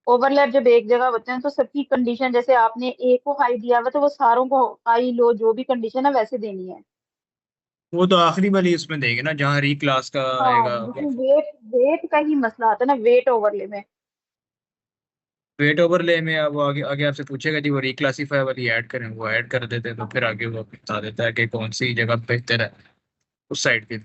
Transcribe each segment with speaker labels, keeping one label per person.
Speaker 1: Overlap जब एक जगह होते हैं तो सबकी कंडीशन, जैसे आपने ए को हाई दिया हुआ तो वो सारों को हाई लो जो भी कंडीशन है वैसे देनी है।
Speaker 2: वो तो आखिरी वाली उसमें देंगे ना, जहाँ री क्लास का
Speaker 1: हाँ,
Speaker 2: आएगा।
Speaker 1: जिसमें वेट वेट का ही मसला आता है ना, वेट ओवरले में।
Speaker 2: वेट ओवरले में अब वो आगे आगे आपसे पूछेगा जी वो रिक्लासीफाई वाली ऐड करें, वो ऐड कर देते हैं तो फिर आगे वो बता देता है कि कौन सी जगह बेहतर है उस साइड की।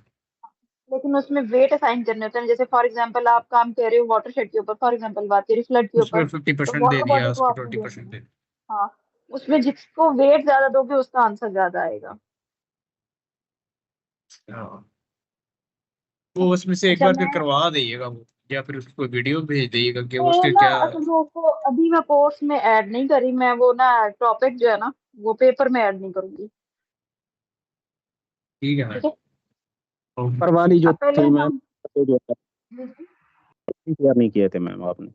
Speaker 1: लेकिन उसमें वेट असाइन करने होते हैं, जैसे फॉर एग्जांपल आप काम कर रहे हो वाटर शेड के ऊपर, फॉर एग्जांपल बात करें फ्लड के
Speaker 2: उस
Speaker 1: ऊपर,
Speaker 2: पर
Speaker 1: तो
Speaker 2: 50% दे
Speaker 1: वाटर
Speaker 2: दिया,
Speaker 1: बॉडी
Speaker 2: उस
Speaker 1: को
Speaker 2: पर
Speaker 1: आपने
Speaker 2: ट्वेंटी
Speaker 1: देनी
Speaker 2: परसेंट
Speaker 1: है।
Speaker 2: दे
Speaker 1: हाँ, उसमें जिसको वेट ज्यादा दोगे उसका आंसर ज्यादा आएगा।
Speaker 2: दिया। हाँ, वो उसमें से एक
Speaker 1: अच्छा,
Speaker 2: बार फिर
Speaker 1: मैं
Speaker 2: करवा दीजिएगा वो, या फिर उसको वीडियो भेज दीजिएगा कि वो
Speaker 1: मैं
Speaker 2: उसके
Speaker 1: ना
Speaker 2: क्या।
Speaker 1: असल में उसको अभी मैं कोर्स में ऐड नहीं करी, मैं वो ना टॉपिक जो है ना वो पेपर में ऐड नहीं करूंगी।
Speaker 2: ठीक है
Speaker 1: ठीक है।
Speaker 2: मैम।
Speaker 3: ऊपर वाली जो
Speaker 1: अब पहले
Speaker 3: थी मैम,
Speaker 1: हम,
Speaker 3: तो जो क्लियर नहीं किए थे मैम आपने,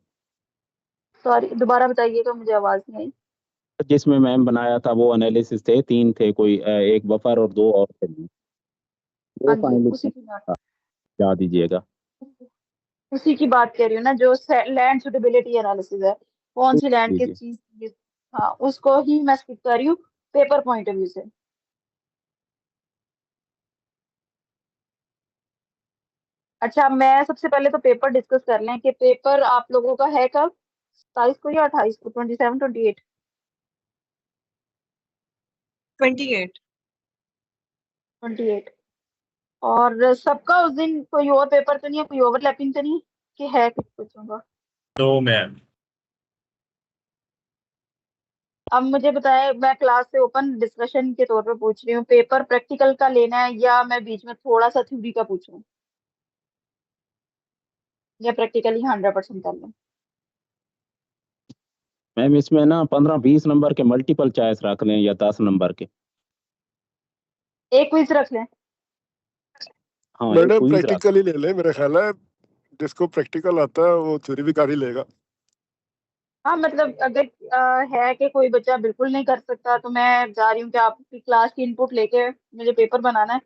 Speaker 1: सॉरी दोबारा बताइएगा, मुझे आवाज नहीं आई।
Speaker 3: जिसमें मैम बनाया था वो एनालिसिस थे, तीन थे, कोई एक बफर और दो और थे, वो
Speaker 1: हाँ जी,
Speaker 3: फाइनली
Speaker 1: उसी की बात,
Speaker 3: याद दीजिएगा।
Speaker 1: उसी की बात कर रही हूँ ना, जो लैंड सुटेबिलिटी एनालिसिस है, कौन सी लैंड किस
Speaker 3: लीजिए।
Speaker 1: चीज की। हाँ, उसको ही मैं स्किप कर रही हूँ पेपर पॉइंट ऑफ व्यू से। अच्छा, मैं सबसे पहले तो पेपर डिस्कस कर लें कि पेपर आप लोगों का है कब, 27 को या 28 को, 27, 28?
Speaker 4: 28।
Speaker 1: 28। और सबका उस दिन कोई और पेपर तो नहीं है, कोई ओवरलैपिंग तो नहीं है कि है कुछ बच्चों का?
Speaker 2: तो मैम
Speaker 1: अब मुझे बताएं, मैं क्लास से ओपन डिस्कशन के तौर पे पूछ रही हूँ, पेपर प्रैक्टिकल का लेना है या मैं बीच में थोड़ा सा थ्योरी का पूछूं, या प्रैक्टिकली 100% कर लूं?
Speaker 3: मैम इसमें ना 15-20 नंबर के मल्टीपल चॉइस रख लें या 10 नंबर के।
Speaker 1: एक क्विज रख लें।
Speaker 3: हाँ, एक
Speaker 5: मैडम
Speaker 3: क्विज रख।
Speaker 5: प्रैक्टिकल ही ले ले, मेरा ख्याल है जिसको प्रैक्टिकल आता है वो थ्योरी भी कर ही लेगा।
Speaker 1: हाँ मतलब अगर है कि कोई बच्चा बिल्कुल नहीं कर सकता, तो मैं जा रही हूँ कि आपकी क्लास की इनपुट लेके मुझे पेपर बनाना है।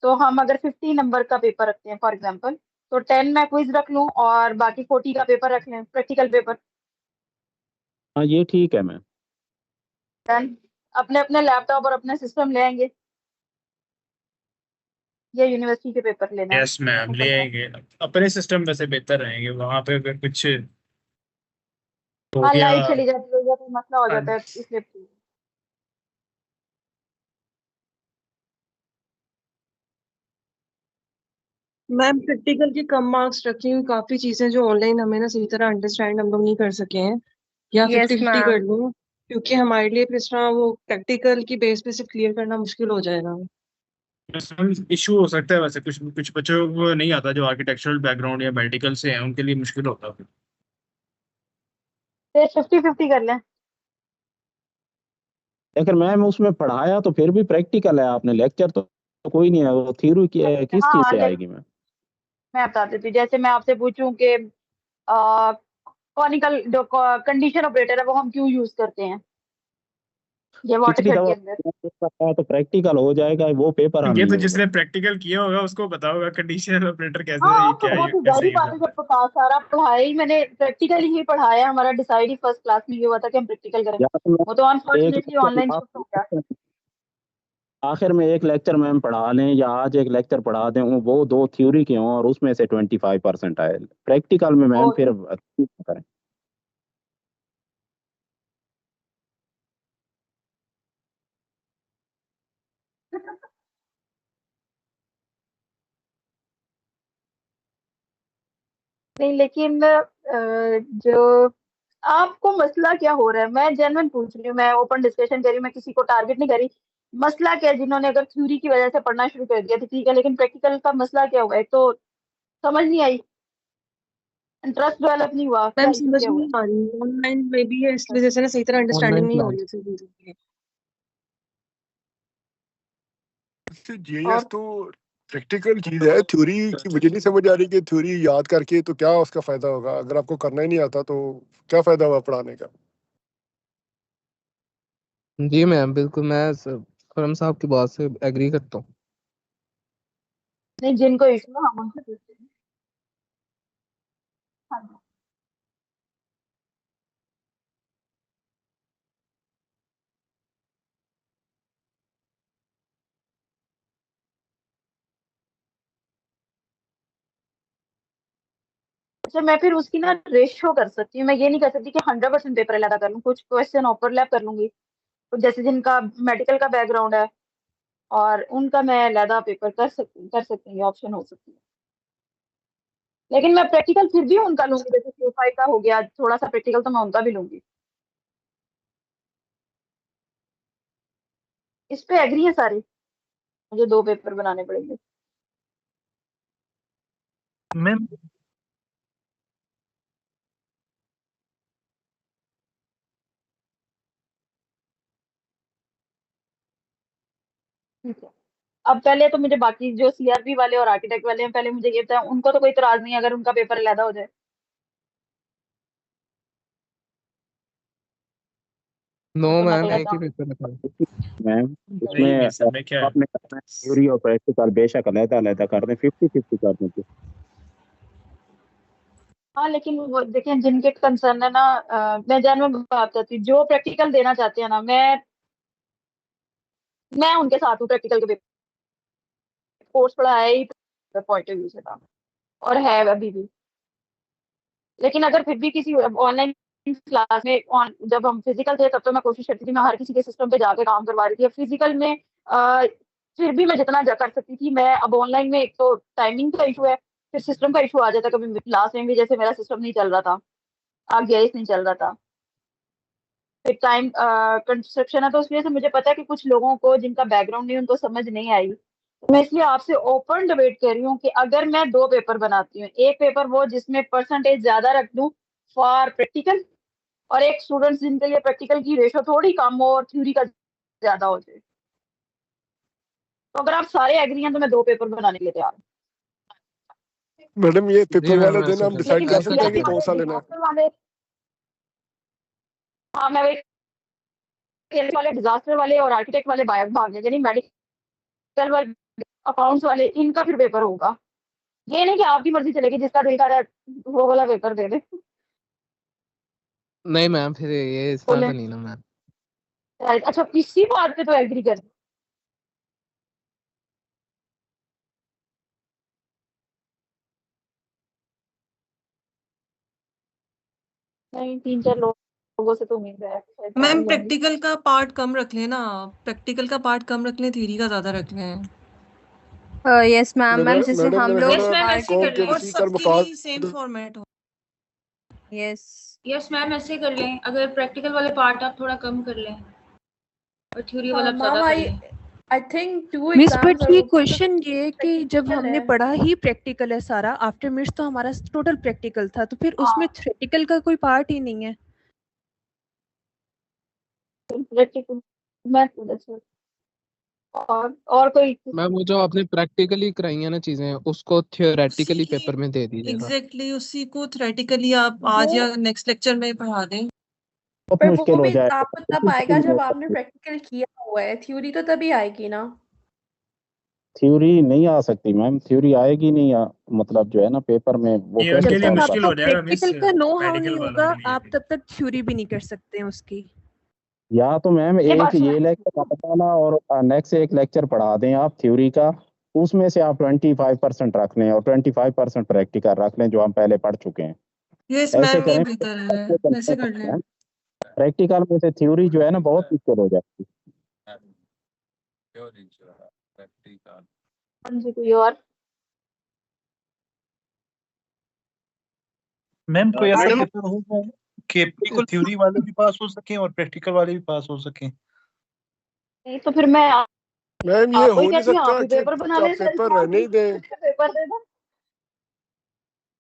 Speaker 1: तो हम अगर 50 नंबर का पेपर रखते हैं फॉर एग्जांपल, तो 10 मैं क्विज रख लूँ और बाकी 40 का पेपर रख लें, प्रैक्टिकल पेपर।
Speaker 3: हाँ, ये ठीक है मैम।
Speaker 1: डन। अपने अपने लैपटॉप और अपने सिस्टम ले आएंगे या यूनिवर्सिटी के पेपर लेना है,
Speaker 2: यस मैम,
Speaker 1: दोनों
Speaker 2: ले
Speaker 1: करना है?
Speaker 2: आएंगे। अपने सिस्टम वैसे बेहतर रहेंगे, वहां पे अगर कुछ हो
Speaker 1: हाँ,
Speaker 2: गया।
Speaker 1: लाइट चली जाती है या कोई मसला हो
Speaker 2: हाँ,
Speaker 1: जाता है इसलिए।
Speaker 4: मैम प्रैक्टिकल के कम मार्क्स रखे हुए काफी चीजें जो ऑनलाइन हमें ना सही तरह अंडरस्टैंड हम लोग नहीं कर सके हैं, या
Speaker 1: यस
Speaker 4: 50-50 कर
Speaker 1: मैम।
Speaker 4: लूँ, क्योंकि हमारे लिए फिर इस तरह वो प्रैक्टिकल की बेस पे सिर्फ क्लियर करना मुश्किल हो जाएगा।
Speaker 2: इशू हो सकता है वैसे, कुछ कुछ बच्चों को नहीं आता जो आर्किटेक्चरल बैकग्राउंड या मेडिकल से हैं, उनके लिए मुश्किल होता है।
Speaker 1: फिर 50-50 कर लें।
Speaker 3: लेकिन मैम उसमें पढ़ाया तो फिर भी प्रैक्टिकल है आपने, लेक्चर तो कोई नहीं है, वो थ्योरी की किस चीज
Speaker 1: हाँ,
Speaker 3: से आएगी मैम?
Speaker 1: मैं बता देती हूँ, जैसे मैं आपसे पूछूं कि कॉनिकल जो कंडीशन ऑपरेटर है वो हम क्यों यूज करते हैं ये
Speaker 3: पिछली
Speaker 1: वाटरशेड के
Speaker 3: दफा
Speaker 1: अंदर।
Speaker 3: तो प्रैक्टिकल हो जाएगा, वो पेपर हम
Speaker 2: ये
Speaker 3: नहीं
Speaker 2: तो
Speaker 3: होगा।
Speaker 2: जिसने प्रैक्टिकल किया होगा उसको पता होगा कंडीशनल ऑपरेटर कैसे
Speaker 1: हाँ तो
Speaker 2: क्या
Speaker 1: बहुत ही
Speaker 2: कैसे
Speaker 1: जाहिर
Speaker 2: यूज
Speaker 1: बात है,
Speaker 2: होता
Speaker 1: जब तो सारा पढ़ाया ही मैंने प्रैक्टिकली ही पढ़ाया है, हमारा डिसाइड ही फर्स्ट क्लास में ये हुआ था कि हम प्रैक्टिकल करें।
Speaker 3: या तो
Speaker 1: वो तो
Speaker 3: मैम एक
Speaker 1: अनफॉर्चुनेटली
Speaker 3: लेक्चर
Speaker 1: ऑनलाइन शिफ्ट हो गया।
Speaker 3: आखिर में एक लेक्चर मैम पढ़ा लें, या आज एक लेक्चर पढ़ा दें, वो दो थ्योरी के हों और उसमें से 25% आए प्रैक्टिकल में मैम,
Speaker 1: ओ,
Speaker 3: फिर करें।
Speaker 1: नहीं लेकिन जो आपको मसला क्या हो रहा है, मैं जेन्युइन पूछ रही हूँ, मैं ओपन डिस्कशन कर रही हूँ, मैं किसी को टारगेट नहीं कर रही। मसला क्या है, जिन्होंने अगर थ्योरी की वजह से पढ़ना शुरू कर दिया तो ठीक है, लेकिन प्रैक्टिकल का मसला क्या हुआ है, तो समझ नहीं आई, इंटरेस्ट डेवलप नहीं हुआ,
Speaker 4: मैम
Speaker 1: क्या इशू
Speaker 4: समझ
Speaker 1: क्या हुआ
Speaker 4: नहीं आ रही, ऑनलाइन में भी है
Speaker 1: है?
Speaker 4: इसलिए जैसे ना सही तरह अंडरस्टैंडिंग
Speaker 3: ऑनलाइन
Speaker 4: नहीं हो रही
Speaker 3: क्लास।
Speaker 4: है चीजों की।
Speaker 5: जीएस
Speaker 1: और
Speaker 5: तो प्रैक्टिकल चीज है, थ्योरी की मुझे नहीं समझ आ रही कि थ्योरी याद करके तो क्या उसका फायदा होगा, अगर आपको करना ही नहीं आता तो क्या फायदा हुआ पढ़ाने का।
Speaker 6: जी मैम बिल्कुल, मैं फरम साहब की बात से एग्री करता हूँ।
Speaker 1: नहीं, जिनको इशू है हम उनसे पूछते हैं। हाँ जी। अच्छा, मैं फिर उसकी ना रेशियो कर सकती हूँ। मैं ये नहीं कर सकती कि 100% पेपर अलग कर लूँ, कुछ क्वेश्चन ओवरलैप कर लूंगी। तो जैसे जिनका मेडिकल का बैकग्राउंड है और उनका मैं अलहदा पेपर कर सकती हूँ, ऑप्शन हो सकती है। लेकिन मैं प्रैक्टिकल फिर भी उनका लूंगी, जैसे C5 का हो गया, थोड़ा सा प्रैक्टिकल तो मैं उनका भी लूंगी। इस पे एग्री है सारे? मुझे 2 पेपर बनाने पड़ेंगे।
Speaker 7: मैम
Speaker 1: ठीक है। अब पहले तो मुझे बाकी जो CRP वाले और आर्किटेक्ट वाले हैं, पहले मुझे ये बताएं, उनको तो कोई इतराज नहीं है अगर उनका पेपर अलहदा हो जाए?
Speaker 6: नो
Speaker 1: तो मैं
Speaker 6: मैम,
Speaker 1: तो
Speaker 6: एक ही
Speaker 1: कहता
Speaker 6: पेपर रखा है।
Speaker 3: मैम
Speaker 2: नहीं
Speaker 3: उसमें
Speaker 2: मिस में क्या है?
Speaker 3: आपने करना है थ्योरी और प्रैक्टिकल बेशक अलग अलग कर दें, 50-50 कर दें।
Speaker 1: हाँ, लेकिन वो देखिए जिनके कंसर्न है ना, मैं जेन्युइन बात करती हूँ, जो प्रैक्टिकल देना चाहते हैं ना, मैं उनके साथ हूँ। प्रैक्टिकल के पेपर कोर्स पढ़ा है ही पॉइंट ऑफ व्यू से था, और है अभी भी। लेकिन अगर फिर भी किसी ऑनलाइन क्लास में जब हम फिजिकल थे तब तो मैं कोशिश करती थी, मैं हर किसी के सिस्टम पे जाके काम करवा रही थी। अब फिजिकल में फिर भी मैं जितना कर सकती थी मैं, अब ऑनलाइन में एक तो टाइमिंग का इशू है, फिर सिस्टम का इशू आ जाता है। कभी क्लास में भी जैसे मेरा सिस्टम नहीं चल रहा था, आगे नहीं चल रहा था, फिर टाइम कंस्ट्रक्शन है, तो उस वजह से मुझे पता है कि कुछ लोगों को जिनका बैकग्राउंड नहीं, उनको समझ नहीं आई। तो मैं इसलिए आपसे ओपन डिबेट कर रही हूँ कि अगर मैं 2 पेपर बनाती हूँ, एक पेपर वो जिसमें परसेंटेज ज्यादा रख दूं फॉर प्रैक्टिकल, और एक स्टूडेंट्स जिनके लिए प्रैक्टिकल की रेशो थोड़ी कम हो और थ्योरी का ज्यादा हो जाए। तो अगर आप सारे एग्री हैं तो मैं 2 पेपर बनाने के लिए तैयार हूँ।
Speaker 5: मैडम ये
Speaker 6: जी
Speaker 5: पेपर
Speaker 6: मैम,
Speaker 5: वाले दिन
Speaker 6: ऐसा
Speaker 5: हम
Speaker 6: कर
Speaker 5: डिसाइड
Speaker 1: लेकिन
Speaker 5: कर
Speaker 6: ऐसा
Speaker 5: सकते
Speaker 6: कर
Speaker 5: हैं कि
Speaker 1: CRP
Speaker 5: कौन
Speaker 1: वाले,
Speaker 5: सा लेना है?
Speaker 1: डिजास्टर वाले, हाँ मैं वाले डिजास्टर वाले और आर्किटेक्ट वाले भाग यानी मेडिकल वाले, अकाउंट्स वाले, इनका फिर पेपर होगा। ये नहीं कि आपकी मर्जी चलेगी, जिसका दिल कर रहा है वो वाला पेपर दे दे।
Speaker 6: नहीं मैम, फिर ये इस तरह
Speaker 1: बोले
Speaker 6: तो नहीं ना मैम।
Speaker 1: अच्छा, किसी बात पे तो एग्री कर। नहीं, 3-4 लोगों से तो उम्मीद है शायद मान
Speaker 4: मैम
Speaker 1: लेंगे।
Speaker 4: प्रैक्टिकल का पार्ट कम रख लें ना, प्रैक्टिकल का पार्ट कम रख लें, थ्योरी का ज्यादा रख लें।
Speaker 8: Yes ma'am. मैम जैसे
Speaker 5: मैडम
Speaker 8: हम
Speaker 5: मेरे
Speaker 8: लोग
Speaker 5: ख्याल में
Speaker 8: आर्ट,
Speaker 5: कौन के
Speaker 4: और
Speaker 5: किसी कल
Speaker 4: सबके लिए सेम फॉर्मेट हो।
Speaker 8: यस
Speaker 9: यस मैम, ऐसे कर लें। अगर प्रैक्टिकल वाले पार्ट आप थोड़ा कम कर लें और थ्योरी वाला आप ज्यादा
Speaker 10: मैम
Speaker 9: कर लें।
Speaker 10: I think 2
Speaker 8: miss,
Speaker 10: exams
Speaker 8: but
Speaker 10: और
Speaker 8: ये
Speaker 10: ऊपर
Speaker 8: क्वेश्चन ये है कि जब
Speaker 10: प्रैक्टिकल
Speaker 8: हमने
Speaker 10: है।
Speaker 8: पढ़ा ही प्रैक्टिकल है सारा, आफ्टर मिड्स तो हमारा टोटल प्रैक्टिकल था, तो फिर उसमें थ्योरेटिकल का कोई पार्ट ही नहीं है।
Speaker 1: प्रैक्टिकल मैं और कोई
Speaker 6: मैम वो जो आपने प्रैक्टिकली कराई है ना चीजें, उसको थियोरेटिकली
Speaker 4: उसी
Speaker 6: पेपर में दे दीजिएगा।
Speaker 4: एग्जैक्टली उसी को थ्योरेटिकली आप आज या नेक्स्ट लेक्चर में पढ़ा दें।
Speaker 3: बहुत
Speaker 10: पर
Speaker 3: मुश्किल
Speaker 10: वो
Speaker 3: हो
Speaker 10: भी
Speaker 3: जाए।
Speaker 10: आपको तब आएगा जब आपने प्रैक्टिकल किया हुआ है, थ्योरी तो तभी आएगी ना।
Speaker 3: थ्योरी नहीं आ सकती मैम, थ्योरी आएगी नहीं मतलब जो है ना पेपर में वो
Speaker 2: ये
Speaker 3: कैसे
Speaker 2: उनके
Speaker 8: जब
Speaker 2: लिए
Speaker 8: तक
Speaker 3: सॉल्व कर।
Speaker 2: मुश्किल
Speaker 8: आपको
Speaker 2: हो जाएगा मिस,
Speaker 8: प्रैक्टिकल का नो हाउ नहीं
Speaker 2: मेडिकल वालों
Speaker 8: होगा,
Speaker 2: के लिए
Speaker 8: आप तब तक थ्योरी भी नहीं कर सकते हैं उसकी।
Speaker 3: या तो मैम
Speaker 1: ये
Speaker 3: एक
Speaker 1: बात
Speaker 3: ये लेक्चर बताना और नेक्स्ट एक लेक्चर पढ़ा दें आप थ्योरी का, उसमें से आप 25% रख लें और 25% प्रैक्टिकल रख लें जो हम पहले पढ़ चुके हैं।
Speaker 4: यस
Speaker 3: ऐसे
Speaker 4: मैम, ये
Speaker 3: करें
Speaker 4: बेहतर है, वैसे कर लें।
Speaker 3: प्रैक्टिकल में से थ्योरी जो है ना बहुत मुश्किल हो जाती है।
Speaker 1: हाँ जी, कोई और?
Speaker 7: मैम कोई ऐसा
Speaker 5: मैडम
Speaker 7: पेपर हो कि बिल्कुल थ्योरी वाले भी पास हो सके और प्रैक्टिकल वाले भी पास हो सके।
Speaker 1: नहीं तो फिर मैं
Speaker 5: मैम ये
Speaker 1: आपको
Speaker 5: हो
Speaker 1: ही
Speaker 5: नहीं
Speaker 1: कहती हूँ, आप
Speaker 5: सकता
Speaker 1: ही
Speaker 5: कि
Speaker 1: पेपर बना
Speaker 5: आप
Speaker 1: ले
Speaker 5: पेपर रहने ही दें।
Speaker 1: पेपर दे दो।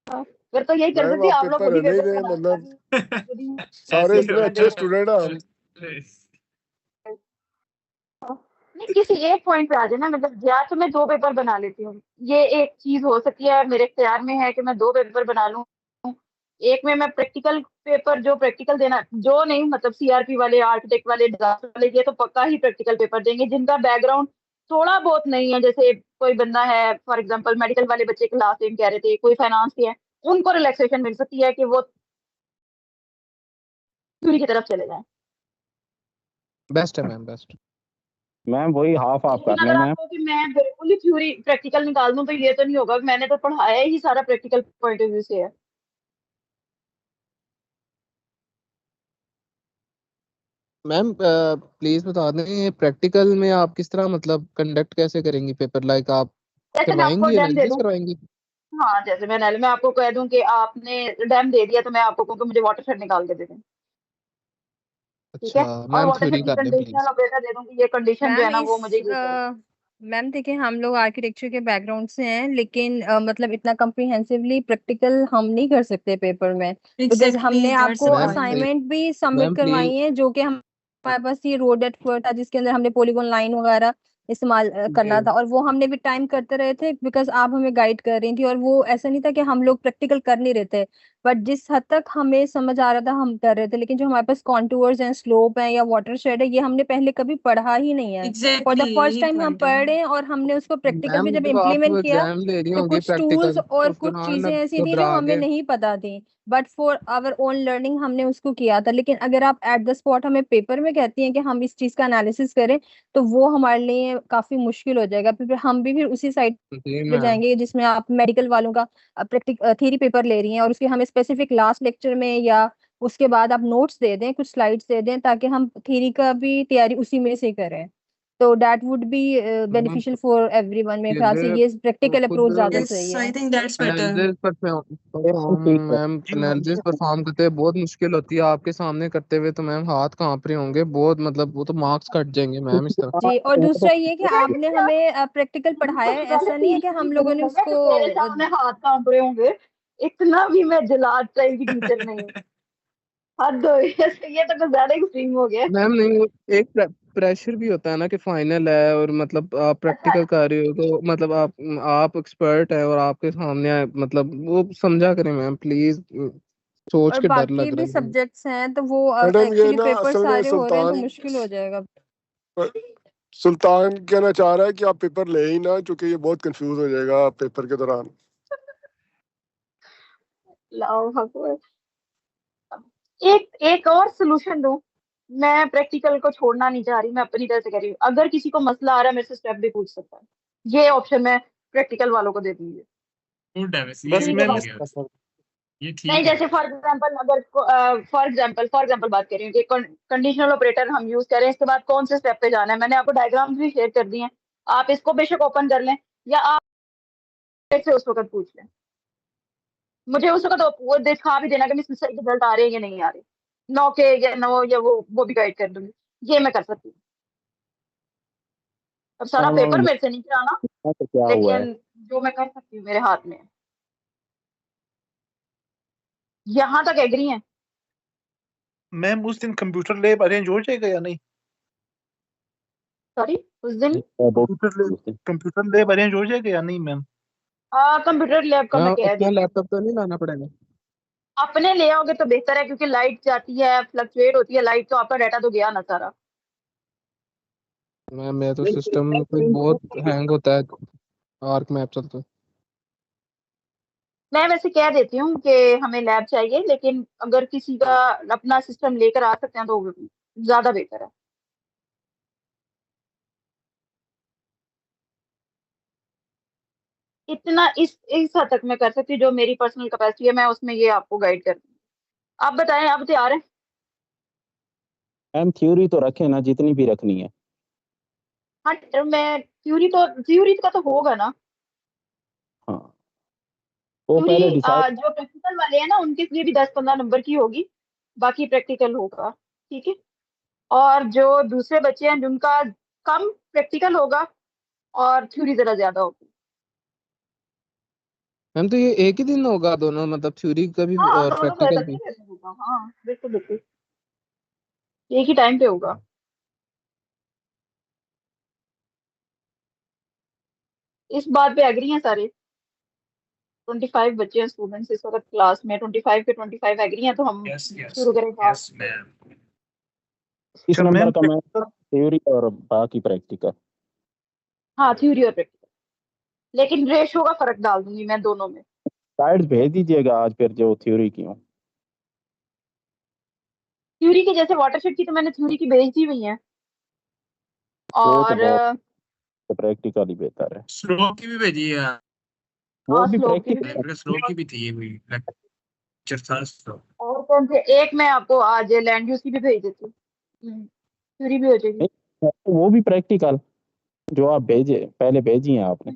Speaker 1: हाँ, फिर तो यही कर
Speaker 5: मैम
Speaker 1: सकती है,
Speaker 5: आप
Speaker 1: आप लोग
Speaker 5: पेपर
Speaker 1: खुद ही
Speaker 5: रहने ही
Speaker 1: पेपर
Speaker 5: दें,
Speaker 1: बना
Speaker 5: मतलब सारे इसमें अच्छे स्टूडेंट हैं हम।
Speaker 1: नहीं, किसी एक पॉइंट पे आ जाए ना, मतलब या तो मैं 2 पेपर बना लेती हूँ, ये एक चीज हो सकती है, मेरे इख्तियार में है कि मैं 2 पेपर बना लूँ। एक में मैं प्रैक्टिकल पेपर, जो प्रैक्टिकल देना, जो नहीं मतलब CRP वाले, आर्किटेक्ट वाले, डिजास्टर वाले, ये तो पक्का ही प्रैक्टिकल पेपर देंगे। जिनका बैकग्राउंड थोड़ा बहुत नहीं है, जैसे कोई बंदा है फॉर एग्जांपल मेडिकल वाले बच्चे क्लास में कह रहे थे, कोई फाइनेंस के है, उनको रिलैक्सेशन मिल सकती है कि वो थ्योरी की तरफ चले जाएं।
Speaker 6: बेस्ट है मैम, बेस्ट।
Speaker 3: मैम वही हाफ हाफ
Speaker 1: लेकिन
Speaker 3: कर लें
Speaker 1: अगर
Speaker 3: मैम।
Speaker 1: आपको कि मैं बिल्कुल ही थ्योरी प्रैक्टिकल निकाल दूं, तो ये तो नहीं होगा। मैंने तो पढ़ाया ही सारा प्रैक्टिकल पॉइंट ऑफ व्यू से है।
Speaker 6: मैम प्लीज बता दें ये प्रैक्टिकल में आप किस तरह मतलब कंडक्ट कैसे करेंगी पेपर, लाइक आप
Speaker 1: जैसे मैं आपको
Speaker 6: करवाएंगी,
Speaker 1: डैम दे
Speaker 6: एनालिसिस
Speaker 1: दूं,
Speaker 6: करवाएंगी?
Speaker 1: हाँ जैसे मैं आपको कह दूं कि आपने डैम दे दिया तो मैं आपको कहूँ कि मुझे वाटर शेड निकाल के दे दें, ठीक है।
Speaker 6: अच्छा
Speaker 1: और
Speaker 6: मैम
Speaker 1: वाटर
Speaker 6: थ्योरी
Speaker 1: शेड की
Speaker 6: कर लें
Speaker 1: कंडीशनल
Speaker 6: प्लीज।
Speaker 1: ऑपरेटर दे दूं कि ये कंडीशन जो है
Speaker 11: मैम
Speaker 1: ना वो मुझे
Speaker 11: इस
Speaker 1: ये चाहिए।
Speaker 11: मैम देखिए हम लोग आर्किटेक्चर के बैकग्राउंड से हैं, लेकिन मतलब इतना कम्प्रिहेंसिवली प्रैक्टिकल हम नहीं कर सकते पेपर में, बिकॉज
Speaker 4: एग्जैक्टली
Speaker 11: हमने
Speaker 4: दैट्स
Speaker 11: आपको
Speaker 4: द
Speaker 6: मैम
Speaker 4: पॉइंट।
Speaker 11: असाइनमेंट भी सबमिट
Speaker 6: मैम प्लीज।
Speaker 11: करवाई है, जो कि हमारे पास ये रोड एट वर्क था जिसके अंदर हमने पॉलीगॉन लाइन वगैरह इस्तेमाल करना था, और वो हमने भी टाइम करते रहे थे बिकॉज आप हमें गाइड कर रही थी, और वो ऐसा नहीं था कि हम लोग प्रैक्टिकल कर नहीं रहे थे, बट जिस हद तक हमें समझ आ रहा था हम कर रहे थे। लेकिन जो हमारे पास कॉन्टूर्स हैं, स्लोप है या वाटर शेड है, ये हमने पहले कभी पढ़ा ही नहीं है। फॉर द
Speaker 4: एग्जैक्टली
Speaker 11: फर्स्ट
Speaker 4: यही
Speaker 11: टाइम हम
Speaker 4: पॉइंट है
Speaker 11: पढ़
Speaker 4: मैम।
Speaker 11: रहे हैं, और हमने उसको प्रैक्टिकल
Speaker 6: मैम
Speaker 11: भी जब
Speaker 6: जब आप
Speaker 11: इम्प्लीमेंट किया
Speaker 6: एग्जाम ले रही
Speaker 11: तो
Speaker 6: होंगी
Speaker 11: कुछ टूल्स
Speaker 6: प्रैक्टिकल
Speaker 11: और
Speaker 6: उस
Speaker 11: कुछ
Speaker 6: दौरान
Speaker 11: चीजें ऐसी थी जो
Speaker 6: घबरा
Speaker 11: हमें
Speaker 6: के।
Speaker 11: नहीं पता थी, but for our own learning हमने उसको किया था। लेकिन अगर आप एट द स्पॉट हमें पेपर में कहती हैं कि हम इस चीज का एनालिसिस करें, तो वो हमारे लिए काफी मुश्किल हो जाएगा, फिर हम भी फिर उसी साइड
Speaker 6: जी
Speaker 11: पे
Speaker 6: मैम।
Speaker 11: जाएंगे जिसमें आप मेडिकल वालों का प्रैक्टिक थ्योरी पेपर ले रही हैं, और उसके हमें स्पेसिफिक लास्ट लेक्चर में या उसके बाद आप नोट्स दे दें, कुछ स्लाइड्स दे दें, ताकि हम थ्योरी का भी तैयारी उसी में से करें, तो that would be
Speaker 6: ma'am
Speaker 11: beneficial for everyone. मेरे ख्याल से
Speaker 6: मुझे
Speaker 11: ये प्रैक्टिकल
Speaker 6: खुद
Speaker 11: अप्रोच ज्यादा
Speaker 4: यस
Speaker 11: सही
Speaker 4: आई
Speaker 11: है।
Speaker 4: Think that's better.
Speaker 6: Analysis perform
Speaker 3: ठीक है।
Speaker 6: मैम
Speaker 7: जी मैम।
Speaker 6: एनालिसिस परफॉर्म करते हुए बहुत मुश्किल होती है आपके सामने करते हुए, तो मैम हाथ कांप रहे होंगे बहुत, मतलब वो तो मार्क्स कट जाएंगे मैम इस तरह।
Speaker 11: जी, और दूसरा ये कि आपने
Speaker 1: अच्छा,
Speaker 11: हमें प्रैक्टिकल पढ़ाया है,
Speaker 1: सबसे पहले
Speaker 11: ऐसा
Speaker 1: तो
Speaker 11: नहीं है
Speaker 1: ये
Speaker 11: कि
Speaker 1: नहीं
Speaker 11: हम लोगों ने
Speaker 1: करूंगा कि मेरे
Speaker 11: उसको
Speaker 1: सामने हाथ कांप रहे होंगे। इतना भी मैं जलाद टाइप की टीचर नहीं हूँ। हद हो गई ये तो कुछ ज्यादा एक्सट्रीम हो गया।
Speaker 6: मैम नहीं वो एक प्रेशर भी होता है ना कि फाइनल है, और मतलब आप
Speaker 1: अच्छा,
Speaker 6: प्रैक्टिकल कर रहे हो तो मतलब आप एक्सपर्ट है और आपके सामने मतलब वो समझा करें मैम प्लीज, सोच
Speaker 11: और
Speaker 6: के डर
Speaker 11: बाकी
Speaker 6: लग
Speaker 11: भी
Speaker 6: रहा है।
Speaker 11: सब्जेक्ट्स हैं, तो वो
Speaker 5: मैडम ये
Speaker 11: एक्चुअली
Speaker 5: ना
Speaker 11: पेपर
Speaker 5: असल में
Speaker 11: सारे हो रहे हैं तो मुश्किल हो जाएगा।
Speaker 5: सुल्तान कहना चाह रहा है कि आप पेपर ले ही ना, क्योंकि ये बहुत कंफ्यूज हो जाएगा पेपर के दौरान।
Speaker 1: लाओ भगवान। एक एक और सोल्यूशन दूं। मैं प्रैक्टिकल को छोड़ना नहीं चाह रही, मैं अपनी तरह से कह रही हूँ। अगर किसी को मसला आ रहा है मेरे से स्टेप भी पूछ सकता है, ये ऑप्शन मैं प्रैक्टिकल वालों को दे दूंगी।
Speaker 2: गुड है वैसे,
Speaker 7: बस
Speaker 2: ये
Speaker 1: किसी के
Speaker 7: मैम
Speaker 2: ठीक
Speaker 1: पास
Speaker 2: है
Speaker 7: इसका
Speaker 2: वैसे, ये
Speaker 1: नहीं,
Speaker 2: ठीक है।
Speaker 1: जैसे फॉर एग्जांपल अगर फॉर एग्जांपल बात करें कि कंडीशनल ऑपरेटर हम यूज करें, इसके बाद कौन से स्टेप पे जाना है, मैंने आपको डायग्राम्स भी शेयर कर दिए हैं। आप इसको बेशक ओपन कर लें या आप से उस वक्त पूछ लें। मुझे उस वक्त वो दिखा भी देना कि मेरे सही रिजल्ट आ रहे हैं या नहीं आ रहे, नो के या नो, या वो भी गाइड कर दूंगी। ये मैं कर सकती हूँ। अब सारा पेपर मेरे से नहीं कराना,
Speaker 3: तो क्या हुआ है?
Speaker 1: लेकिन जो मैं कर सकती हूँ मेरे हाथ में है। यहाँ तक एग्री है।
Speaker 7: मैम उस दिन कंप्यूटर लैब अरेंज हो जाएगा या नहीं?
Speaker 1: सॉरी, उस दिन
Speaker 7: कंप्यूटर लैब अरेंज हो जाएगा या नहीं मैम?
Speaker 1: कंप्यूटर लैब का मैं
Speaker 6: हाँ
Speaker 1: कह
Speaker 6: अपना
Speaker 1: देती हूँ।
Speaker 6: लैपटॉप तो नहीं लाना पड़ेगा?
Speaker 1: अपने ले आओगे तो बेहतर है, क्योंकि लाइट जाती है, फ्लक्चुएट होती है लाइट, तो आपका डाटा तो गया ना सारा।
Speaker 6: मैम मेरा तो सिस्टम कोई बहुत हैंग होता है, आर्क मैप चलता है।
Speaker 1: मैं वैसे कह देती हूँ कि हमें लैब चाहिए, लेकिन अगर किसी का अपना सिस्टम लेकर आ सकते हैं तो ज्यादा बेहतर है। इतना इस हद तक मैं कर सकती हूँ, जो मेरी पर्सनल कैपेसिटी है मैं उसमें ये आपको गाइड कर दूँ। आप बताएं, आप तैयार हैं?
Speaker 3: मैम थ्योरी तो रखें ना जितनी भी रखनी है।
Speaker 1: हाँ, मैं थ्योरी का तो होगा ना।
Speaker 3: हाँ वो
Speaker 1: थ्योरी
Speaker 3: पहले डिसाइड।
Speaker 1: जो प्रैक्टिकल वाले हैं ना उनके लिए भी 10-15 नंबर की होगी, बाकी प्रैक्टिकल होगा, ठीक है। और जो दूसरे बच्चे हैं जिनका कम प्रैक्टिकल होगा और थ्योरी जरा ज्यादा होगी।
Speaker 6: मैम तो ये एक ही दिन होगा दोनों, मतलब थ्योरी का भी
Speaker 1: हाँ,
Speaker 6: और
Speaker 1: दोनों
Speaker 6: प्रैक्टिकल
Speaker 1: इकट्ठे
Speaker 6: भी?
Speaker 1: करके होगा, हाँ बिल्कुल बिल्कुल, एक ही टाइम पे होगा। इस बात पे एग्री हैं सारे? 25 बच्चे हैं स्टूडेंट्स इस वक्त क्लास में, 25 के 25 एग्री हैं, तो हम
Speaker 2: यस यस
Speaker 1: शुरू करें बात।
Speaker 2: Yes ma'am.
Speaker 3: इस
Speaker 7: अच्छा
Speaker 3: नंबर
Speaker 7: मैम
Speaker 3: का मैं थ्योरी और बाकी प्रैक्टिकल।
Speaker 1: हाँ, थ्योरी और प्रैक्टिकल, लेकिन रेशो का फर्क डाल दूंगी मैं दोनों में।
Speaker 3: स्लाइड्स भेज दीजिएगा आज फिर जो थ्योरी की हो।
Speaker 1: थ्योरी की जैसे वाटरशेड की तो मैंने थ्योरी की भेज दी हुई है,
Speaker 3: वो तो
Speaker 1: और
Speaker 3: बहुत प्रैक्टिकल ही बेहतर है।
Speaker 2: स्लो की भी भेजी है,
Speaker 3: वो भी
Speaker 1: स्लोप की भी
Speaker 3: प्रैक्टिकल।
Speaker 1: भेज
Speaker 2: स्लो
Speaker 1: दी।
Speaker 2: की भी थी ये कोई लेक्चर था स्लो।
Speaker 1: और कौन से एक मैं आपको आज लैंड यूज की भी भेज देती हूँ। थ्योरी भी हो जाएगी।
Speaker 3: नहीं, वो भी प्रैक्टिकल जो आप भेजे पहले भेजी हैं आपने।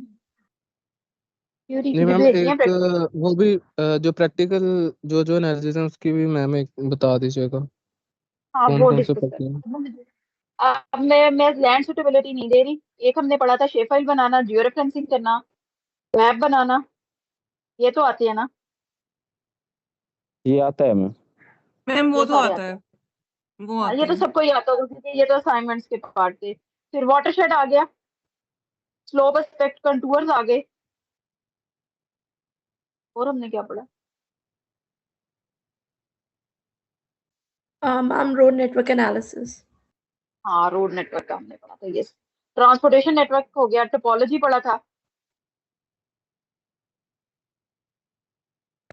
Speaker 1: थ्योरी
Speaker 6: जी
Speaker 1: की भी
Speaker 6: मैम,
Speaker 1: भेजी है,
Speaker 6: एक
Speaker 1: प्रैक्टिकल।
Speaker 6: वो भी जो प्रैक्टिकल जो जो एनालिसिस है उसकी भी मैम एक बता दीजिएगा,
Speaker 1: हाँ
Speaker 6: कौन
Speaker 1: वो
Speaker 6: कौन से
Speaker 1: डिस्कस
Speaker 6: पढ़ते हैं।
Speaker 1: करते हैं। अब मैं लैंड सुटेबिलिटी नहीं दे रही। एक हमने पढ़ा था शेप फाइल बनाना, जियो रेफरेंसिंग करना, मैप बनाना, ये तो आती है ना,
Speaker 3: ये आता है मैम।
Speaker 4: मैम वो
Speaker 1: ये
Speaker 4: तो
Speaker 1: सारे
Speaker 4: आता
Speaker 1: आते
Speaker 4: है,
Speaker 1: हैं।
Speaker 4: वो
Speaker 1: हाँ
Speaker 4: आते
Speaker 1: ये तो
Speaker 4: हैं।
Speaker 1: सबको ही आता होगा क्योंकि ये तो असाइनमेंट्स के पार्ट थे। फिर वाटरशेड आ गया, स्लोप एस्पेक्ट, कंटूर्स आ गए, और हमने क्या पढ़ा?
Speaker 10: Ma'am road network analysis.
Speaker 1: हाँ रोड नेटवर्क का हमने पढ़ा था, ये ट्रांसपोर्टेशन नेटवर्क हो गया, टोपोलॉजी पढ़ा था,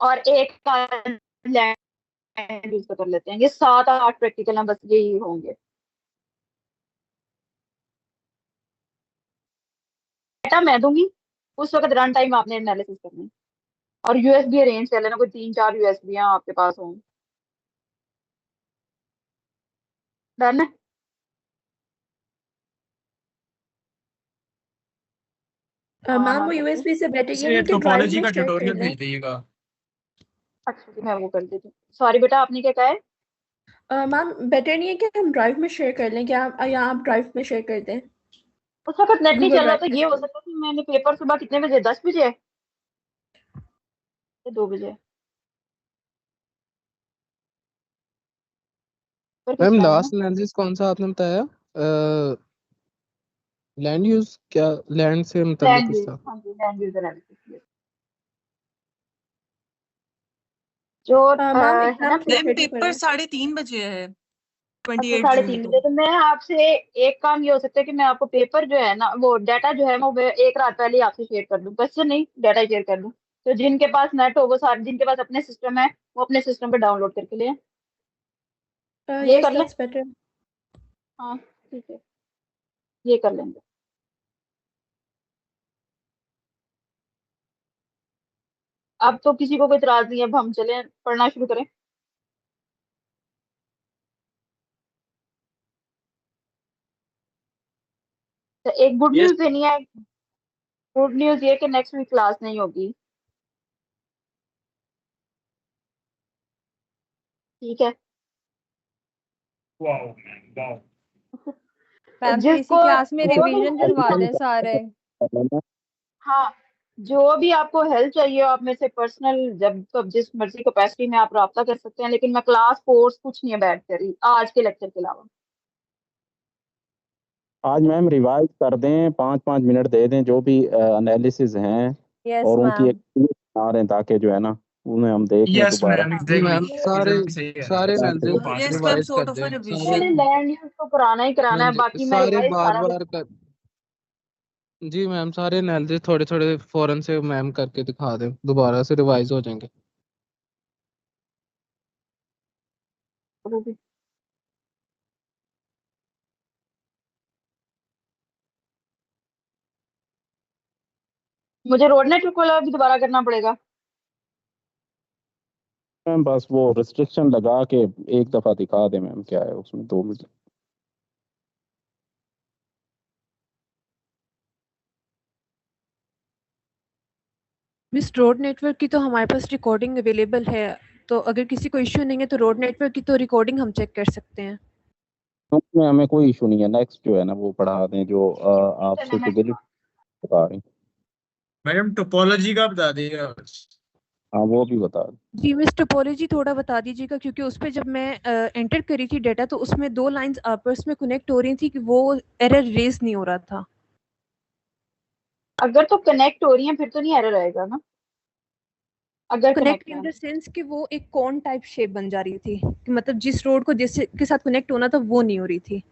Speaker 1: और एक लैंड यूज कर लेते हैं। ये 7-8 प्रैक्टिकल हैं, बस यही होंगे। डेटा मैं दूंगी, उस वक्त रन टाइम आपने एनालिसिस करना है, और यूएसबी अरेंज कर लेना, कोई 3-4 यूएसबी आपके पास हों। डन है। हाँ
Speaker 10: मैम वो
Speaker 1: हाँ करते हैं।
Speaker 10: यूएसबी से बेटर ये
Speaker 2: से
Speaker 10: नहीं कि ड्राइव
Speaker 2: टोपोलॉजी
Speaker 10: में
Speaker 2: का
Speaker 10: शेयर कर
Speaker 2: ट्यूटोरियल
Speaker 10: लें।
Speaker 2: भेज दीजिएगा।
Speaker 1: अच्छा जी, मैं वो कर देती हूँ। सॉरी बेटा, आपने क्या कहा है?
Speaker 10: मैम बेटर नहीं है कि हम ड्राइव में शेयर कर लें, क्या या आप ड्राइव में शेयर कर दें,
Speaker 1: उस वक्त नेट नहीं
Speaker 10: गूगल
Speaker 1: चल रहा,
Speaker 10: ड्राइव
Speaker 1: तो
Speaker 10: पे।
Speaker 1: ये हो सकता है कि मैंने पेपर सुबह कितने बजे, 10 बजे या 2 बजे पर किस
Speaker 6: मैम
Speaker 1: टाइम है?
Speaker 6: लास्ट एनालिसिस कौन सा आपने बताया, लैंड यूज, क्या लैंड से मुतल्लिक
Speaker 1: लैंड
Speaker 6: कुछ
Speaker 1: यूज,
Speaker 6: था।
Speaker 1: हाँ जी लैंड यूज एनालिसिस। जो
Speaker 10: मैम
Speaker 1: है ना
Speaker 10: एग्जाम
Speaker 4: मैम
Speaker 10: 2:30 पर
Speaker 4: पेपर
Speaker 10: है।
Speaker 4: 3:30 बजे है,
Speaker 1: अच्छा
Speaker 4: 28 जून
Speaker 1: 3:30
Speaker 4: को।
Speaker 1: बजे, तो मैं आपसे एक काम ये हो सकता है कि मैं आपको पेपर जो है ना, वो डाटा जो है वो मैं एक रात पहले ही आपसे शेयर कर दूं, क्वेश्चन नहीं डाटा शेयर कर दूं। तो जिनके पास नेट हो, वो सारे जिनके पास अपने सिस्टम है, वो अपने सिस्टम पे डाउनलोड करके ले, ये
Speaker 10: यस
Speaker 1: कर लें।
Speaker 10: That's better.
Speaker 1: हाँ ठीक है, ये कर लेंगे। अब तो किसी को कोई इतराज नहीं है, अब हम चले पढ़ना शुरू करें। तो एक गुड
Speaker 2: यस।
Speaker 1: न्यूज देनी है। गुड न्यूज ये कि नेक्स्ट वीक क्लास नहीं होगी, ठीक है?
Speaker 2: Wow wow.
Speaker 1: तो
Speaker 11: मैम फिर इसी
Speaker 1: जिसको
Speaker 11: क्लास में
Speaker 1: जो भी
Speaker 11: रिवीजन
Speaker 1: हेल्प
Speaker 11: करवा
Speaker 1: चाहिए,
Speaker 11: दें सारे।
Speaker 1: हाँ जो भी आपको हेल्प चाहिए आप मेरे से पर्सनल जब कब जिस मर्जी कैपेसिटी में आप रब्ता कर सकते हैं, लेकिन मैं क्लास कोर्स कुछ नहीं बैठ कर रही आज के लेक्चर के अलावा।
Speaker 3: आज मैम रिवाइज कर दें, 5-5 मिनट दे दें जो भी एनालिसिस हैं,
Speaker 11: यस
Speaker 3: और उनकी एक
Speaker 11: मैम।
Speaker 3: list बना रहे हैं, ताकि जो है ना उन्हें हम देख लें
Speaker 2: यस
Speaker 3: दोबारा।
Speaker 2: मैम
Speaker 6: जी
Speaker 2: एग्जैक्टली।
Speaker 6: मैम, सारे
Speaker 2: एग्जैक्टली सही कह रहे
Speaker 6: सारे
Speaker 2: हैं,
Speaker 3: ताकि
Speaker 2: वो
Speaker 3: वो
Speaker 6: एनालिसिस
Speaker 2: 5 मिनट
Speaker 4: यस
Speaker 2: में।
Speaker 4: मैम,
Speaker 6: रिवाइज
Speaker 4: सॉर्ट
Speaker 6: कर
Speaker 4: ऑफ अ
Speaker 6: दें सारे।
Speaker 1: मैंने
Speaker 4: रिवीजन।
Speaker 1: लैंड यूज तो कराना ही कराना
Speaker 6: हाँ
Speaker 1: है,
Speaker 6: जी,
Speaker 1: बाकी मैं
Speaker 6: सारे
Speaker 1: रिवाइज
Speaker 6: बार
Speaker 1: सारा कुछ।
Speaker 6: बार कर। जी मैम, सारे एनालिसिस थोड़े थोड़े फौरन से मैम करके दिखा दें, दोबारा से रिवाइज हो जाएंगे।
Speaker 1: मुझे रोड नेटवर्क वाला भी दोबारा करना पड़ेगा?
Speaker 3: मैम बस वो रिस्ट्रिक्शन लगा के एक दफ़ा दिखा दें मैम, क्या है उसमें 2 मिनट।
Speaker 8: मिस रोड नेटवर्क की तो हमारे पास रिकॉर्डिंग अवेलेबल है, तो अगर किसी को इश्यू नहीं है तो रोड नेटवर्क की तो रिकॉर्डिंग हम चेक कर सकते हैं।
Speaker 3: उसमें हमें कोई इशू नहीं है, नेक्स्ट जो है ना वो पढ़ा दें जो आप
Speaker 1: चले मैं
Speaker 3: सुटेबिलिटी बता रही।
Speaker 2: मैडम टोपोलॉजी का बता दीजिएगा।
Speaker 3: हाँ वो भी बता दें।
Speaker 8: जी मिस टोपोलॉजी थोड़ा बता दीजिएगा, क्योंकि उस पे जब मैं एंटर करी थी डाटा तो उसमें 2 लाइंस आपस में कनेक्ट हो रही थी कि वो एरर रेज नहीं हो रहा था।
Speaker 1: अगर तो कनेक्ट हो रही है फिर तो नहीं एरर आएगा ना, अगर
Speaker 8: कनेक्ट
Speaker 1: कनेक्ट
Speaker 8: इन
Speaker 1: है।
Speaker 8: द सेंस कि वो एक कॉन टाइप शेप बन जा रही थी, कि मतलब जिस रोड को जैसे के साथ कनेक्ट होना था वो नहीं हो रही थी।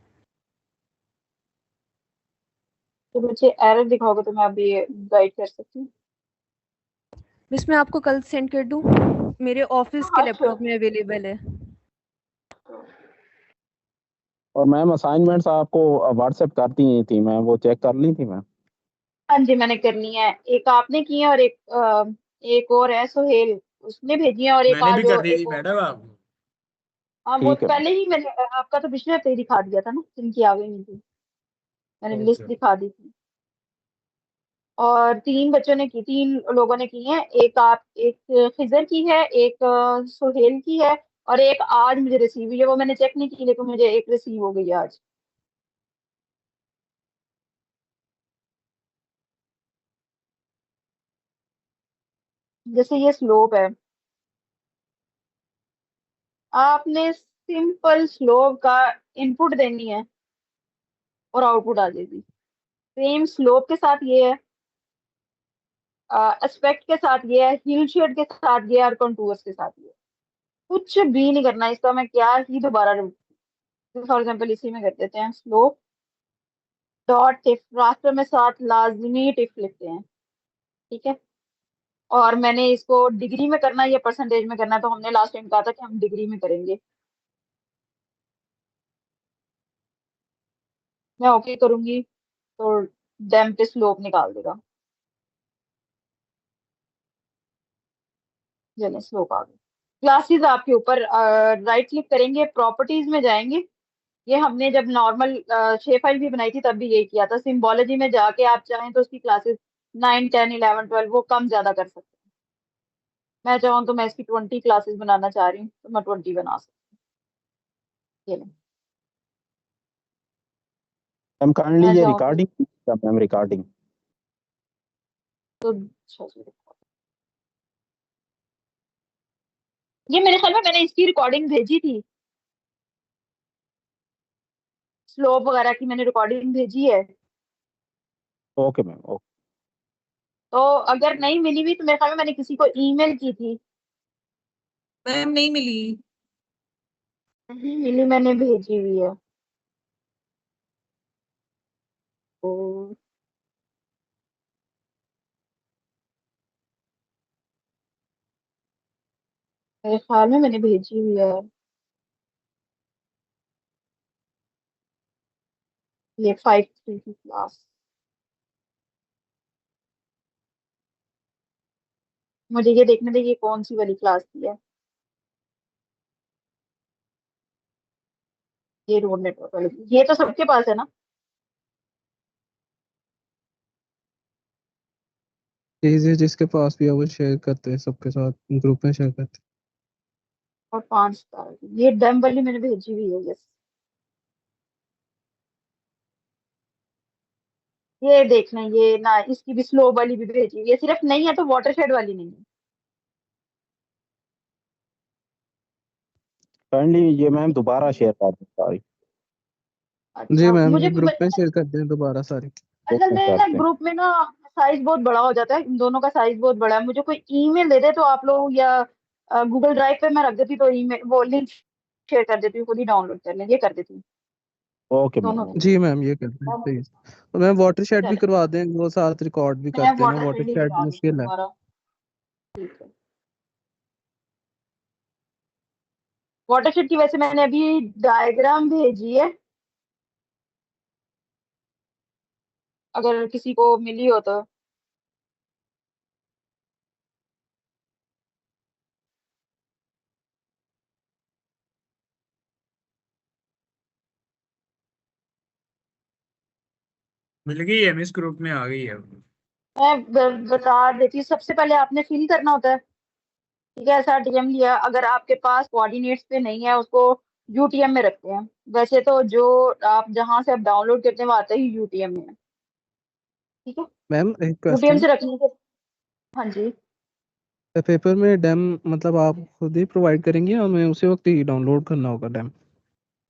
Speaker 1: तो मुझे एरर दिखाओगे तो मैं अभी गाइड कर सकती हूँ।
Speaker 8: मिस मैं आपको कल सेंड कर दूं, मेरे ऑफिस के
Speaker 1: हाँ
Speaker 8: लैपटॉप में अवेलेबल है।
Speaker 3: और मैम असाइनमेंट्स आपको व्हाट्सएप कर दी थी मैम, वो चेक कर ली थी मैम।
Speaker 1: हाँ जी मैंने करनी है, एक आपने की है और एक और है सुहेल, उसने भेजी है, और एक
Speaker 2: मैंने भी
Speaker 1: आज
Speaker 2: कर दी थी
Speaker 1: एक और।
Speaker 2: मैडम, आप
Speaker 1: हाँ वो
Speaker 3: ठीक है
Speaker 1: पहले ही मैंने आपका तो पिछले हफ्ते ही दिखा दिया था ना, जिनकी आ गई नहीं थी, मैंने लिस्ट
Speaker 2: ओके।
Speaker 1: दिखा दी थी। और 3 लोगों ने की है, एक खिजर की है, एक सुहेल की है, और एक आज मुझे रिसीव हुई है, वो मैंने चेक नहीं की लेकिन मुझे एक रिसीव हो गई है आज। जैसे ये स्लोप है, आपने सिंपल स्लोप का इनपुट देनी है और आउटपुट आ जाएगी। सेम स्लोप के साथ ये है, एस्पेक्ट के साथ ये है, हिल शेड के साथ ये है, और कंटूर्स के साथ ये है। कुछ भी नहीं करना इसका, मैं क्या ही दोबारा, फॉर एग्जाम्पल इसी में कर देते हैं, स्लोप डॉट टिफ, रास्ते में साथ लाजमी टिफ लिखते हैं, ठीक है। और मैंने इसको डिग्री में करना है या परसेंटेज में करना है, तो हमने लास्ट टाइम कहा था कि हम डिग्री में करेंगे। मैं ओके करूंगी तो डैम पे स्लोप निकाल देगा। चलिए स्लोप आ गई। क्लासेस आपके ऊपर, राइट क्लिक करेंगे, प्रॉपर्टीज में जाएंगे। ये हमने जब नॉर्मल शेप फाइल भी बनाई थी तब भी यही किया था। सिंबोलॉजी में जाके आप चाहें तो उसकी क्लासेस 9, 10, 11, 12 वो कम ज्यादा कर सकते हैं। मैं चाहूँ तो मैं इसकी 20 क्लासेस बनाना चाह रही हूँ तो मैं 20 बना सकती हूँ। ये लें।
Speaker 3: मैम काइंडली
Speaker 1: मैं
Speaker 3: ये
Speaker 1: चाहूँ तो
Speaker 3: रिकॉर्डिंग मैम रिकॉर्डिंग
Speaker 1: अच्छा जी। ये मेरे ख्याल में मैंने इसकी रिकॉर्डिंग भेजी थी, स्लोप वगैरह की मैंने रिकॉर्डिंग भेजी है।
Speaker 3: ओके मैम ओके
Speaker 1: तो अगर नहीं मिली हुई तो मेरे ख्याल में मैंने किसी को ईमेल की थी।
Speaker 4: मैम नहीं मिली।
Speaker 1: नहीं मिली, मैंने भेजी हुई है। तो मेरे ख्याल में मैंने भेजी हुई है। ये 5-3 की क्लास, मुझे ये देखने दे ये कौन सी वाली क्लास थी है। ये रोड नेटवर्क वाली, ये तो सबके पास है ना।
Speaker 6: चीजें जिसके पास भी है वो शेयर करते हैं सबके साथ, ग्रुप में शेयर करते
Speaker 1: और 5 स्टार की ये डैम वाली मैंने भेजी हुई है, यस। ये देखना, ये ना इसकी भी स्लो वाली भी भेजी हुई है, सिर्फ नहीं है तो वाटरशेड वाली नहीं है।
Speaker 3: काइंडली ये मैम दोबारा शेयर कर दें सॉरी
Speaker 6: हैं। जी
Speaker 1: अच्छा
Speaker 6: मैम,
Speaker 1: मुझे
Speaker 6: ये ग्रुप में
Speaker 1: पता है,
Speaker 6: शेयर करते हैं दोबारा सारी।
Speaker 1: असल
Speaker 3: ओके
Speaker 1: में ना
Speaker 3: करते हैं
Speaker 1: ग्रुप में ना साइज बहुत बड़ा हो जाता है, इन दोनों का साइज बहुत बड़ा है। मुझे कोई ईमेल दे दे तो आप लोग, या गूगल ड्राइव पे मैं रख देती तो ईमेल वो लिंक शेयर कर देती हूँ, खुद ही डाउनलोड कर लें, ये कर देती हूँ
Speaker 3: ओके मैम
Speaker 1: दोनों के
Speaker 3: ओके
Speaker 6: जी मैम ये करते हैं, सही है। तो मैम वाटर शेड भी
Speaker 1: चले।
Speaker 6: करवा दें, वो साथ रिकॉर्ड भी
Speaker 1: मैं
Speaker 6: करते हैं ना, वाटर
Speaker 1: वाटरशेड ही
Speaker 6: शेड
Speaker 1: बता देती हूँ
Speaker 6: मुश्किल है।
Speaker 1: दोबारा, ठीक है। वाटरशेड की वैसे मैंने अभी डायग्राम भेजी है, अगर किसी को मिली हो तो।
Speaker 2: मिल गई है, मिस ग्रुप में आ गई है।
Speaker 1: मैं बता देती हूँ। सबसे पहले आपने फिल करना होता है, ठीक है। ऐसा डीएम लिया, अगर आपके पास कोऑर्डिनेट्स पे नहीं है उसको यूटीएम में रखते हैं। वैसे तो जो आप जहां से आप डाउनलोड करते हैं वो आता ही यूटीएम में है, ठीक है।
Speaker 6: मैम एक
Speaker 1: यूटीएम
Speaker 6: क्वेश्चन,
Speaker 1: से रखने के, हाँ जी।
Speaker 6: पेपर में डैम मतलब आप खुद ही प्रोवाइड करेंगे या हमें उसी वक्त ही डाउनलोड करना होगा डैम?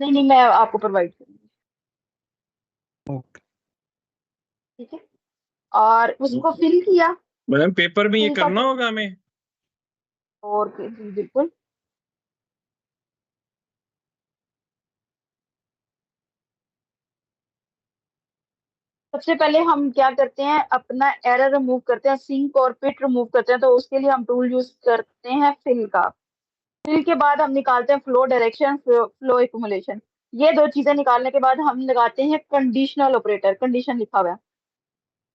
Speaker 1: नहीं नहीं, मैं आपको प्रोवाइड करूंगी,
Speaker 6: ओके।
Speaker 1: ठीक है। और उसको फिल किया,
Speaker 7: मैडम पेपर में ये
Speaker 1: फिल
Speaker 7: करना
Speaker 1: करके,
Speaker 7: होगा हमें?
Speaker 1: और जी बिल्कुल। सबसे पहले हम क्या करते हैं, अपना एरर रिमूव करते हैं, सिंक और पिट रिमूव करते हैं। तो उसके लिए हम टूल यूज करते हैं फिल का। फिल के बाद हम निकालते हैं फ्लो डायरेक्शन, फ्लो एक्यूमुलेशन। ये 2 चीजें निकालने के बाद हम लगाते हैं कंडीशनल ऑपरेटर, कंडीशन लिखा हुआ है।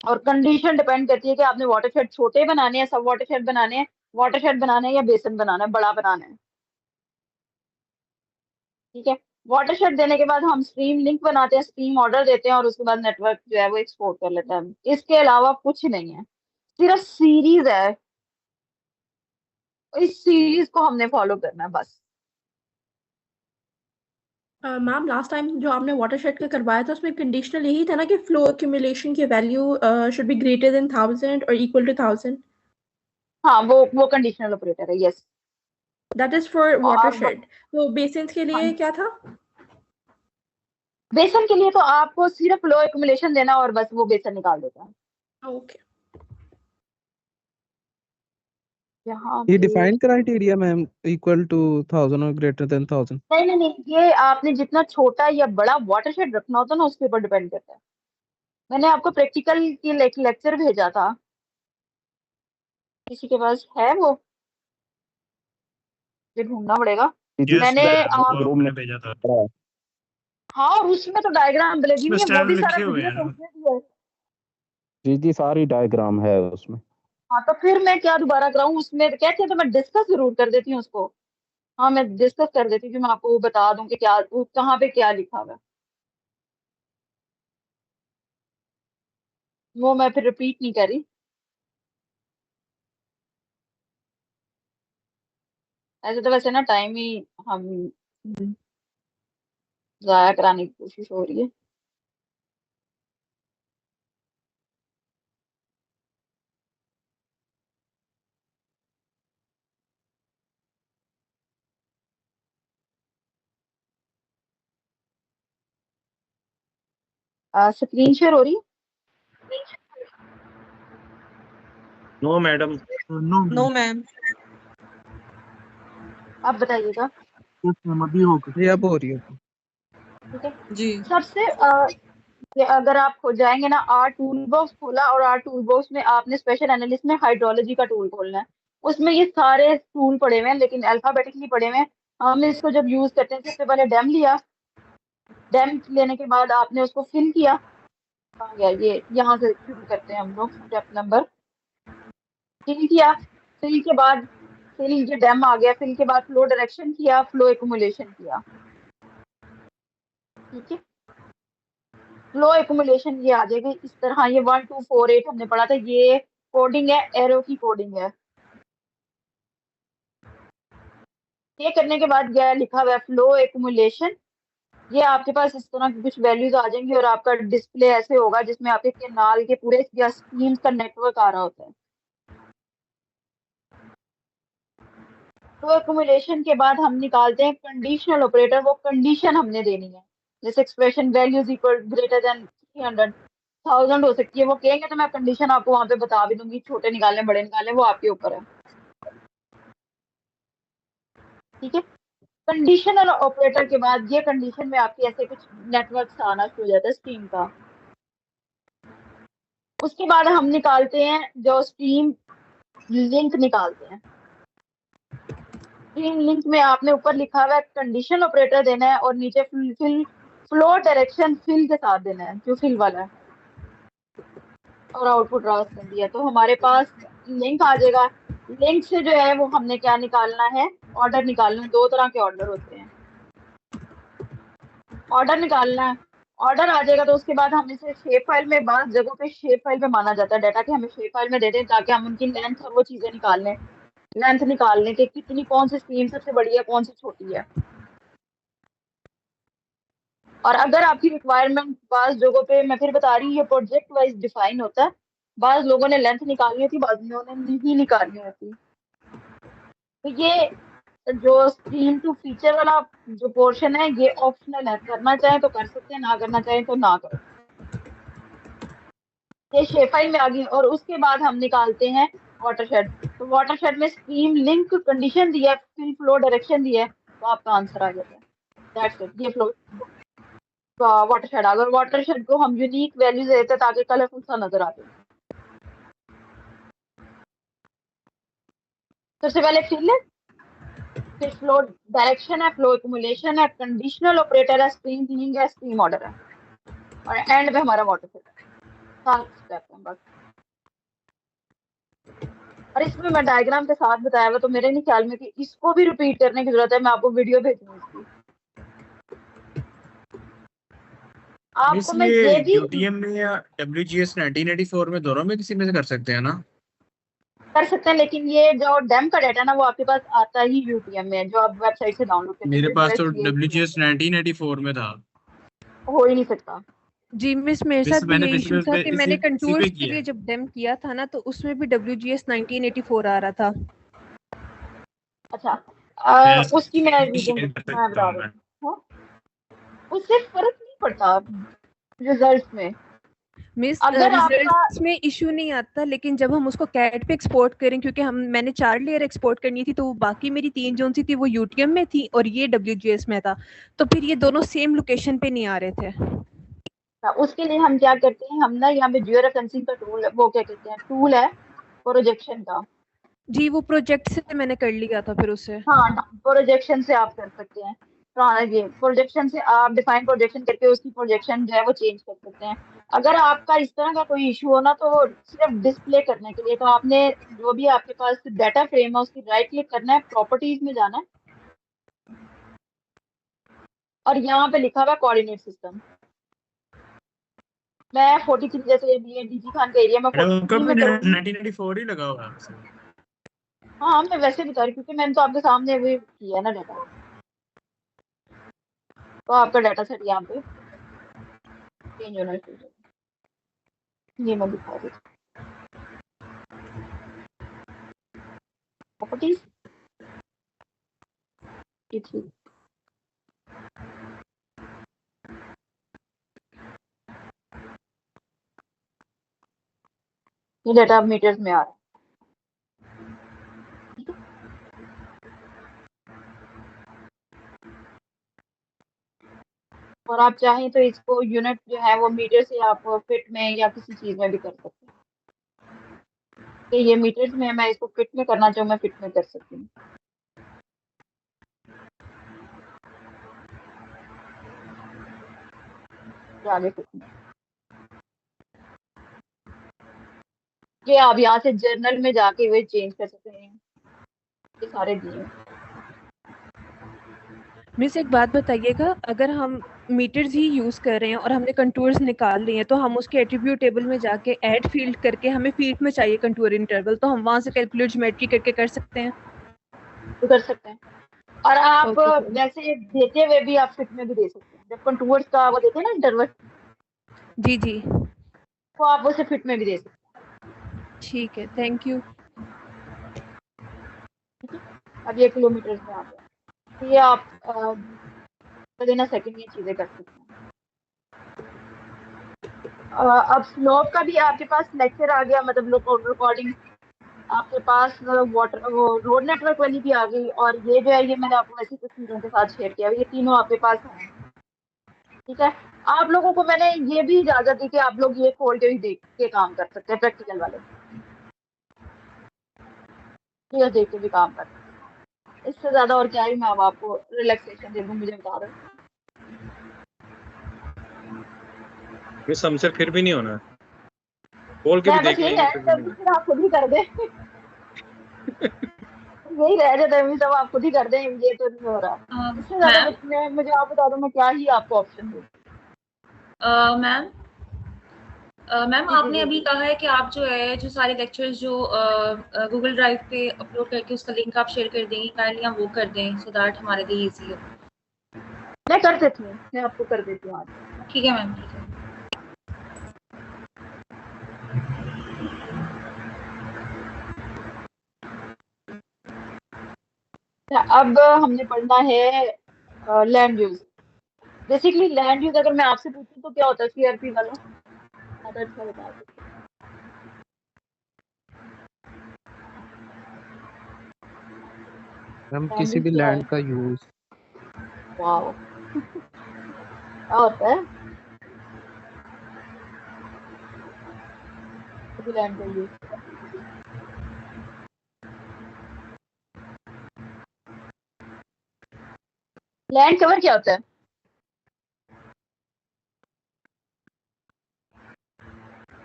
Speaker 1: और कंडीशन डिपेंड करती है कि आपने वाटरशेड छोटे बनाने हैं, सब वाटरशेड बनाने हैं, वाटरशेड बनाना है या बेसन बनाना है, बड़ा बनाना है। ठीक है। वाटरशेड देने के बाद हम स्ट्रीम लिंक बनाते हैं, स्ट्रीम ऑर्डर देते हैं और उसके बाद नेटवर्क जो है वो एक्सपोर्ट कर लेता है। इसके अलावा कुछ नहीं है, सिर्फ सीरीज है, इस सीरीज को हमने फॉलो करना है बस।
Speaker 10: मैम लास्ट टाइम जो आपने वाटरशेड का करवाया था उसमें कंडीशनल यही था ना कि फ्लो एक्यूमुलेशन की value should be greater than 1000 और इक्वल टू 1000।
Speaker 1: हाँ वो कंडीशनल ऑपरेटर है, यस।
Speaker 10: दैट इज फॉर
Speaker 1: और
Speaker 10: वाटरशेड। तो बेसिन्स के लिए क्या था?
Speaker 1: बेसन के लिए तो आपको सिर्फ फ्लो एक्यूमुलेशन देना और बस वो बेसन निकाल देता है।
Speaker 10: ओके।
Speaker 1: यहाँ
Speaker 6: ये
Speaker 1: पे
Speaker 6: defined criteria ma'am equal to 1000 और ग्रेटर देन 1000।
Speaker 1: नहीं, ये आपने जितना छोटा या बड़ा वाटरशेड रखना होता है ना उसके ऊपर डिपेंड करता है। मैंने आपको प्रैक्टिकल की लेक्चर भेजा था, किसी के पास है वो? ये ढूंढना पड़ेगा। मैंने
Speaker 3: ग्रुप ने
Speaker 7: भेजा था।
Speaker 1: हाँ, और उसमें तो डायग्राम लगी हुई है, वो भी सारा
Speaker 7: लिखे हुए
Speaker 1: वीडियो
Speaker 7: हैं।
Speaker 1: कंप्लीट है।
Speaker 3: जी सारी डायग्राम है उसमें।
Speaker 1: हाँ तो फिर मैं क्या दोबारा कराऊं? उसमें कहते हैं तो मैं डिस्कस जरूर कर देती हूँ उसको। हाँ मैं डिस्कस कर देती हूँ कि मैं आपको बता दूं कि क्या कहाँ पे क्या लिखा हुआ है। वो मैं फिर रिपीट नहीं कर रही। ऐसे तो वैसे ना टाइम ही हम जाया कराने की कोशिश हो रही है। स्क्रीन शेयर हो रही है?
Speaker 7: No madam.
Speaker 4: No ma'am.
Speaker 1: आप बताइएगा।
Speaker 7: अभी होगा।
Speaker 6: ये अब हो रही है।
Speaker 1: ठीक है
Speaker 4: जी।
Speaker 1: सबसे ये अगर आप हो जाएंगे ना, आर टूल बॉक्स खोला और आर टूल बॉक्स में आपने स्पेशल एनालिस्ट में हाइड्रोलॉजी का टूल खोलना है। उसमें ये सारे टूल पड़े हुए हैं लेकिन अल्फाबेटिकली पड़े हुए हैं। हमने इसको जब यूज करते हैं सबसे पहले डेम लिया, डेम लेने के बाद आपने उसको फिल किया। कहाँ गया ये? यहाँ से शुरू करते हैं हम लोग, स्टेप नंबर। फिल किया, फिल के बाद फिल ये डेम आ गया, फिल के बाद फ्लो डायरेक्शन किया, फ्लो एक्यूमुलेशन किया। ठीक है, फ्लो एक्यूमुलेशन ये आ जाएगा इस तरह। ये 1 2 4 8 हमने पढ़ा था, ये कोडिंग है, एरो की कोडिंग है। ये करने के बाद यह लिखा हुआ है फ्लो एक्यूमुलेशन। ये आपके पास इस तरह की कुछ वैल्यूज आ जाएंगी और आपका डिस्प्ले ऐसे होगा जिसमें आपके कैनाल के पूरे या स्ट्रीम्स का नेटवर्क आ रहा होता है। फ्लो एक्यूमुलेशन के बाद हम निकालते हैं कंडीशनल ऑपरेटर। वो कंडीशन हमने देनी है, जैसे expression values equal greater than 300 1000 हो सकती है। वो कहेंगे तो मैं कंडीशन आपको वहां पे बता भी दूंगी, छोटे निकालने बड़े निकालने वो आपके ऊपर है। ठीक है, कंडीशनल ऑपरेटर के बाद ये कंडीशन में आपके ऐसे कुछ नेटवर्क आना शुरू हो जाता है स्ट्रीम का। उसके बाद हम निकालते हैं जो स्ट्रीम लिंक निकालते हैं। स्ट्रीम लिंक में आपने ऊपर लिखा हुआ है कंडीशन ऑपरेटर देना है और नीचे फिल फ्लो डायरेक्शन फिल के साथ देना है, जो फिल वाला है, और आउटपुट राउस कर दिया तो हमारे पास लिंक आ जाएगा। लिंक से जो है वो हमने क्या निकालना है? ऑर्डर निकालना है। दो तरह के ऑर्डर होते हैं, ऑर्डर निकालना है। ऑर्डर आ जाएगा तो उसके बाद हम इसे शेप फाइल में, बात जगहों पे शेप फाइल में माना जाता है डाटा, कि हमें शेप फाइल में दे दें ताकि हम उनकी लेंथ और वो चीजें निकाल लें। लेंथ निकाल लें कि कितनी, कौन सी स्ट्रीम सबसे बड़ी है, कौन सी छोटी है। और अगर आपकी रिक्वायरमेंट बाज जगहों पे, मैं फिर बता रही हूँ, ये प्रोजेक्ट वाइज डिफाइन होता है। बाज लोगों ने लेंथ निकालनी होती, बाद में उन्होंने नहीं निकालनी होती। तो ये जो स्ट्रीम टू फीचर वाला जो पोर्शन है ये ऑप्शनल है, करना चाहें तो कर सकते हैं, ना करना चाहें तो ना करें। ये शेप फाइल में आ गई। और उसके बाद हम निकालते हैं वाटरशेड। तो वाटरशेड में स्ट्रीम लिंक कंडीशन दिया है, फिल फ्लो डायरेक्शन दिया है, तो आपका आंसर आ जाता है। दैट्स इट, ये फ्लो वाटरशेड। अगर वाटरशेड को हम यूनिक वैल्यूज देते हैं ताकि कलरफुल सा नजर आते। सबसे पहले फिल है, फिर फ्लो डायरेक्शन है, फ्लो एक्यूमुलेशन है, कंडीशनल ऑपरेटर है, स्ट्रीम लिंक है, स्ट्रीम ऑर्डर है, और एंड पे हमारा वाटरशेड है। 7 स्टेप है बस। और इसमें मैं डायग्राम के साथ बताया हुआ, तो मेरे नहीं ख्याल में कि इसको भी रिपीट करने की जरूरत है। मैं आपको वीडियो भेजूंगी इसकी। आपको मैं
Speaker 2: ये
Speaker 1: ये भी
Speaker 2: यूटीएम में या WGS 1984 में दोनों में किसी में से कर सकते हैं ना?
Speaker 1: कर सकते हैं, लेकिन ये जो डेम का डाटा ना वो आपके पास आता ही यूटीएम में है, जो आप वेबसाइट से डाउनलोड करके
Speaker 2: मेरे पास तो
Speaker 1: ये
Speaker 2: WGS 1984 में था।
Speaker 1: हो ही नहीं सकता।
Speaker 8: जी मिस, मेरे साथ भी
Speaker 2: मैंने
Speaker 8: ये इशू था कि मैंने
Speaker 2: इसी
Speaker 8: कंटूर्स
Speaker 2: पे
Speaker 8: के
Speaker 2: किया
Speaker 8: लिए जब डेम किया था ना, तो उसमें भी WGS 1984 आ रहा था।
Speaker 1: अच्छा
Speaker 2: मैं
Speaker 1: उसकी मैं
Speaker 2: screen
Speaker 1: रीजन
Speaker 2: share कर
Speaker 1: मैं
Speaker 2: सकता
Speaker 1: बता
Speaker 2: हूँ
Speaker 1: रही
Speaker 2: मैं।
Speaker 1: हूँ, उससे फर्क नहीं पड़ता रिजल्ट में।
Speaker 8: मिस
Speaker 1: अगर आपका
Speaker 8: रिजल्ट्स में इशू नहीं आता, लेकिन जब हम उसको कैट पे एक्सपोर्ट करें, क्योंकि मैंने 4 लेयर एक्सपोर्ट करनी थी, तो वो बाकी मेरी 3 जोन सी थी वो यूटीएम में थी और ये WGS में था, तो फिर ये दोनों सेम लोकेशन पे नहीं आ रहे थे।
Speaker 1: उसके लिए हम क्या करते हैं, हम ना यहाँ पे जियो रेफरेंसिंग का टूल, वो क्या कहते हैं, टूल है प्रोजेक्शन का।
Speaker 8: जी वो प्रोजेक्ट से मैंने कर लिया था फिर उसे।
Speaker 1: हाँ प्रोजेक्शन से आप कर सकते हैं। ये प्रोजेक्शन से आप डिफाइन प्रोजेक्शन करके उसकी प्रोजेक्शन जो है वो चेंज कर सकते हैं। अगर आपका इस तरह का कोई इशू हो ना, तो सिर्फ डिस्प्ले करने के लिए तो आपने जो भी आपके पास डाटा फ्रेम है उसकी राइट क्लिक करना है, प्रॉपर्टीज में जाना है और यहाँ पे लिखा हुआ कोऑर्डिनेट सिस्टम। मैं 43 जैसे ये डीजी खान का एरिया में 43 में करूँगी।
Speaker 2: 1994 ही लगा हुआ है।
Speaker 1: हाँ मैं वैसे बता रही, क्योंकि मैंने तो आपके सामने भी किया ना डाटा, तो आपका डाटा सेट यहाँ पे चेंज होना शुरू हो। ये मैं दिखा रही प्रॉपर्टीज ठीक। ये डाटा अब मीटर्स में आ रहा है। और आप चाहें तो इसको यूनिट जो है वो मीटर से आप फिट में या किसी चीज में भी कर सकते हैं। तो ये मीटर्स में, मैं इसको फिट में करना चाहूँ, मैं फिट में कर सकती हूँ। आगे फिट में ये आप यहाँ से जर्नल में जाके वे चेंज कर सकते हैं। ये सारे दिए।
Speaker 8: मिस एक बात बताइएगा, अगर हम मीटर्स ही यूज कर रहे हैं और हमने कंटूर्स निकाल लिए हैं, तो हम उसके एट्रीब्यूट टेबल में जाके ऐड फील्ड करके हमें फील्ड में चाहिए कंटूर इंटरवल, तो हम वहां से कैलकुलेट ज्योमेट्री करके कर सकते हैं।
Speaker 1: तो कर सकते हैं, और आप
Speaker 8: Okay.
Speaker 1: वैसे देते हुए भी आप फिट में भी दे सकते हैं। जब कंटूर्स का वो देते हैं ना इंटरवल,
Speaker 8: जी जी
Speaker 1: तो आप उसे फिट में भी दे सकते
Speaker 8: ठीक है, थैंक यू।
Speaker 1: हैं। अब ये किलोमीटर में आ गया, ये आप देना सेकंड ये चीजें कर सकते हैं। अब स्लोप का भी आपके पास लेक्चर आ गया, मतलब रिकॉर्डिंग आपके पास वाटर वो रोड नेटवर्क वाली भी आ गई, और ये जो है ये मैंने आपको वैसे तस्वीरों के साथ शेयर किया, ये तीनों आपके पास हैं। ठीक है, आप लोगों को मैंने ये भी इजाजत दी कि आप लोग ये खोल के भी देख के काम कर सकते हैं, प्रैक्टिकल वाले ये देख के भी काम कर सकते हैं। इससे ज्यादा और क्या ही मैं अब आपको रिलैक्सेशन दे दूं, मुझे बता दो।
Speaker 7: मिस हमसे फिर भी नहीं होना, बोल के भी
Speaker 1: मैं
Speaker 7: देख
Speaker 1: बस यही
Speaker 7: लेंगे
Speaker 1: रह
Speaker 7: फिर भी
Speaker 1: जाता
Speaker 7: नहीं।
Speaker 1: फिर आप खुद ही कर दें। यही रह जाता है, सब आप खुद ही कर दें, ये तो नहीं हो रहा। इससे ज्यादा मुझे आप बता दो, मैं क्या ही आपको ऑप्शन दूं।
Speaker 9: मैम आपने अभी कहा है कि आप जो है जो सारे लेक्चर्स जो गूगल ड्राइव पे अपलोड करके उसका लिंक आप शेयर कर देंगे, काइंडली आप वो कर दें सो दैट हमारे लिए इजी हो।
Speaker 1: मैं कर देती हूँ, मैं आपको कर देती हूँ आज।
Speaker 9: ठीक है मैम, ठीक है।
Speaker 1: अब हमने पढ़ना है land use. Basically land use अगर मैं आपसे पूछूं तो क्या होता है सीआरपी वाला, ज़्यादा अच्छा बता सकते हैं।
Speaker 6: हम
Speaker 1: लैंड
Speaker 6: किसी
Speaker 1: यूज
Speaker 6: भी
Speaker 1: क्या
Speaker 6: लैंड
Speaker 1: है?
Speaker 6: का यूज।
Speaker 1: वाओ क्या होता है लैंड का यूज? लैंड कवर क्या होता है?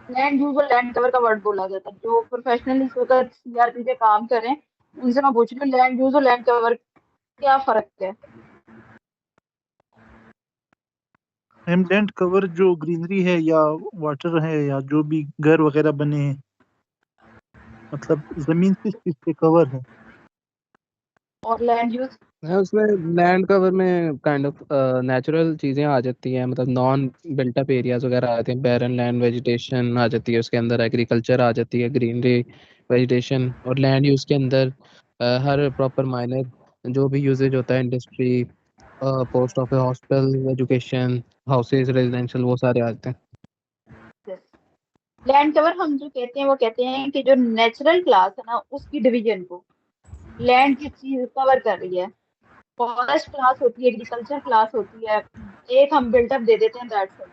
Speaker 1: लैंड यूज और लैंड कवर का वर्ड बोला जाता है। जो प्रोफेशनल इस वक्त सीआरपी पे काम कर रहे हैं उनसे मैं पूछ रही हूँ, लैंड यूज और लैंड कवर क्या फर्क है?
Speaker 7: मैम लैंड कवर जो ग्रीनरी है या वाटर है या जो भी घर वगैरह बने हैं, मतलब जमीन किस चीज से कवर है?
Speaker 1: और लैंड यूज
Speaker 6: है उसमें लैंड कवर में काइंड ऑफ नेचुरल चीजें आ जाती हैं, मतलब नॉन बिल्टअप एरियाज वगैरह आ जाते हैं, बैरन लैंड वेजिटेशन आ जाती है उसके अंदर, एग्रीकल्चर आ जाती है, ग्रीनरी वेजिटेशन। और लैंड यूज के अंदर हर प्रॉपर माइनर जो भी यूजेज होता है, industry, post office, hospital, education, houses, residential, वो सारे आते हैं।
Speaker 1: लैंड कवर हम जो कहते हैं वो कहते हैं कि जो नेचुरल क्लास है ना उसकी डिवीजन को लैंड की चीज कवर कर रही है। फॉरेस्ट क्लास होती है, एग्रीकल्चर क्लास होती है, एक हम बिल्टअप दे देते हैं दैट्स इट।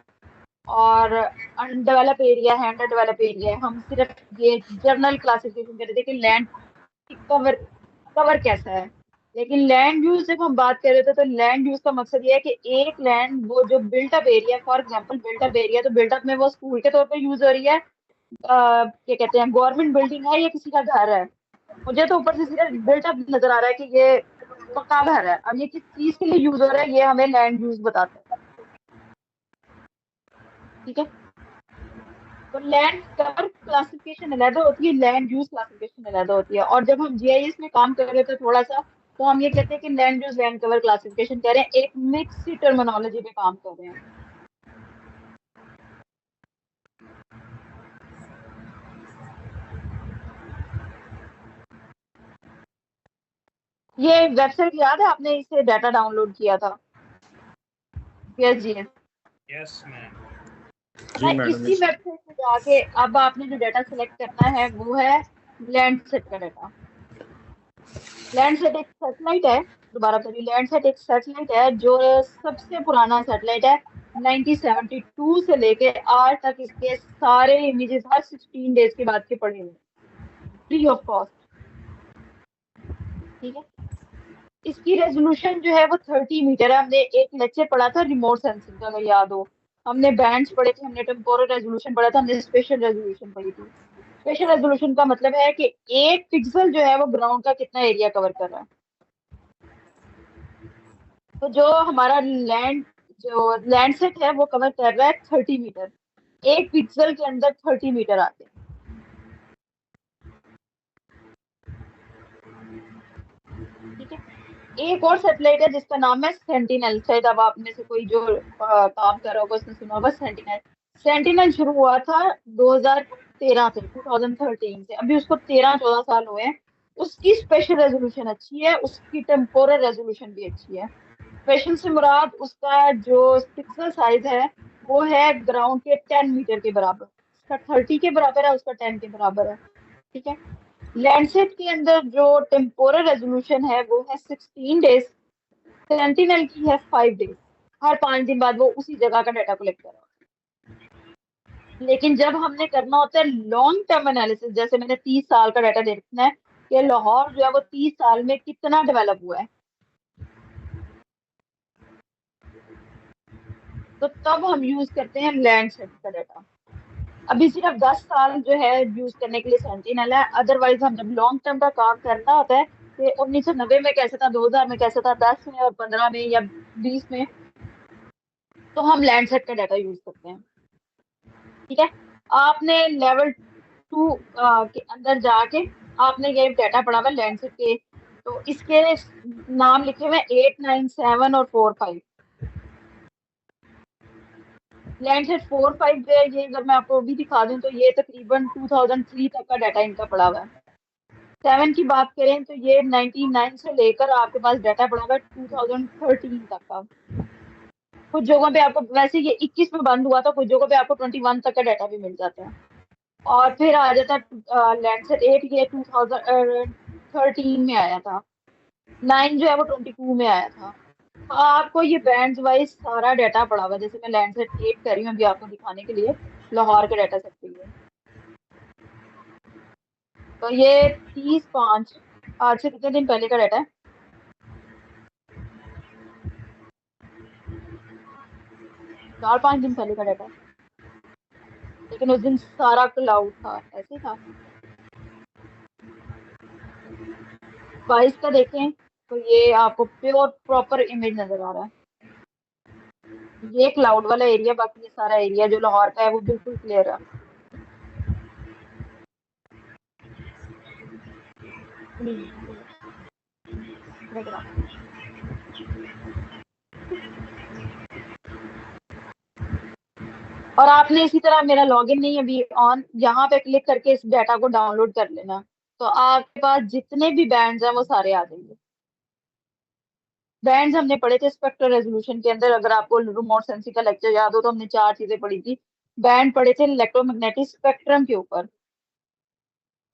Speaker 1: और अनडेवलप एरिया है, अंडर डेवलप एरिया है, हम सिर्फ ये जनरल क्लासिफिकेशन कर रहे थे कि लैंड कवर कवर कैसा है। लेकिन लैंड यूज जब हम बात कर रहे थे तो लैंड यूज का मकसद ये है कि एक लैंड वो जो built up area, for example built up area, तो बिल्टअप में वो स्कूल के तौर पे यूज हो रही है, क्या कहते हैं, गवर्नमेंट बिल्डिंग है या किसी का घर है। मुझे तो ऊपर से सिर्फ बिल्टअप नजर आ रहा है कि ये पक्का घर है। अब ये किस चीज के लिए यूज हो रहा है ये हमें लैंड यूज बताता है। ठीक है, तो लैंड कवर क्लासिफिकेशन अलग होती है, लैंड यूज क्लासिफिकेशन अलग होती है। और जब हम जीआईएस में काम कर रहे थे थोड़ा सा, तो हम ये कहते हैं कि land use land cover classification कह रहे हैं, एक मिक्स टर्मिनोलॉजी पे काम कर रहे हैं। ये वेबसाइट याद है, आपने इसे डाटा डाउनलोड किया था? यस जी,
Speaker 2: यस मैम।
Speaker 1: इसी वेबसाइट पे जाके अब आपने जो डाटा सिलेक्ट करना है वो है लैंडसेट का डाटा। लैंडसेट एक सैटेलाइट है, दोबारा करिए, लैंडसेट एक सैटेलाइट है जो सबसे पुराना सैटेलाइट है। 1972 से लेके आज तक इसके सारे इमेजेस हर 16 डेज के बाद के पड़े हुए, फ्री ऑफ कॉस्ट। ठीक है, इसकी रेजोल्यूशन जो है वो 30 मीटर है। हमने एक लेक्चर पढ़ा था रिमोट सेंसिंग का, अगर याद हो, हमने बैंड्स पढ़े थे, हमने टेम्पोरल रेजोल्यूशन पढ़ा था, हमने स्पेशल रेजोल्यूशन पढ़ी थी। स्पेशल रेजोल्यूशन का मतलब है कि एक पिक्सल जो है वो ग्राउंड का कितना एरिया कवर कर रहा है। तो जो हमारा जो लैंडसेट है वो कवर कर रहा है 30 मीटर। एक पिक्सल के अंदर 30 मीटर आते हैं। ठीक है, एक और सैटेलाइट है जिसका नाम है सेंटिनल। शायद अब आप में से कोई जो काम कर रहा होगा उसने सुना होगा सेंटिनल। सेंटिनल शुरू हुआ था 2013 से, 2013 से, अभी उसको 13-14 साल हुए हैं। उसकी स्पेशल रेजोल्यूशन अच्छी है, उसकी टेम्पोरल रेजोल्यूशन भी अच्छी है। स्पेशल से मुराद उसका जो पिक्सल साइज है वो है ग्राउंड के 10 मीटर के बराबर। उसका 30 के बराबर है, उसका 10 के बराबर है। ठीक है, लैंडसेट के अंदर जो टेम्पोरल रेजोल्यूशन है वो है 16 डेज, सेंटिनल की है 5 डेज। हर 5 दिन बाद वो उसी जगह का डाटा कलेक्ट कर रहा है। लेकिन जब हमने करना होता है लॉन्ग टर्म एनालिसिस, जैसे मैंने 30 साल का डाटा देखना है कि लाहौर जो है वो 30 साल में कितना डेवलप हुआ है, तो तब हम यूज करते हैं लैंडसेट का डाटा। अभी सिर्फ 10 साल जो है यूज करने के लिए सेंटिनल है, अदरवाइज हम जब लॉन्ग टर्म का काम करना होता है कि 1990 में कैसे था, 2000 में कैसे था, 10 में और 15 में या 20 में, तो हम लैंडसेट का डाटा यूज करते हैं। ठीक है, आपने लेवल 2 के अंदर जाके आपने ये डाटा पढ़ा हुआ लैंडसेट के, तो इसके नाम लिखे हुए 8, 9, 7 और 4, 5। लैंडसेट 4, 5 जो है, ये अगर मैं आपको भी दिखा दूं तो ये तकरीबन 2003 तक का डाटा इनका पड़ा हुआ है। 7 की बात करें तो ये 99 से लेकर आपके पास डाटा पड़ा हुआ है 2013 तक का। कुछ जगहों पे आपको, वैसे ये 21 में बंद हुआ था, कुछ जगहों पे आपको 21 तक का डाटा भी मिल जाता है। और फिर आ जाता है लैंडसेट 8, ये 2013 में आया था। 9 जो है वो 22 में आया था। आपको ये बैंड्स वाइज सारा डाटा पड़ा हुआ है। जैसे मैं लैंडसेट 8 कर रही हूँ अभी आपको दिखाने के लिए लाहौर के डाटा सेट के लिए। तो ये 30/5 आज से कितने दिन पहले का डाटा है, 4-5 दिन पहले का डाटा है, लेकिन उस दिन सारा क्लाउड था, ऐसे था। 22 का देखें तो ये आपको प्योर प्रॉपर इमेज नजर आ रहा है। ये क्लाउड वाला एरिया, बाकी ये सारा एरिया जो लाहौर का है वो बिल्कुल क्लियर है। और आपने इसी तरह, मेरा लॉगिन नहीं अभी ऑन, यहाँ पे क्लिक करके इस डाटा को डाउनलोड कर लेना, तो आपके पास जितने भी बैंड्स हैं वो सारे आ जाएंगे। बैंड्स हमने पढ़े थे स्पेक्ट्रल रेजोल्यूशन के अंदर, अगर आपको रिमोट सेंसिंग का लेक्चर याद हो तो हमने 4 चीजें पढ़ी थी। बैंड पढ़े थे इलेक्ट्रोमैग्नेटिक स्पेक्ट्रम के ऊपर,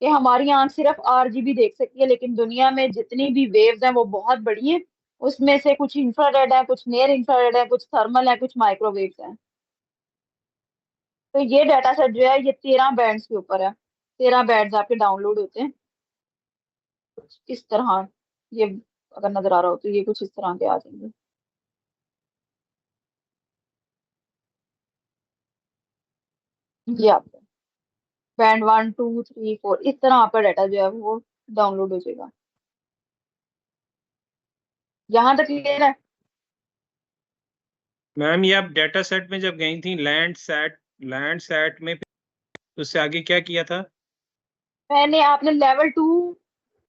Speaker 1: कि हमारी आंख सिर्फ आरजीबी देख सकती है, लेकिन दुनिया में जितनी भी वेव्स हैं वो बहुत बड़ी हैं। उसमें से कुछ इंफ्रारेड है, कुछ नियर इंफ्रारेड है, कुछ थर्मल है, कुछ माइक्रोवेव्स हैं। तो ये डाटा सेट जो है ये 13 बैंड्स के ऊपर है। 13 बैंड्स आपके डाउनलोड होते हैं कुछ इस तरह। ये अगर नजर आ रहा हो तो ये कुछ इस तरह के आ जाएंगे। ये आपका बैंड 1 2 3 4 इस तरह आपका डाटा जो है वो डाउनलोड हो जाएगा। यहाँ तक क्लियर है?
Speaker 2: मैम ये आप डाटा सेट में जब गई थी लैंड सेट में, उससे आगे क्या किया था?
Speaker 1: मैंने, आपने लेवल 2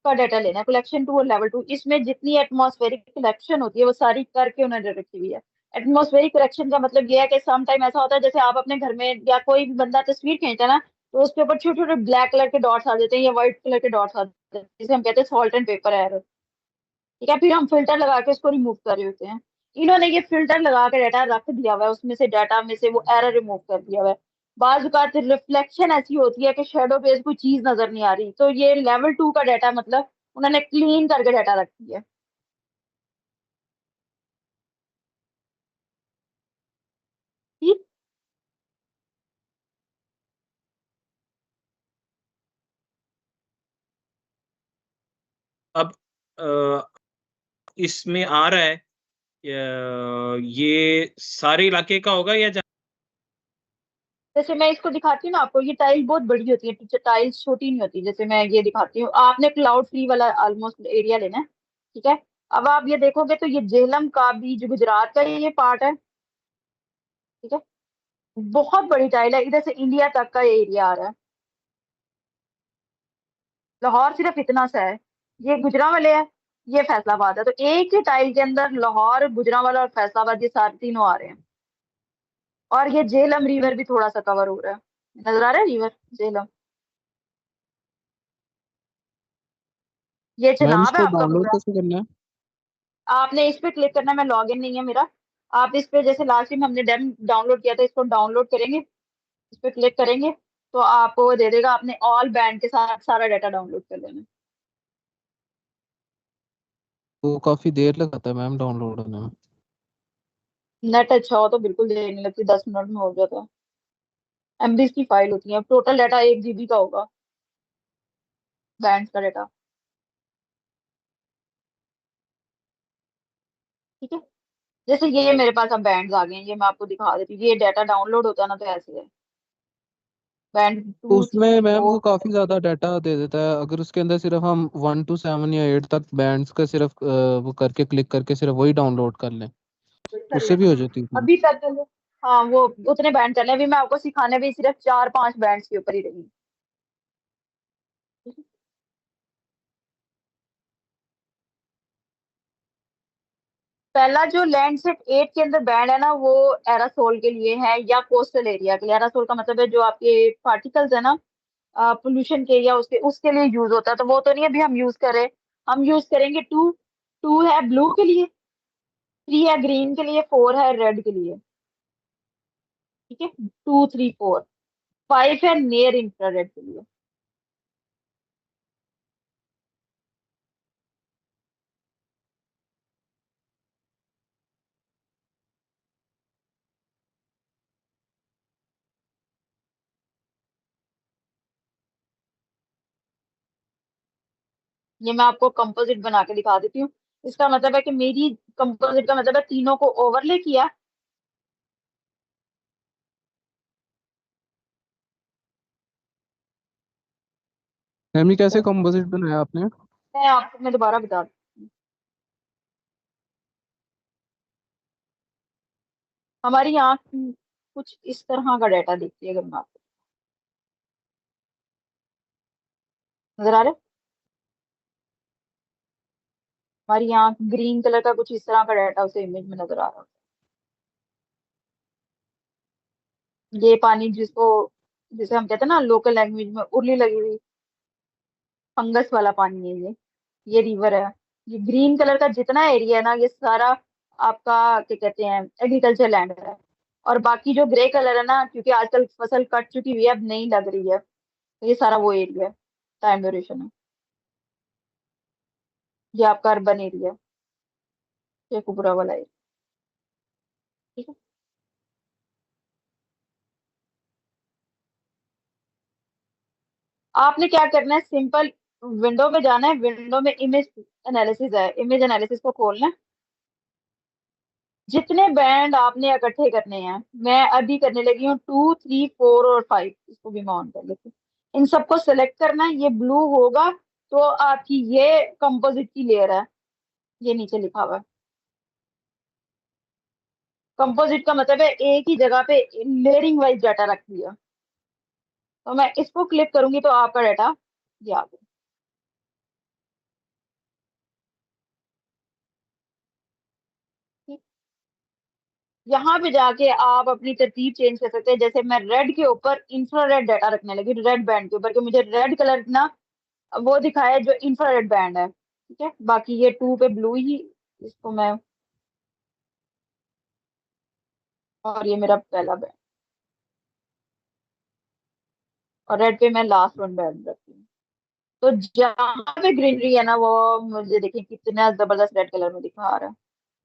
Speaker 1: का डाटा लेना है, कलेक्शन 2 और लेवल 2। इसमें जितनी एटमॉस्फेरिक कलेक्शन होती है वो सारी करके उन्होंने रखी हुई है। एटमॉस्फेरिक कलेक्शन का मतलब ये है कि सम टाइम ऐसा होता है जैसे आप अपने घर में या कोई भी बंदा तस्वीर खींचता है ना, तो उसके ऊपर छोटे छोटे ब्लैक कलर के डॉट्स आ जाते हैं या व्हाइट कलर के डॉट्स आ जाते हैं, जिसे हम कहते हैं सॉल्ट एंड पेपर एरर। ठीक है, फिर हम फिल्टर लगा के उसको रिमूव कर रहे होते हैं। इन्होंने ये फिल्टर लगा के डाटा रख दिया हुआ है, उसमें से डाटा में से वो एरर रिमूव कर दिया हुआ है। बाज औकात रिफ्लेक्शन ऐसी होती है कि शेडो पे कोई चीज नजर नहीं आ रही, तो ये लेवल 2 का डाटा मतलब उन्होंने क्लीन करके डाटा रख दिया है। ठीक?
Speaker 2: अब इसमें आ रहा है ये सारे इलाके का होगा या
Speaker 1: जैसे मैं इसको दिखाती हूँ ना आपको, ये टाइल बहुत बड़ी होती है, टीचर टाइल्स छोटी नहीं होती। जैसे मैं ये दिखाती हूँ, आपने क्लाउड फ्री वाला ऑलमोस्ट एरिया लेना है। ठीक है, अब आप ये देखोगे तो ये झेलम का भी जो गुजरात का ये पार्ट है। ठीक है, बहुत बड़ी टाइल है, इधर से इंडिया तक का एरिया आ रहा है। लाहौर सिर्फ इतना सा है, ये गुजरांवाले है, ये फैसलाबाद है, तो एक ही टाइल के अंदर लाहौर, गुजरांवाला और फैसलाबाद ये सारे तीनों आ रहे हैं। और ये झेलम रिवर भी थोड़ा सा कवर हो रहा है, नजर आ रहा है रिवर झेलम। ये
Speaker 6: मैम
Speaker 1: चनाब है
Speaker 6: इसको
Speaker 1: आपका
Speaker 6: डाउनलोड
Speaker 1: पूरा।
Speaker 6: कैसे करना है?
Speaker 1: आपने इस पे क्लिक करना है, मैं लॉग इन नहीं है मेरा। आप इस पे जैसे लास्ट टाइम हमने डेम डाउनलोड किया था, इसको डाउनलोड करेंगे, इस पे क्लिक करेंगे तो आपको वो दे देगा, आपने ऑल बैंड के साथ सारा डाटा डाउनलोड कर लेना।
Speaker 6: तो काफी देर लगाता है मैम डाउनलोड होने में।
Speaker 1: नेट अच्छा हो तो बिल्कुल देर नहीं लगती, 10 मिनट में हो जाता है। एमबीज की फाइल होती है, टोटल डाटा 1 GB का होगा, बैंड का डाटा। ठीक है, जैसे ये मेरे पास अब बैंड्स आ गए हैं, ये मैं आपको दिखा देती हूँ। ये डाटा डाउनलोड होता है ना तो ऐसे है, बैंड
Speaker 6: तो
Speaker 1: 2
Speaker 6: उसमें
Speaker 1: 3
Speaker 6: मैम वो
Speaker 1: 4।
Speaker 6: काफी ज्यादा डाटा दे देता है, अगर उसके अंदर सिर्फ हम 1 to 7 या 8 तक बैंड्स का सिर्फ वो करके क्लिक करके सिर्फ वही डाउनलोड कर लें तो
Speaker 1: कर
Speaker 6: उससे भी
Speaker 1: लेना
Speaker 6: हो जाती है।
Speaker 1: अभी तक तो। हाँ, वो उतने बैंड करने, अभी मैं आपको सिखाने भी सिर्फ 4 5 बैंड्स के ऊपर ही रही। पहला जो लैंडसेट 8 के अंदर बैंड है ना, वो एरासोल के लिए है या कोस्टल एरिया के लिए। एरासोल का मतलब है जो आपके पार्टिकल्स है ना पोल्यूशन के, या उसके लिए यूज होता है, तो वो तो नहीं अभी हम यूज कर रहे। हम यूज करेंगे 2। 2 है ब्लू के लिए, 3 है ग्रीन के लिए, 4 है रेड के लिए। ठीक है, 2 3 4। 5 है नियर इंफ्रारेड के लिए। ये मैं आपको कंपोजिट बना के दिखा देती हूँ। इसका मतलब है कि मेरी कंपोजिट का मतलब है तीनों को ओवरले किया।
Speaker 6: मैम ये कैसे कंपोजिट बनाया आपने?
Speaker 1: मैं दोबारा बता दूँ। हमारी आंख कुछ इस तरह का डाटा देखती है, अगर मैं आपको नजर आ रहा है। हमारी आंख ग्रीन कलर का कुछ इस तरह का डाटा उसे इमेज में नजर आ रहा है। ये पानी जिसको जिसे हम कहते हैं ना लोकल लैंग्वेज में उर्ली लगी हुई फंगस वाला पानी है ये रिवर है। ये ग्रीन कलर का जितना एरिया है ना, ये सारा आपका क्या कहते हैं एग्रीकल्चर लैंड है। और बाकी जो ग्रे कलर है ना, क्योंकि आजकल फसल कट चुकी हुई है, अब नहीं लग रही है, तो ये सारा वो एरिया है, टाइम ड्यूरेशन है। ये आपका अर्बन एरिया है, ये कुबरा वाला एरिया। ठीक है। आपने क्या करना है, सिंपल विंडो में जाना है, विंडो में इमेज एनालिसिस है, इमेज एनालिसिस को खोलना है। जितने बैंड आपने इकट्ठे करने हैं, मैं अभी करने लगी हूँ 2, 3, 4 और 5, इसको भी मैं ऑन कर लेती हूँ। इन सबको सेलेक्ट करना है, ये ब्लू होगा तो आपकी ये कंपोजिट की लेयर है, ये नीचे लिखा हुआ है। कंपोजिट का मतलब है एक ही जगह पे लेयरिंग वाइज डाटा रख दिया। तो मैं इसको क्लिक करूंगी तो आपका डाटा ये आ गया। ठीक। यहाँ पे जाके आप अपनी तरतीब चेंज कर सकते हैं। जैसे मैं रेड के ऊपर इंफ्रारेड डाटा रखने लगी, रेड बैंड के ऊपर, कि मुझे रेड कलर ना वो दिखाया जो इंफ्रारेड बैंड है। ठीक है, बाकी ये 2 पे ब्लू ही, इसको मैं, और ये मेरा पहला बैंड, और रेड पे मैं लास्ट वन बैंड रखती हूँ। तो जहाँ पे ग्रीनरी है ना, वो मुझे देखिए कितना जबरदस्त रेड कलर में दिखा रहा है,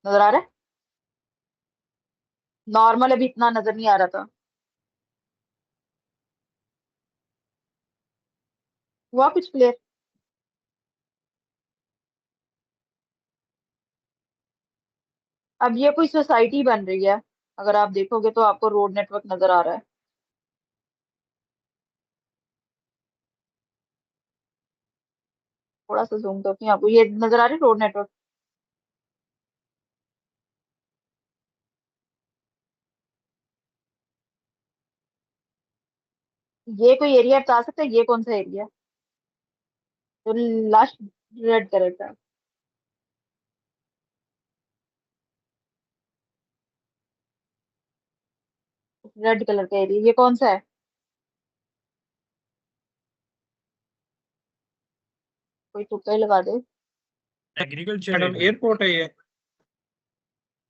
Speaker 1: नजर आ रहा है। नॉर्मल अभी इतना नजर नहीं आ रहा था। हुआ कुछ क्लियर? अब ये कोई सोसाइटी बन रही है, अगर आप देखोगे तो आपको रोड नेटवर्क नजर आ रहा है। थोड़ा सा जूम करती हूँ, आपको ये नजर आ रही है रोड नेटवर्क। ये कोई एरिया बता सकते हैं, ये कौन सा एरिया है जो लास्ट रेड कलर का? रेड कलर का एरिया ये कौन सा है? कोई तुक्का ही लगा दे।
Speaker 2: एग्रीकल्चर एयरपोर्ट है ये।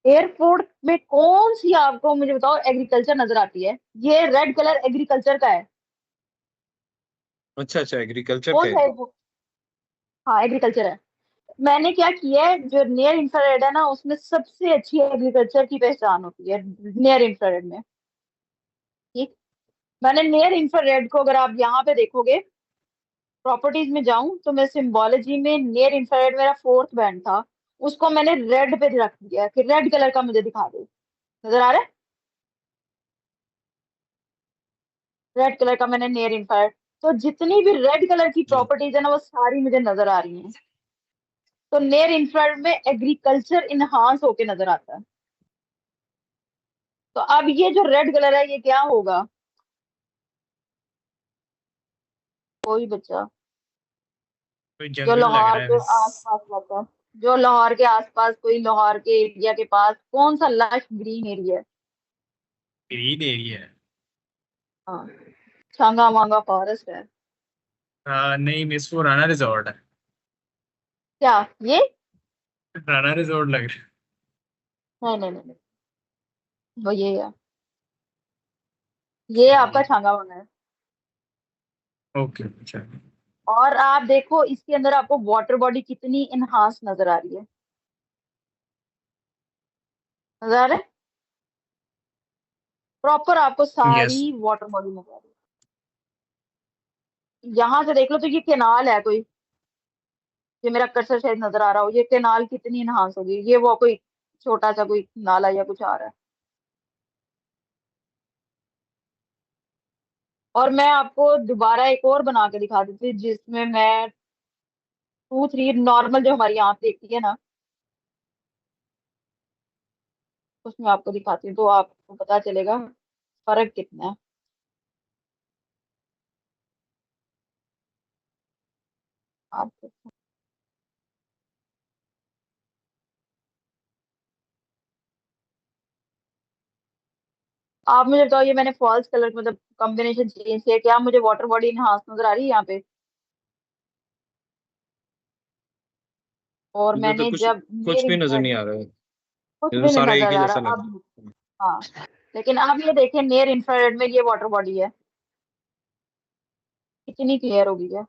Speaker 1: एयरपोर्ट में कौन सी आपको मुझे बताओ एग्रीकल्चर नजर आती है? ये रेड कलर एग्रीकल्चर का है।
Speaker 2: अच्छा अच्छा, एग्रीकल्चर
Speaker 1: कौन
Speaker 2: का
Speaker 1: सा
Speaker 2: है।
Speaker 1: एयरपोर्ट? हाँ एग्रीकल्चर है। मैंने क्या किया है, जो नियर इंफ्रारेड है ना, उसमें सबसे अच्छी एग्रीकल्चर की पहचान होती है नियर इंफ्रारेड में। ठीक। मैंने नियर इंफ्रारेड को, अगर आप यहाँ पे देखोगे प्रॉपर्टीज में जाऊं, तो मैं सिंबोलॉजी में नियर इंफ्रारेड मेरा 4th बैंड था, उसको मैंने रेड पे रख दिया कि रेड कलर का मुझे दिखा दे। नजर आ रहा है? रेड कलर का मैंने नियर इंफ्रारेड। तो जितनी भी रेड कलर की
Speaker 2: जी।
Speaker 1: प्रॉपर्टीज है ना, वो सारी मुझे नजर आ रही हैं। तो नियर इंफ्रारेड में एग्रीकल्चर इनहांस होके नजर आता है। तो अब ये जो रेड कलर है, ये क्या होगा? कोई बच्चा
Speaker 2: कोई
Speaker 1: जो
Speaker 2: जंगल लग
Speaker 1: लाहौर
Speaker 2: रहा
Speaker 1: के
Speaker 2: है।
Speaker 1: आसपास रहता है, जो लाहौर के आसपास, कोई लाहौर के एरिया के पास कौन सा लश ग्रीन एरिया है?
Speaker 2: ग्रीन एरिया है।
Speaker 1: हाँ, छांगा मांगा फॉरेस्ट है।
Speaker 2: हाँ नहीं मिस, वो राणा रिजॉर्ट है।
Speaker 1: क्या ये?
Speaker 2: राणा रिजॉर्ट लग रहा
Speaker 1: नहीं नहीं नहीं नहीं, वो ये है, ये आपका
Speaker 2: है।
Speaker 1: छांगा मांगा है।
Speaker 2: ओके अच्छा।
Speaker 1: और आप देखो इसके अंदर आपको वाटर बॉडी कितनी इनहांस नजर आ रही है। नजर आ रहा है? प्रॉपर आपको
Speaker 2: यस।
Speaker 1: सारी वाटर बॉडी नजर आ रही है। यहाँ से देख लो तो ये केनाल है कोई, ये मेरा कर्सर शायद नजर आ रहा हो, ये केनाल कितनी इनहांस होगी, ये वो कोई छोटा सा कोई नाला या कुछ आ रहा है। और मैं आपको दोबारा एक और बना के दिखा देती हूँ, जिसमें मैं 2, 3 नॉर्मल जो हमारी आंख देखती है ना, उसमें आपको दिखाती हूँ तो आपको पता चलेगा फर्क कितना है। आप आप मुझे बताओ, ये मैंने फॉल्स कलर मतलब कॉम्बिनेशन चेंज किया, क्या मुझे वाटर बॉडी इनहांस नजर आ रही है यहाँ पे? और
Speaker 2: इधर तो
Speaker 1: मैंने
Speaker 2: कुछ
Speaker 1: जब
Speaker 2: कुछ
Speaker 1: मेरी
Speaker 2: भी नजर नहीं आ रहा है,
Speaker 1: कुछ
Speaker 2: ये तो
Speaker 1: भी नहीं
Speaker 2: सारा एक
Speaker 1: नजर
Speaker 2: ही
Speaker 1: आ
Speaker 2: जैसा
Speaker 1: रहा
Speaker 2: लग
Speaker 1: अब।
Speaker 2: रहा है।
Speaker 1: हाँ, लेकिन अब ये देखिए नियर इंफ्रारेड में ये वाटर बॉडी है, कितनी क्लियर हो गई है।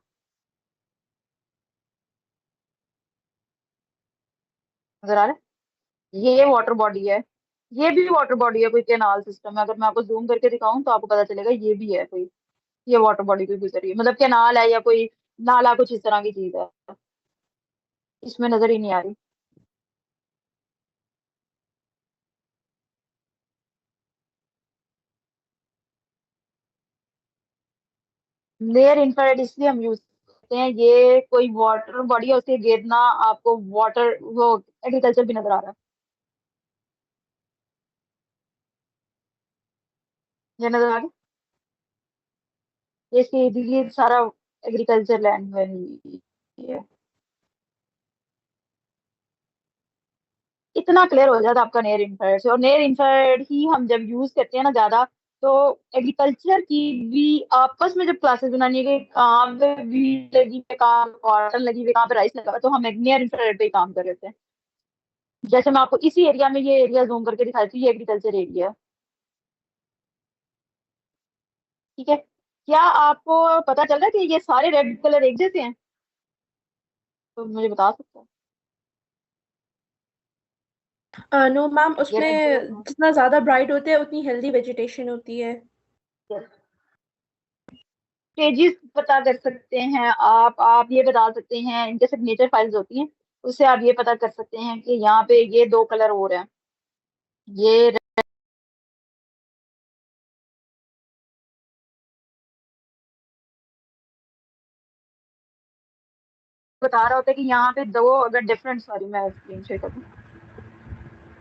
Speaker 1: नजर आ रहा है, ये वाटर बॉडी है, ये भी वाटर बॉडी है, कोई कैनाल सिस्टम है। अगर मैं आपको जूम करके दिखाऊं तो आपको पता चलेगा ये भी है कोई, ये वाटर बॉडी कोई गुजर रही है, मतलब कैनाल है या कोई नाला, कुछ इस तरह की चीज है, इसमें नजर ही नहीं आ रही। लेयर इंफ्रारेड इसलिए हम यूज करते हैं, ये कोई वाटर बॉडी है, उसके गिरना आपको वाटर वो एग्रीकल्चर भी नजर आ रहा है, ये नजर आ रहा है, ये सारा एग्रीकल्चर लैंड में ही है। इतना क्लियर हो जाता है आपका नेयर इंफ्रारेड से, और नेयर इंफ्रारेड ही हम जब यूज करते हैं ना ज्यादा, तो एग्रीकल्चर की भी आपस में जब क्लासेस बनानी है कि कहाँ पे वीट लगी है, कहाँ पे कॉटन लगी हुई है, कहाँ पे राइस लगा हुआ है, तो हम नेयर इंफ्रारेड पे ही काम कर रहे थे। जैसे मैं आपको इसी एरिया में ये एरिया जूम करके दिखाई थी, ये एग्रीकल्चर एरिया है, ठीक है। क्या आपको पता चल रहा है कि ये सारे रेड कलर एक जैसे हैं? तो मुझे बता सकते हैं
Speaker 10: नो मैम,
Speaker 1: ये रेड
Speaker 10: उसमें जितना ज्यादा ब्राइट होते हैं उतनी हेल्दी वेजिटेशन होती है।
Speaker 1: कलर पेजेस पता कर सकते हैं आप ये बता सकते हैं, इनके सिग्नेचर फाइल्स होती हैं, उससे आप ये पता कर सकते हैं कि यहाँ पे ये दो कलर हो रहे हैं, ये बता रहा होता है कि यहाँ पे दो अगर डिफरेंट, सॉरी मैं स्क्रीन शेयर कर दूं,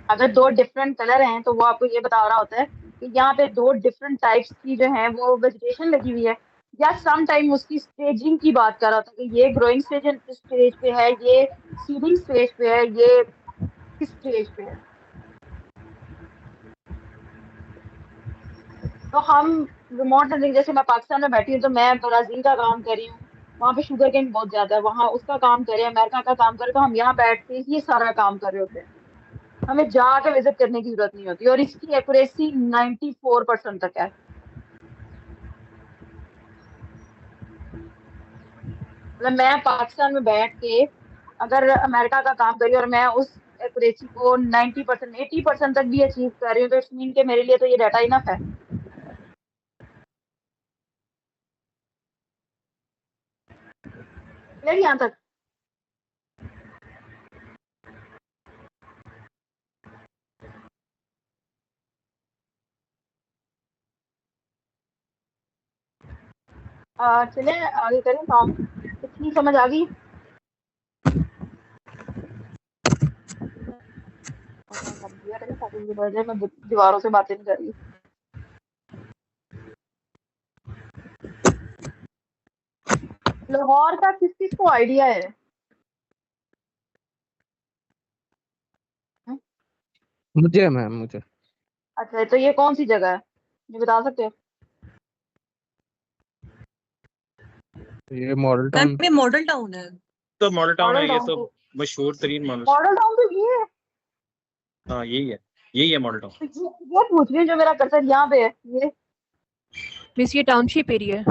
Speaker 1: अगर दो डिफरेंट कलर हैं तो वो आपको ये बता रहा होता है कि यहाँ पे दो डिफरेंट टाइप्स की जो है वो वेजिटेशन लगी हुई है, या सम टाइम उसकी स्टेजिंग की बात कर रहा था कि ये ग्रोइंग स्टेज पे है, ये सीडिंग स्टेज पे है, ये किस स्टेज पे है। तो हम रिमोट सेंसिंग, जैसे मैं पाकिस्तान में बैठी हूँ तो मैं ब्राजील का काम कर रही हूँ, वहाँ पे शुगर केन बहुत ज्यादा है, वहाँ उसका काम करे, अमेरिका का काम करे, तो हम यहाँ बैठ के ये सारा काम कर रहे होते हैं, हमें जाकर विजिट करने की जरूरत नहीं होती, और इसकी एक्यूरेसी 94% तक है। मतलब मैं पाकिस्तान में बैठ के अगर अमेरिका का काम करी और मैं उस एक्यूरेसी को 90% 80% तक भी अचीव कर रही हूँ, तो इट्स मीन के मेरे लिए तो ये डाटा इनफ है। क्लियर यहाँ तक? चले आगे करें काम, इतनी समझ आ गई? कर दिया करें ताकि मुझे पता चले मैं दीवारों से बातें नहीं कर रही। लाहौर का किस किस को आइडिया है? हम्म?
Speaker 6: मुझे मैम मुझे
Speaker 1: अच्छा, तो ये कौन सी जगह है, ये बता सकते हो?
Speaker 6: ये मॉडल
Speaker 4: मैम
Speaker 6: टाउन
Speaker 4: ये मॉडल टाउन है।
Speaker 2: तो मॉडल टाउन है,
Speaker 1: मॉडल
Speaker 2: ये
Speaker 1: टाउन
Speaker 2: तो
Speaker 1: तो,
Speaker 2: मशहूर तरीन मॉडल।
Speaker 1: मॉडल टाउन तो ये है।
Speaker 2: हाँ यही है मॉडल टाउन।
Speaker 1: तो ये पूछ रही हूँ जो मेरा कर्सर यहाँ पे है, ये
Speaker 8: मिस ये टाउनशिप एरिया है।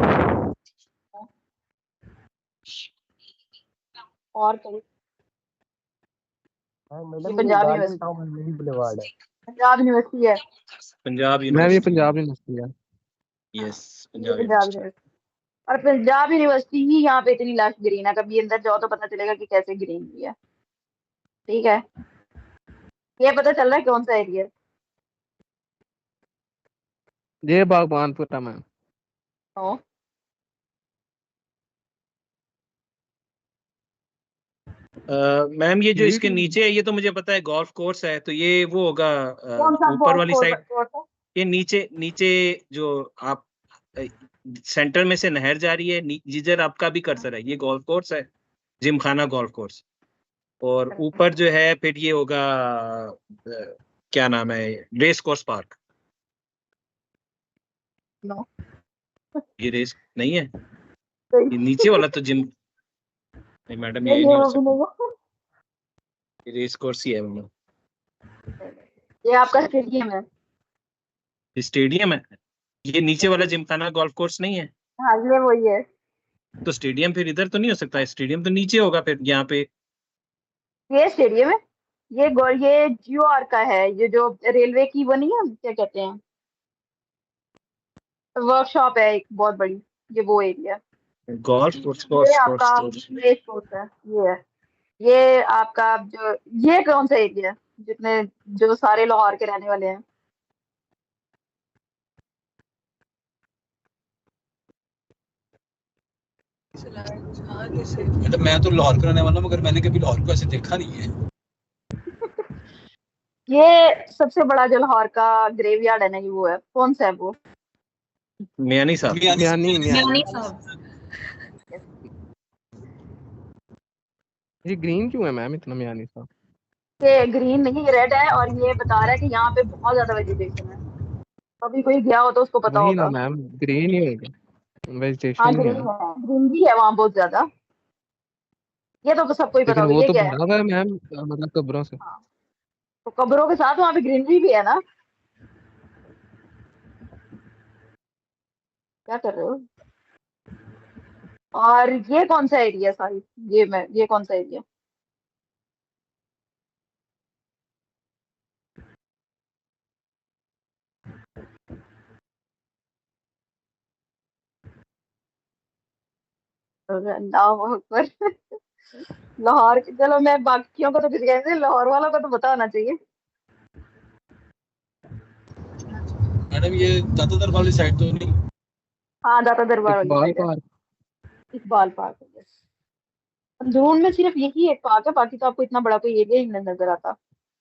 Speaker 1: और कहीं? ये
Speaker 3: मैडम ये
Speaker 1: पंजाब
Speaker 3: गार्डन
Speaker 1: यूनिवर्सिटी,
Speaker 3: टाउन में बुलेवार्ड है।
Speaker 1: पंजाब यूनिवर्सिटी है,
Speaker 2: पंजाब
Speaker 6: मैम ये
Speaker 2: यूनिवर्सिटी।
Speaker 6: पंजाब यूनिवर्सिटी है।
Speaker 2: यस,
Speaker 1: ये
Speaker 2: पंजाब
Speaker 1: पंजाब
Speaker 2: यूनिवर्सिटी।
Speaker 1: यूनिवर्सिटी। और पंजाब यूनिवर्सिटी ही यहाँ पे इतनी लश ग्रीन है, कभी अंदर जाओ तो पता चलेगा कि कैसे ग्रीन की है, ठीक है। ये पता चल रहा है कौन सा एरिया है?
Speaker 6: ये बागबानपुर था मैम।
Speaker 1: नो,
Speaker 2: मैम ये जो
Speaker 6: ये
Speaker 2: इसके
Speaker 6: भी
Speaker 2: नीचे है ये तो मुझे पता है गोल्फ कोर्स है, तो ये वो होगा
Speaker 1: कौन सा
Speaker 2: ऊपर वाली
Speaker 1: कोर्स
Speaker 2: साइड।
Speaker 1: कोर्स है?
Speaker 2: ये नीचे नीचे जो आप सेंटर में से नहर जा रही है, जिधर आपका भी कर्सर है, ये गोल्फ कोर्स है, जिमखाना गोल्फ कोर्स। और ऊपर जो है फिर ये होगा क्या नाम है, रेस कोर्स पार्क।
Speaker 1: नो,
Speaker 2: ये रेस नहीं है,
Speaker 1: नहीं
Speaker 2: ये नीचे वाला तो जिम नहीं मैडम, ये
Speaker 1: नहीं,
Speaker 2: नहीं हो
Speaker 1: वो भी
Speaker 2: सकता,
Speaker 1: नहीं है।
Speaker 2: ये रेस कोर्स ही है मैडम।
Speaker 1: ये आपका स्टेडियम है।
Speaker 2: ये स्टेडियम है, ये नीचे वाला जिमखाना गोल्फ कोर्स नहीं है।
Speaker 1: हाँ, ये वही है।
Speaker 2: तो स्टेडियम फिर इधर तो नहीं हो सकता, स्टेडियम तो नीचे होगा फिर यहाँ पे।
Speaker 1: ये स्टेडियम है। ये जियो आर का है, ये जो रेलवे की वो नहीं है, क्या कहते हैं, वर्कशॉप है एक बहुत बड़ी, ये वो एरिया।
Speaker 2: गोल्फ कोर्स
Speaker 1: ये
Speaker 2: कोर्स
Speaker 1: आपका
Speaker 2: कोर्स
Speaker 1: रेस कोर्स है, ये है। ये आपका जो, ये कौन सा एरिया है जितने, जो सारे लाहौर के रहने वाले हैं?
Speaker 12: मतलब मैं तो लाहौर का रहने वाला हूँ, मगर मैंने कभी लाहौर को ऐसे देखा नहीं है।
Speaker 1: ये सबसे बड़ा जो लाहौर का ग्रेवयार्ड है ना, ये वो है, कौन सा है वो?
Speaker 2: मियानी साहब।
Speaker 9: मियानी साहब।
Speaker 6: ये ग्रीन क्यों है मैम इतना मियानी साहब?
Speaker 1: ये ग्रीन नहीं, ये रेड है, और ये बता रहा है कि यहाँ पे बहुत ज्यादा वेजिटेशन है। कभी कोई गया हो तो उसको पता
Speaker 6: वही ना
Speaker 1: होगा।
Speaker 6: मैम, ग्रीन ही होगा,
Speaker 1: हाँ,
Speaker 6: वेजिटेशन ही है।
Speaker 1: ग्रीन है, ग्रीन भी है वहाँ बहुत ज्यादा। ये तो सबको ही पता
Speaker 6: लेकिन
Speaker 1: होगा,
Speaker 6: वो
Speaker 1: ये
Speaker 6: तो
Speaker 1: क्या है?
Speaker 6: भरा हुआ है मैम, मतलब कब्रों से।
Speaker 1: हाँ, तो कब्रों के साथ वहाँ पे ग्रीनरी भी है ना? क्या कर रहे हो? और ये कौन सा एरिया, सॉरी, ये कौन सा एरिया? अल्लाह अकबर। लाहौर के, चलो मैं बाकियों को तो कुछ कहते, लाहौर वालों को तो पता होना चाहिए।
Speaker 12: मैडम ये दादा दरबार वाली साइड तो नहीं?
Speaker 1: हाँ, दाता दरबार वाली
Speaker 6: इकबाल
Speaker 1: साइड है,
Speaker 6: पार्क।
Speaker 1: इकबाल पार्क है, yes। अंदरून में सिर्फ यही एक पार्क है, बाकी तो आपको इतना बड़ा कोई एरिया ही नहीं नजर आता।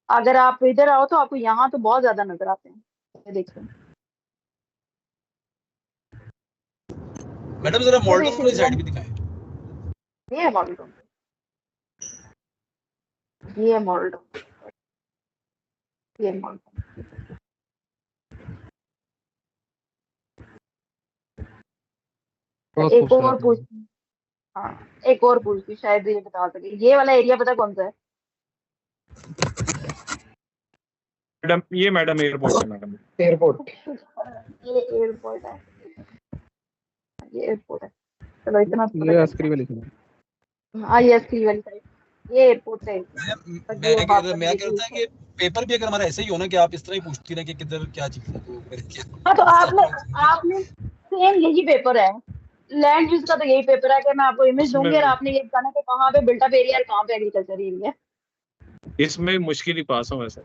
Speaker 1: अगर आप इधर आओ तो आपको यहाँ तो बहुत ज्यादा नजर आते हैं, ये देखिए।
Speaker 12: मैडम जरा
Speaker 1: ये तो
Speaker 12: मॉडल
Speaker 1: एक
Speaker 12: वाली
Speaker 1: एरिया
Speaker 12: साइड
Speaker 1: है,
Speaker 12: भी दिखाएं।
Speaker 1: ये है मॉडल टाउन, ये है मॉडल टाउन, ये है मॉडल टाउन।
Speaker 6: बहुत
Speaker 1: एक और
Speaker 6: खूबसूरत
Speaker 1: पूछ,
Speaker 6: है।
Speaker 1: हाँ, एक और पूछती, शायद ये बता सके, ये वाला एरिया पता कौन सा है?
Speaker 2: मैडम ये मैडम एयरपोर्ट है मैडम।
Speaker 3: एयरपोर्ट।
Speaker 1: ये एयरपोर्ट है, ये एयरपोर्ट है। चलो इतना तो पता
Speaker 6: ये
Speaker 1: चल
Speaker 6: अस्करी वाली साइड।
Speaker 1: गया। हाँ, ये अस्करी वाली साइड, ये एयरपोर्ट है।
Speaker 12: मैं कह रहा था कि पेपर भी अगर हमारा ऐसे ही हो ना कि आप इस तरह ही पूछती रहे कि किधर क्या चीज है, तो फिर क्या?
Speaker 1: हाँ, तो आपने सेम यही पेपर है, लैंड यूज का तो यही पेपर है कि मैं आपको इमेज
Speaker 2: उसमें
Speaker 1: दूंगी और आपने ये बताना कि कहाँ पे बिल्टअप एरिया और कहाँ पे एग्रीकल्चर एरिया।
Speaker 2: इसमें मुश्किल ही पास हो वैसे।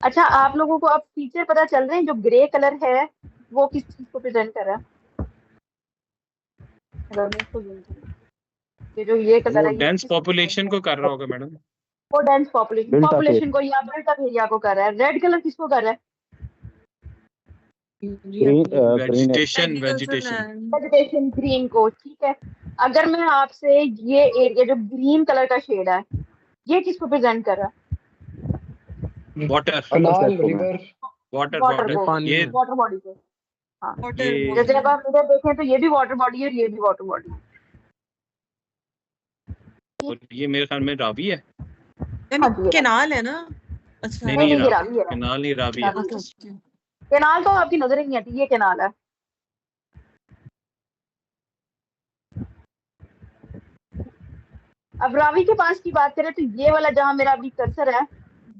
Speaker 1: अच्छा, आप लोगों को अब फीचर पता चल रहे हैं, जो ग्रे कलर है वो किस चीज को प्रेजेंट कर रहा है? अगर मैं इसको zoom करूं, ये जो ये कलर
Speaker 2: वो
Speaker 1: है, ये
Speaker 2: डेंस
Speaker 1: किस
Speaker 2: पॉपुलेशन को कर रहा होगा मैडम।
Speaker 1: वो dense population
Speaker 3: Built up
Speaker 1: population को या बिल्टअप एरिया को कर रहा है। रेड कलर किसको कर रहा है?
Speaker 2: वेजिटेशन वेजिटेशन
Speaker 1: वेजिटेशन ग्रीन को, ठीक है। अगर मैं आपसे ये एरिया जो ग्रीन कलर का शेड है, ये किसको प्रेजेंट कर रहा है?
Speaker 2: वाटर
Speaker 3: कनाल रिवर।
Speaker 2: वाटर
Speaker 1: वाटर
Speaker 2: वाटर
Speaker 1: को,
Speaker 6: पानी
Speaker 2: ये
Speaker 6: में।
Speaker 1: वाटर बॉडी को। हाँ,
Speaker 2: ये
Speaker 1: जैसे अब आप इधर देखें तो ये भी वाटर बॉडी है और ये भी वाटर बॉडी है।
Speaker 2: और ये मेरे ख्याल में रावी है।
Speaker 1: हाँ जी,
Speaker 4: केनाल है ना? अच्छा
Speaker 2: नहीं
Speaker 1: नहीं
Speaker 2: नहीं
Speaker 1: नहीं, ये
Speaker 2: रावी,
Speaker 1: रावी है,
Speaker 2: केनाल नहीं रावी है।
Speaker 1: रावी। केनाल तो आपकी नजर ही नहीं आती, ये केनाल है। अब रावी के पास की बात करें तो ये वाला जहाँ मेरा अभी कर्सर है,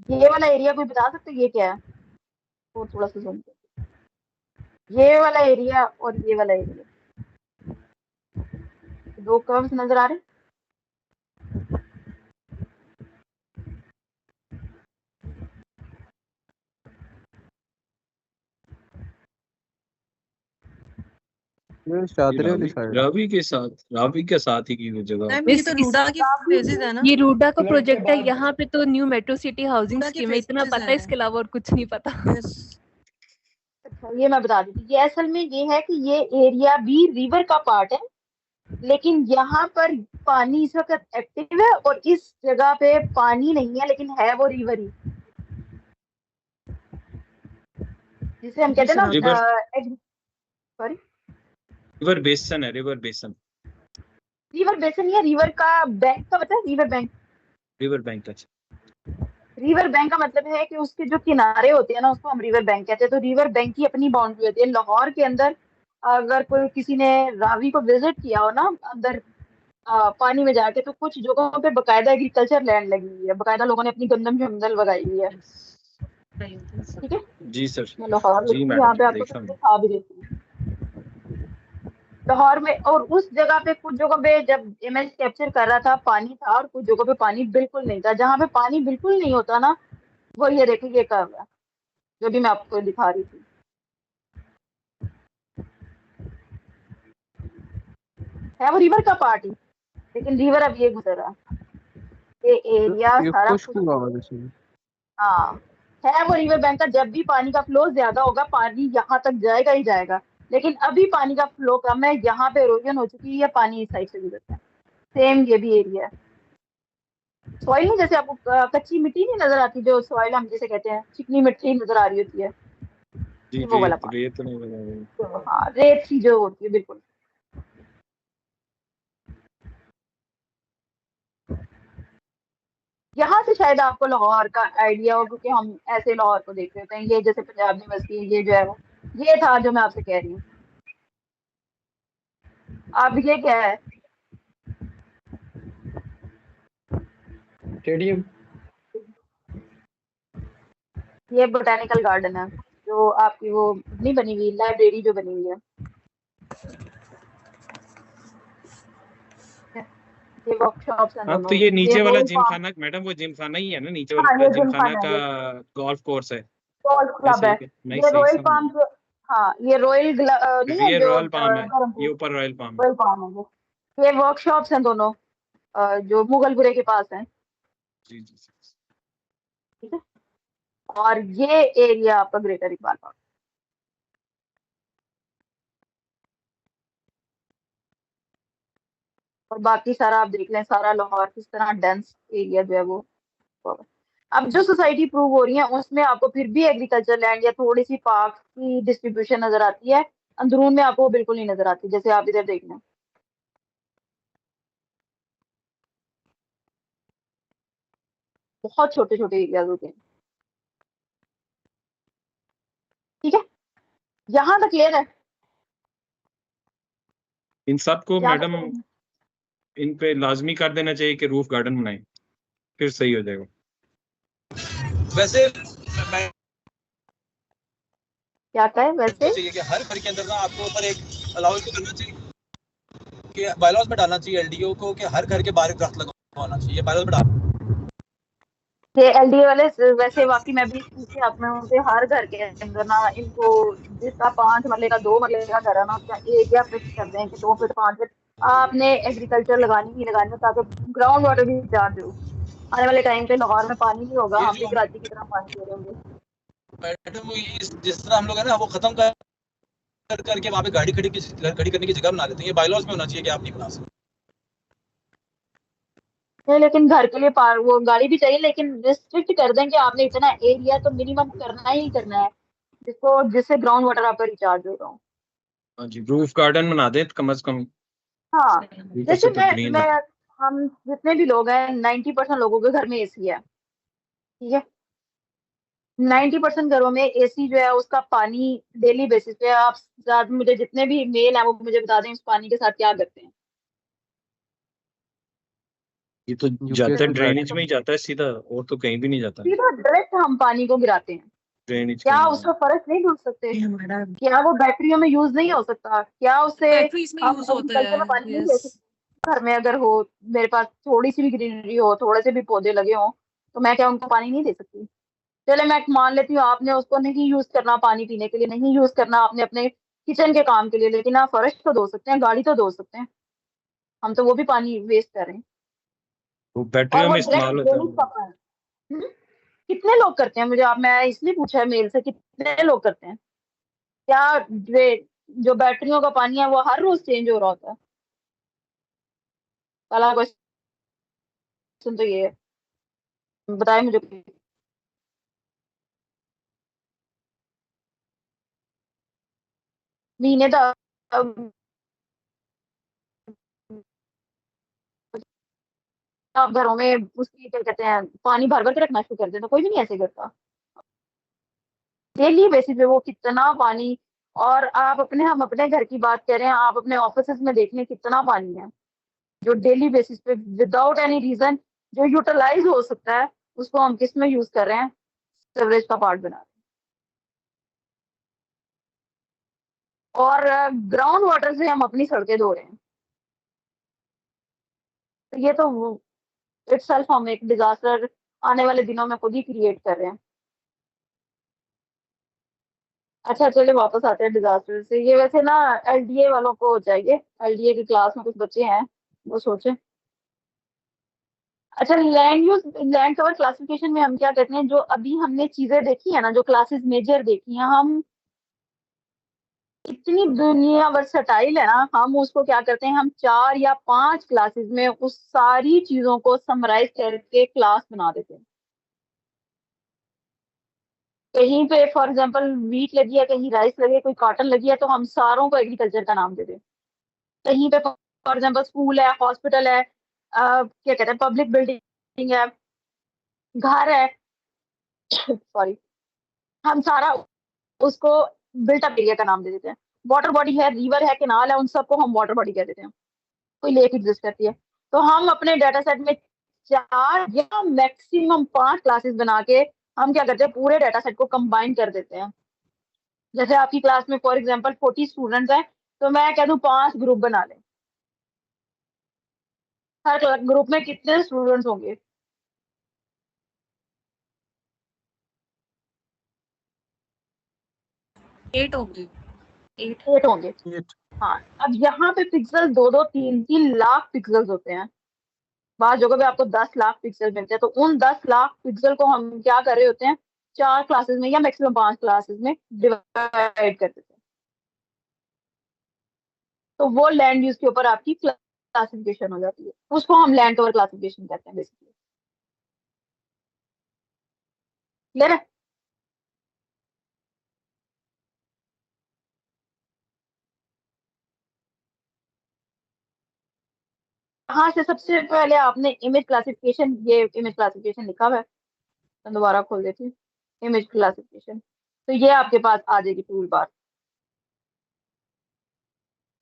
Speaker 1: ये वाला एरिया कोई बता सकते ये क्या है? और थोड़ा सा zoom करो। ये वाला एरिया और ये वाला एरिया, दो कर्व्स नजर आ रहे हैं।
Speaker 6: ये शादरे वाली साइड है।
Speaker 2: रावी के साथ ही की वो जगह।
Speaker 4: मैम ये तो रूडा की फेजेस है ना?
Speaker 8: ये रूडा का प्रोजेक्ट है। यहाँ पे तो new metro city housing
Speaker 4: RUDA के
Speaker 8: स्कीम है, इतना
Speaker 4: phases
Speaker 8: पता है,
Speaker 4: हैं।
Speaker 8: इसके अलावा और कुछ नहीं पता।
Speaker 1: अच्छा, ये मैं बता देती हूँ। ये असल में ये है कि ये एरिया भी रिवर का पार्ट है, लेकिन यहाँ पर पानी इस वक्त एक्टिव है और इस जगह पे पानी नहीं है, लेकिन है वो रिवर ही, जिसे हम कहते हैं ना सॉरी
Speaker 2: रिवर बेसन है, रिवर बेसन।
Speaker 1: रिवर बेसन या रिवर का बैंक का पता है? River bank,
Speaker 2: river bank. अच्छा,
Speaker 1: रिवर बैंक का मतलब है कि उसके जो किनारे होते हैं ना, उसको हम रिवर बैंक कहते हैं। तो रिवर बैंक की अपनी बाउंड्री होती है। लाहौर के अंदर अगर कोई किसी ने रावी को विजिट किया हो ना अंदर पानी में जाके, तो कुछ जगहों पे बकायदा एग्रीकल्चर लैंड लगी हुई है, बकायदा लोगों ने अपनी गंदम शमदल लगाई हुई है। ठीक है
Speaker 2: जी सर।
Speaker 1: मैं लाहौर
Speaker 2: जी
Speaker 1: में यहाँ पे
Speaker 2: मैडम,
Speaker 1: आपको
Speaker 2: देखा
Speaker 1: सब
Speaker 2: मैं।
Speaker 1: दिखा भी देती हूँ लाहौर में। और उस जगह पे कुछ जगहों पे जब इमेज कैप्चर कर रहा था पानी था, और कुछ जगहों पे पानी बिल्कुल नहीं था। जहाँ पे पानी बिल्कुल नहीं होता ना, वो ये देखिए ये कर रहा है जो भी मैं आपको दिखा रही थी। है वो रिवर का पार्ट ही, लेकिन रिवर अब ये गुजर रहा है। ये एरिया
Speaker 6: ये
Speaker 1: सारा
Speaker 6: खुश्क हुआ होगा इसमें।
Speaker 1: हाँ है वो रिवर बैंक का। जब भी पानी का फ्लो ज्यादा होगा, पानी यहाँ तक जाएगा ही जाएगा, लेकिन अभी पानी का फ्लो कम है। यहाँ पे इरोजन हो चुकी है, पानी इस साइड से गुजरता है। सेम ये भी एरिया है। सॉइल नहीं, जैसे आपको कच्ची मिट्टी नहीं नजर आती, जो सॉइल हम जिसे कहते हैं, चिकनी मिट्टी नजर आ रही होती है,
Speaker 2: जी
Speaker 1: वो वाला पानी।
Speaker 2: रेत नहीं बना।
Speaker 1: तो हाँ, रेत सी जो होती है बिल्कुल। यहाँ से शायद आपको लाहौर का आइडिया हो, क्योंकि हम ऐसे लाहौर को देख रहे हैं। ये जैसे पंजाब यूनिवर्सिटी, ये जो है वो ये था जो मैं आपसे कह रही हूँ। अब ये क्या है?
Speaker 13: स्टेडियम।
Speaker 1: ये बोटेनिकल गार्डन है, जो आपकी वो नहीं बनी हुई लाइब्रेरी जो बनी हुई है। ये वर्कशॉप्स हैं
Speaker 2: हाँ,
Speaker 1: दोनों।
Speaker 2: तो ये नीचे वाला
Speaker 1: रोयल
Speaker 2: जिम
Speaker 1: फार्म,
Speaker 2: खाना मैडम, वो जिम खाना ही है ना? नीचे
Speaker 1: हाँ
Speaker 2: वाला
Speaker 1: ये
Speaker 2: जिम
Speaker 1: जिम
Speaker 2: खाना
Speaker 1: खाना है,
Speaker 2: का गोल्फ कोर्स है।
Speaker 1: गोल्फ
Speaker 2: मैं
Speaker 1: क्लब है।
Speaker 2: मैं
Speaker 1: ये
Speaker 2: सही
Speaker 1: रॉयल
Speaker 2: समझ।
Speaker 1: फार्म, हाँ ये रॉयल नहीं है
Speaker 2: ये
Speaker 1: जो
Speaker 2: रॉयल पाम है,
Speaker 1: धर्मपुर,
Speaker 2: ये ऊपर रॉयल पाम है।
Speaker 1: रॉयल फार्म है ये वर्कशॉप्स हैं दोनों, जो मुगलपुरे के पास हैं।
Speaker 2: जी।
Speaker 1: ठीक है, और ये एरिया आपका ग्रेटर इकबाल पार्क। और बाकी सारा आप देख लें, सारा लाहौर किस तरह डेंस एरिया जो है वो। अब जो सोसाइटी प्रूव हो रही है, उसमें आपको फिर भी एग्रीकल्चर लैंड या थोड़ी सी पार्क की डिस्ट्रीब्यूशन नजर आती है। अंदरून में आपको बिल्कुल नहीं नजर आती, जैसे आप इधर देख लें। बहुत छोटे छोटे एरियाज होते हैं। ठीक है, यहाँ तक क्लियर है?
Speaker 2: इन सबको
Speaker 1: यहाँ
Speaker 2: मैडम
Speaker 1: तक
Speaker 2: इन पे लाजमी कर देना चाहिए कि रूफ गार्डन बनाएं, फिर सही हो जाएगा।
Speaker 12: वैसे
Speaker 1: क्या कहें? वैसे
Speaker 12: चाहिए कि हर घर के अंदर ना आपको ऊपर एक अलाउ करना चाहिए कि बायलॉज में डालना चाहिए एलडीओ को कि हर घर के बाहर दरख्त लगवाना चाहिए, बायलॉज में डाल।
Speaker 1: ये एलडीए वाले वैसे वाकई मैं भी इस चीज से अपने उनसे हर घर के अंदर ना इनको, जिसका 5 मरले का 2 मरले का घर है ना, उसका एरिया फिक्स कर दें कि 2 फीट 5 फीट आपने एग्रीकल्चर लगानी ही लगानी है, ताकि ग्राउंड वाटर भी चार्ज हो। आने वाले टाइम पे लाहौर में पानी नहीं होगा, हम भी कराची की तरह पानी दे रहेंगे।
Speaker 12: मैडम जिस तरह हम लोग है ना वो खत्म कर करके वहाँ पे गाड़ी खड़ी करने की जगह बना लेते हैं। ये बायलॉज में होना चाहिए कि आप नहीं बना सकते।
Speaker 1: नहीं, लेकिन घर के लिए वो गाड़ी भी चाहिए, लेकिन रिस्ट्रिक्ट कर दें कि आपने इतना एरिया तो मिनिमम करना ही करना है, जिससे ग्राउंड वाटर आपका रिचार्ज हो रहा हो।
Speaker 2: हाँ जी, रूफ गार्डन बना दे कम से कम।
Speaker 1: हाँ, जैसे
Speaker 2: ग्रीन
Speaker 1: मैं हम जितने भी लोग हैं, 90% लोगों के घर में एसी है। ठीक है, 90% घरों में एसी जो है उसका पानी डेली बेसिस पे, आप ज्यादा मुझे जितने भी मेल है वो मुझे बता दें उस पानी के साथ क्या करते हैं।
Speaker 2: ये तो जाता है ड्रेनेज में ही जाता है सीधा, और तो कहीं भी नहीं जाता।
Speaker 1: सीधा डायरेक्ट हम पानी को गिराते हैं।
Speaker 2: ड्रेनेज
Speaker 1: क्या उसका फर्क नहीं ढूंढ सकते? क्या वो बैटरियों में यूज नहीं हो सकता? क्या उससे हम एग्रीकल्चर में पानी नहीं ले सकते? घर में अगर हो, मेरे पास थोड़ी सी भी ग्रीनरी हो, थोड़े से भी पौधे लगे हों, तो मैं क्या उनको पानी नहीं दे सकती? चले मैं मान लेती हूँ आपने उसको नहीं यूज करना पानी पीने के लिए, नहीं यूज करना, आपने अपने किचन के काम के लिए, लेकिन आप फर्श तो धो सकते हैं, गाड़ी तो धो सकते हैं, हम तो वो भी पानी वेस्ट कर रहे हैं।
Speaker 2: वो
Speaker 1: और
Speaker 2: बैटरियों
Speaker 1: वो
Speaker 2: में
Speaker 1: डायरेक्ट
Speaker 2: इस्तेमाल होता
Speaker 1: ड्रेनेज
Speaker 2: है।
Speaker 1: का पानी। कितने लोग करते हैं, मुझे आप, मैं इसलिए पूछा है मेल से, कितने लोग करते हैं? क्या जो बैटरियों का पानी है वो हर रोज चेंज हो रहा होता है? पहला क्वेश्चन तो ये है, बताए मुझे। महीने तक आप घरों में उसकी क्या कहते हैं, पानी भर भर के रखना शुरू कर देते, कोई भी नहीं ऐसे करता। डेली बेसिस पे वो कितना पानी, और आप अपने, हम अपने घर की बात कर रहे हैं, आप अपने ऑफिस में देख लें कितना पानी है जो डेली बेसिस पे विदाउट एनी रीजन जो यूटिलाइज हो सकता है, उसको हम किस में यूज कर रहे हैं? सीवरेज का पार्ट बना रहे हैं। और ग्राउंड वाटर से हम अपनी सड़कें धो रहे हैं। तो ये तो इटसेल्फ हम एक डिजास्टर आने वाले दिनों में खुद ही क्रिएट कर रहे हैं। अच्छा चलिए वापस आते हैं डिजास्टर से। ये वैसे ना एलडीए वालों को हो जाएंगे, एलडीए की क्लास में कुछ बच्चे हैं वो सोचे। अच्छा, land use, land cover classification में हम क्या कहते हैं, जो अभी हमने चीजें देखी है ना, जो क्लासेस मेजर देखी हैं हम, इतनी दुनिया वर्सटाइल है ना, हम उसको क्या करते हैं, हम 4 या 5 क्लासेस में उस सारी चीजों को समराइज करके क्लास बना देते हैं। कहीं पे फॉर एग्जांपल वीट लगी है, कहीं राइस लगी है, कोई कॉटन लगी है, तो हम सारों को एग्रीकल्चर का नाम देते हैं। कहीं पे फॉर एग्जांपल स्कूल है, हॉस्पिटल है, क्या कहते हैं, पब्लिक बिल्डिंग है, घर है, सॉरी, हम सारा उसको बिल्ट अप एरिया का नाम दे देते हैं। वाटर बॉडी है, रिवर है, कैनाल है, उन सबको हम वाटर बॉडी कह देते हैं। कोई लेक एग्जिस्ट करती है, तो हम अपने डाटा सेट में 4 या मैक्सिमम 5 क्लासेस बना के हम क्या करते हैं, पूरे डाटा सेट को कंबाइन कर देते हैं। जैसे आपकी क्लास में फॉर एग्जांपल 40 स्टूडेंट्स हैं, तो मैं कह दूं 5 ग्रुप बना लें। हर ग्रुप में कितने स्टूडेंट्स होंगे?
Speaker 9: 8 होंगे, 8।
Speaker 1: 8 होंगे। हाँ, अब यहाँ पे पिक्सल 2-2 3-3 लाख पिक्सल्स होते हैं। बाद जगह पे आपको 10 लाख पिक्सल मिलते हैं, तो उन 10 लाख पिक्सल को हम क्या कर रहे होते हैं, 4 क्लासेस में या मैक्सिमम 5 क्लासेस में डिवाइड कर देते हैं। तो वो लैंड यूज के ऊपर आपकी क्लासिफिकेशन हो जाती है, उसको हम लैंड कवर क्लासिफिकेशन कहते हैं बेसिकली। क्लियर है? हाँ, से सबसे पहले आपने इमेज क्लासिफिकेशन, ये इमेज क्लासिफिकेशन लिखा हुआ है, मैं दोबारा खोल देती हूँ। इमेज क्लासिफिकेशन, तो ये आपके पास आ जाएगी टूल बार।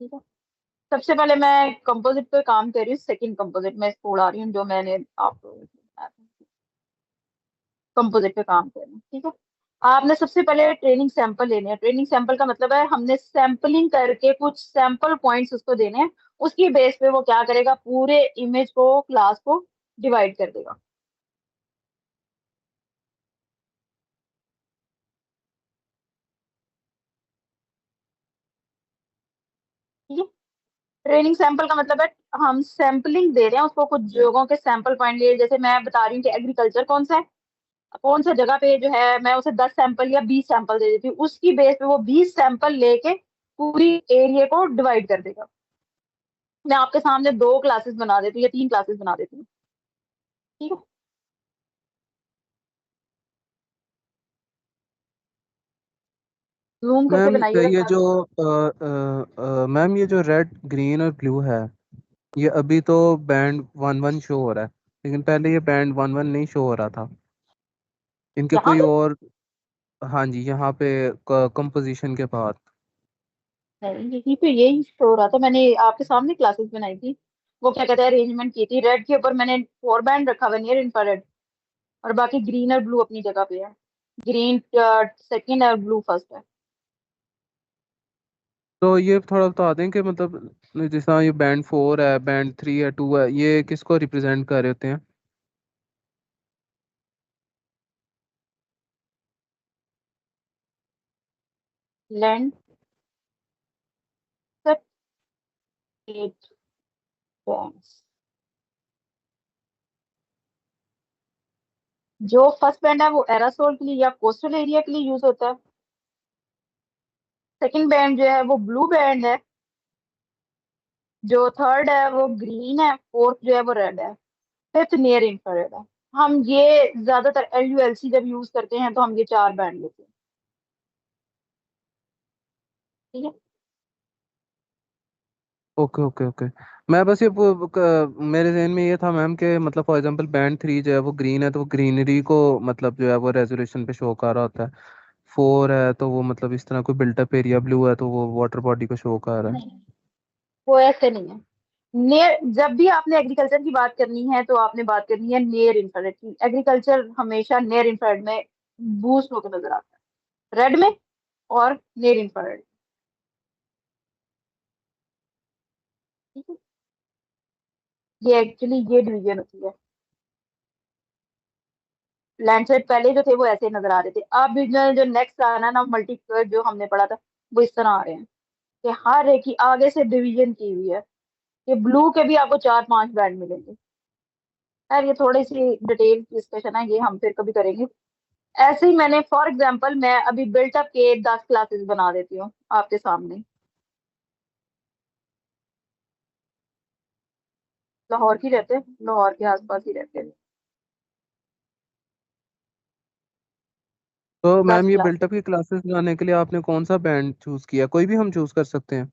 Speaker 1: ठीक है, सबसे पहले मैं कंपोजिट पे काम कर रही हूँ, सेकंड कंपोजिट में छोड़ रही हूँ जो मैंने आपको कंपोजिट पे काम कर रही हूँ। ठीक है, आपने सबसे पहले ट्रेनिंग सैंपल लेने हैं। ट्रेनिंग सैंपल का मतलब है हमने सैंपलिंग करके कुछ सैंपल पॉइंट्स उसको देने हैं, उसकी बेस पे वो क्या करेगा, पूरे इमेज को, क्लास को डिवाइड कर देगा। ठीक है, ट्रेनिंग सैंपल का मतलब है हम सैंपलिंग दे रहे हैं उसको, कुछ जगहों के सैंपल पॉइंट लिए, जैसे मैं बता रही हूँ कि एग्रीकल्चर कौन सा है, कौन सा जगह पे जो है, मैं उसे 10 सैंपल या 20 सैंपल दे देती हूँ, उसकी बेस पे वो 20 सैंपल लेके पूरी एरिया को डिवाइड कर देगा। मैं आपके सामने 2 क्लासेस बना देती हूँ या 3 क्लासेस बना देती हूँ। ठीक है, जूम करके
Speaker 6: मैम
Speaker 1: बनाइएगा
Speaker 6: ये जो
Speaker 1: क्लासेस।
Speaker 6: मैम ये जो रेड ग्रीन और ब्लू है, ये अभी तो बैंड 1-1 शो हो रहा है, लेकिन पहले ये बैंड 1-1 नहीं शो हो रहा था। इनके
Speaker 1: यहाँ
Speaker 6: कोई
Speaker 1: पे
Speaker 6: और? हाँ जी, यहाँ पे कंपोजिशन के बाद।
Speaker 1: नहीं, यहीं पे यही शो हो रहा था, मैंने आपके सामने क्लासेस बनाई थी, वो क्या कहते हैं, अरेंजमेंट की थी। रेड के ऊपर मैंने 4 बैंड रखा हुआ, नियर इंफ्रारेड, और बाकी ग्रीन और ब्लू अपनी जगह पे है। ग्रीन सेकंड है और ब्लू फर्स्ट है।
Speaker 6: तो ये थोड़ा बता दें कि मतलब जिस तरह ये बैंड 4 है, बैंड 3 है, 2 है, ये किसको रिप्रेजेंट कर रहे होते हैं?
Speaker 1: Land 8 bands. जो फर्स्ट बैंड है वो एरासोल के लिए या कोस्टल एरिया के लिए यूज होता है। सेकंड बैंड जो है वो ब्लू बैंड है। जो थर्ड है वो ग्रीन है। फोर्थ जो है वो रेड है। फिफ्थ नियर इंफ्रारेड है। हम ये ज्यादातर LULC जब यूज करते हैं तो हम ये 4 बैंड लेते हैं। ठीक है।
Speaker 6: Okay okay okay. मैं बस ये मेरे जहन में ये था मैम कि मतलब फॉर एग्जांपल बैंड 3 जो है वो ग्रीन है तो वो ग्रीनरी को मतलब जो है वो रेजोल्यूशन पे शो कर रहा होता है। 4 है तो वो मतलब इस तरह कोई बिल्टअप एरिया, ब्लू है तो वो वाटर बॉडी को शो कर रहा है।
Speaker 1: नहीं, वो ऐसे नहीं है। नियर, जब भी आपने एग्रीकल्चर की बात करनी है तो आपने बात करनी है नियर इंफ्रारेड की। एग्रीकल्चर हमेशा नियर इंफ्रारेड में बूस्ट होकर नजर आता है, रेड में और नियर इंफ्रारेड। ठीक है। ये एक्चुअली ये डिवीजन होती है। लैंडस्लाइड पहले जो थे वो ऐसे नजर आ रहे थे। अब जो नेक्स्ट आना ना, मल्टी कलर जो हमने पढ़ा था, वो इस तरह आ रहे हैं कि हर एक की आगे से डिवीजन की हुई है। ये ब्लू के भी आपको 4-5 बैंड मिलेंगे। यार ये थोड़ी सी डिटेल डिस्कशन है, ये हम फिर कभी करेंगे। ऐसे ही मैंने फॉर एग्जांपल मैं अभी बिल्टअप के 10 क्लासेस बना देती हूँ आपके सामने। लाहौर की रहते हैं, लाहौर के आसपास ही रहते हैं।
Speaker 6: तो
Speaker 1: 10
Speaker 6: मैम ये
Speaker 1: क्लास
Speaker 6: बिल्टअप की क्लासेस लगाने के लिए आपने कौन सा बैंड चूज किया? कोई भी हम चूज कर सकते हैं?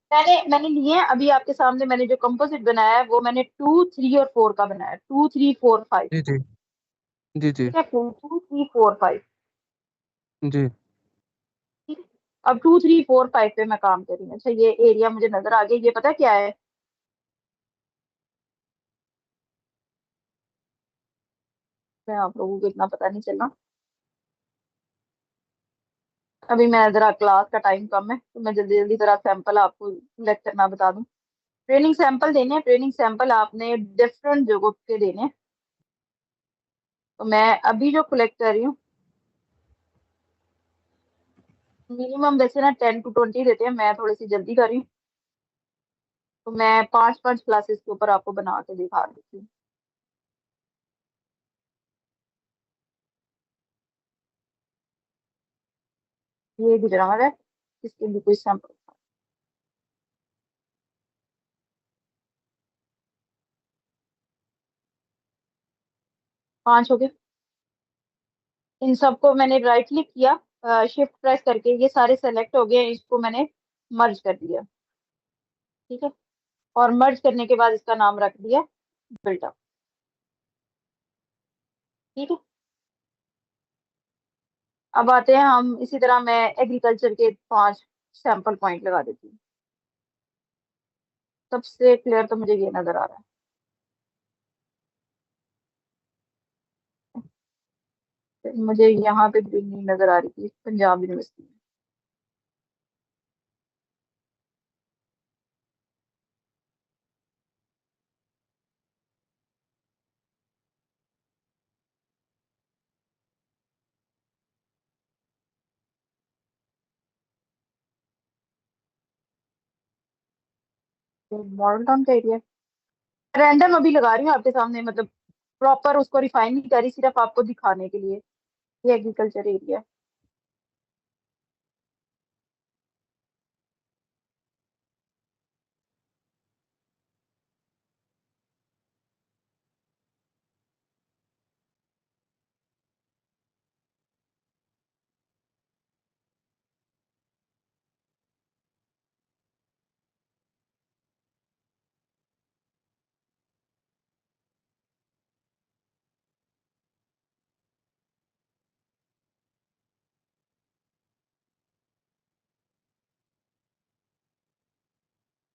Speaker 1: मैंने लिए हैं अभी आपके सामने। मैंने जो कंपोजिट बनाया है वो मैंने 2, 3 और 4 का बनाया है। 2, 3, 4, 5।
Speaker 6: जी जी जी जी
Speaker 1: ठीक है, 2, 3, 4, 5।
Speaker 6: जी।
Speaker 1: ठीक है। अब 2, 3, 4, 5 पे मैं काम कर रही हूँ। अच्छा, ये एरिया मुझे नजर आ गया। ये पता क्या है? मैं आप लोगों को इतना पता नहीं चलना। अभी मैं जरा क्लास का टाइम कम है तो मैं जल्दी जल्दी जरा सैंपल आपको लेक्चर में बता दूं। ट्रेनिंग सैंपल देने हैं। ट्रेनिंग सैंपल आपने डिफरेंट जगहों के देने हैं। तो मैं अभी जो कलेक्ट कर रही हूँ, मिनिमम वैसे ना 10 to 20 देते हैं। मैं थोड़ी सी जल्दी कर रही हूँ तो मैं 5-5 क्लासेस के ऊपर आपको बना के दिखा देती हूँ। ये गुजरात है, इसके भी कोई सैंपल। 5 हो गए। इन सबको मैंने राइट क्लिक किया, शिफ्ट प्रेस करके ये सारे सेलेक्ट हो गए। इसको मैंने मर्ज कर दिया। ठीक है। और मर्ज करने के बाद इसका नाम रख दिया बिल्टअप। ठीक है। अब आते हैं हम, इसी तरह मैं एग्रीकल्चर के 5 सैंपल पॉइंट लगा देती हूँ। सबसे क्लियर तो मुझे ये नजर आ रहा है। मुझे यहाँ पे ग्रीनरी नजर आ रही थी पंजाब यूनिवर्सिटी में। मॉडल टाउन का एरिया रैंडम अभी लगा रही हूँ आपके सामने, मतलब प्रॉपर उसको रिफाइन नहीं कर रही, सिर्फ आपको दिखाने के लिए। ये एग्रीकल्चर एरिया।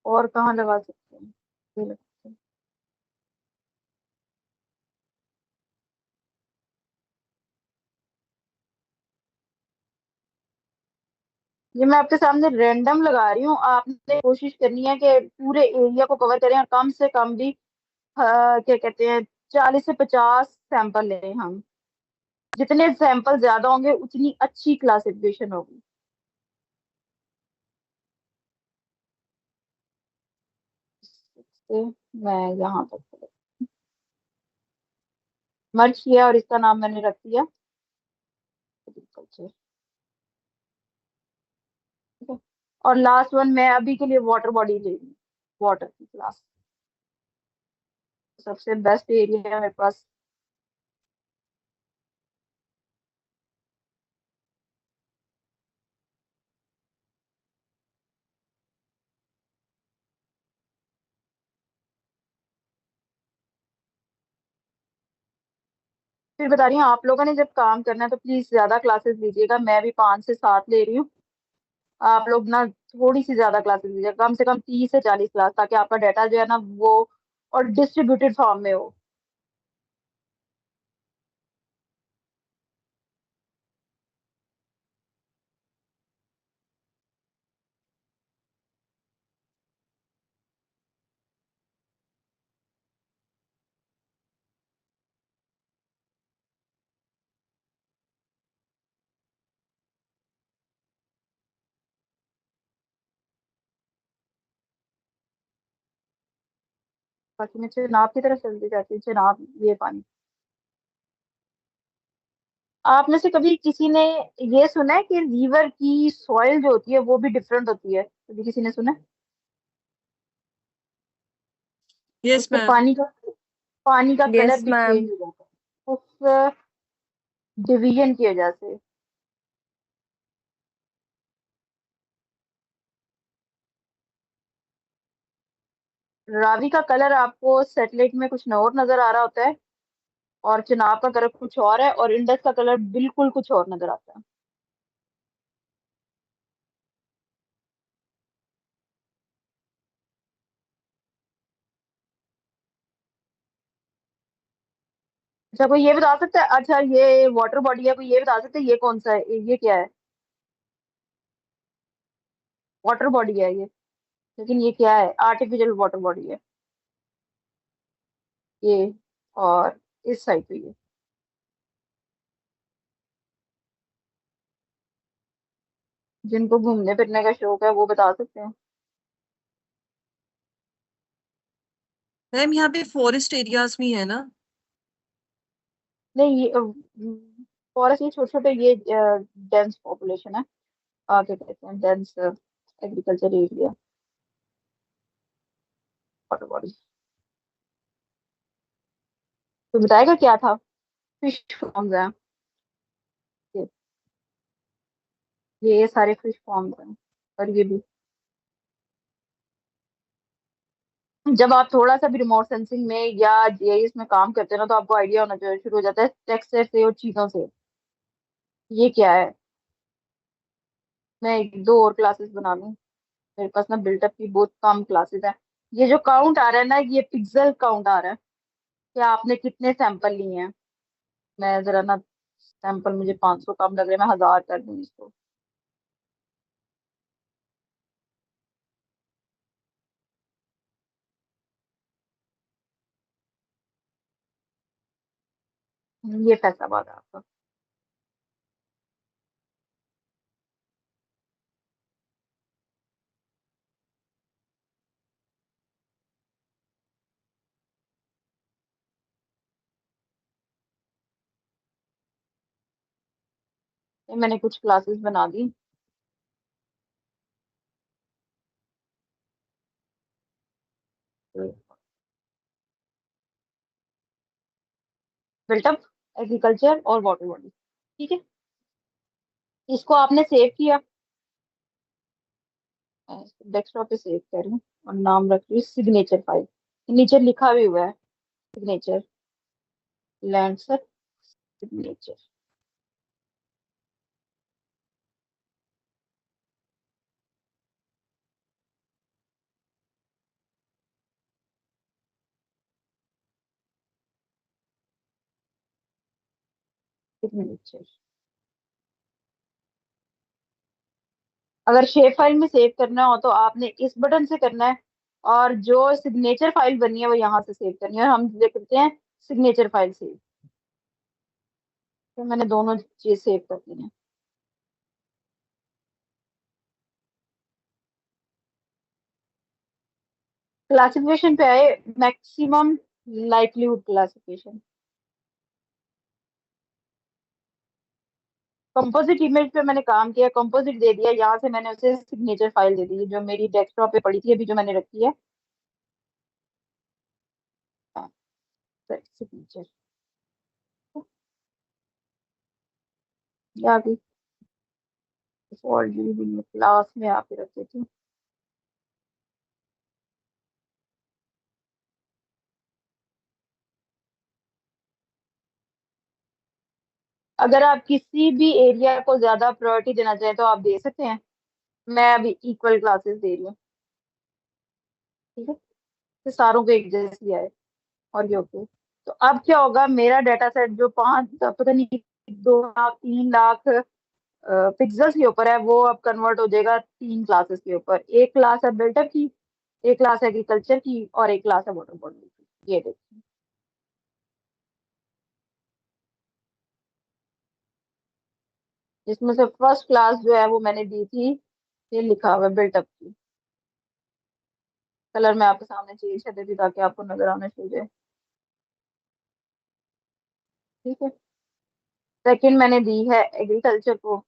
Speaker 1: और कहाँ लगा सकते हैं? ये लगा सकते हैं। ये मैं आपके सामने रैंडम लगा रही हूँ। आपने कोशिश करनी है कि पूरे एरिया को कवर करें और कम से कम भी क्या कहते हैं 40 से 50 सैंपल लें हम। जितने सैंपल ज्यादा होंगे उतनी अच्छी क्लासिफिकेशन होगी। से मैं यहाँ तक मर्ज किया और इसका नाम मैंने रख दिया एग्रीकल्चर। ठीक है, और लास्ट वन मैं अभी के लिए वाटर बॉडी ले रही हूँ, वाटर की क्लास सबसे बेस्ट एरिया है मेरे पास। फिर बता रही हूँ, आप लोगों ने जब काम करना है तो प्लीज ज्यादा क्लासेस लीजिएगा। मैं भी 5 से 7 ले रही हूँ। आप लोग ना थोड़ी सी ज्यादा क्लासेस लीजिएगा, कम से कम 30 से 40 क्लास, ताकि आपका डाटा जो है ना वो और डिस्ट्रीब्यूटेड फॉर्म में हो। बाकी मैं चुनाव की तरफ चलती जाती हूँ। चुनाव ये पानी, आप में से कभी किसी ने ये सुना है कि रिवर की सॉइल जो होती है वो भी डिफरेंट होती है? कभी किसी ने सुना है?
Speaker 4: यस
Speaker 1: उससे
Speaker 4: मैम।
Speaker 1: पानी का कलर
Speaker 11: यस
Speaker 1: भी
Speaker 11: मैम।
Speaker 1: चेंज हो जाता है उस डिवीजन की वजह से। रावी का कलर आपको सेटेलाइट में कुछ और नजर आ रहा होता है, और चिनाब का कलर कुछ और है, और इंडस का कलर बिल्कुल कुछ और नजर आता है। अच्छा, कोई ये बता सकता है? अच्छा, ये वाटर बॉडी है, कोई ये बता सकता है ये कौन सा है, ये क्या है? वाटर बॉडी है ये, लेकिन ये क्या है? आर्टिफिशियल वाटर बॉडी है ये। और इस साइड पे ये, जिनको घूमने फिरने का शौक है वो बता सकते हैं।
Speaker 4: मैम यहाँ पे फॉरेस्ट एरियाज भी है ना?
Speaker 1: नहीं, ये फॉरेस्ट, ये छोटे छोटे ये डेंस पॉपुलेशन है। क्या कहते हैं, dense agriculture area, water body. तो बताएगा क्या था? फिश फॉर्म्स हैं ये ये सारे फिश फॉर्म्स हैं। और ये भी, जब आप थोड़ा सा भी रिमोट सेंसिंग में या जीआईएस में काम करते हैं ना, तो आपको आइडिया होना चाहिए, शुरू हो जाता है टेक्सचर से और चीजों से। ये क्या है? मैं एक दो और क्लासेस बना लूं, मेरे पास ना बिल्टअप की बहुत कम क्लासेस है। ये जो काउंट आ रहा है ना, ये पिक्सल काउंट आ रहा है कि आपने कितने सैंपल लिए हैं। मैं जरा ना, सैंपल मुझे 500 कम लग रहे हैं, मैं 1000 कर दूं इसको। ये फैसलाबाद है आपका। ये मैंने कुछ क्लासेस बना दी। बिल्टअप, एग्रीकल्चर और वाटर बॉडी। ठीक है, इसको आपने सेव किया, डेस्कटॉप पे सेव कर रही हूँ, और नाम रख रही हूँ सिग्नेचर फाइल। नीचे लिखा भी हुआ है सिग्नेचर, लैंडसर सिग्नेचर। सिग्नेचर, अगर शेप फाइल में सेव करना हो तो आपने इस बटन से करना है, और जो सिग्नेचर फाइल बनी है वो यहाँ से सेव करनी है, और हम देखते हैं सिग्नेचर फाइल सेव। तो मैंने दोनों चीज सेव कर दी है। क्लासिफिकेशन पे आए, maximum likelihood classification. Composite image पे मैंने काम किया, कंपोजिट दे दिया, यहाँ से मैंने उसे सिग्नेचर फाइल दे दी जो मेरी डेस्कटॉप पे पड़ी थी अभी, जो मैंने रखी है सिग्नेचर। या भी क्लास में यहाँ पे रख देती हूँ। अगर आप किसी भी एरिया को ज्यादा प्रायोरिटी देना चाहें तो आप दे सकते हैं। मैं अभी इक्वल क्लासेस दे रही हूँ, ठीक है, तो सारों को एक जैसी आए। और ये ओके। तो अब क्या होगा, मेरा डाटा सेट जो 5 पता नहीं 2 लाख 3 लाख पिक्सल्स के ऊपर है, वो अब कन्वर्ट हो जाएगा 3 क्लासेस के ऊपर। एक क्लास है बिल्डअप की, एक क्लास है एग्रीकल्चर की, और एक क्लास है वाटर बॉडी की। ये देखिए, जिसमें से फर्स्ट क्लास जो है वो मैंने दी थी, ये लिखा हुआ है बिल्टअप की। कलर मैं आपके सामने चेंज कर देती ताकि आपको नजर आना शुरू हो जाए, ठीक है। सेकंड मैंने दी है एग्रीकल्चर को,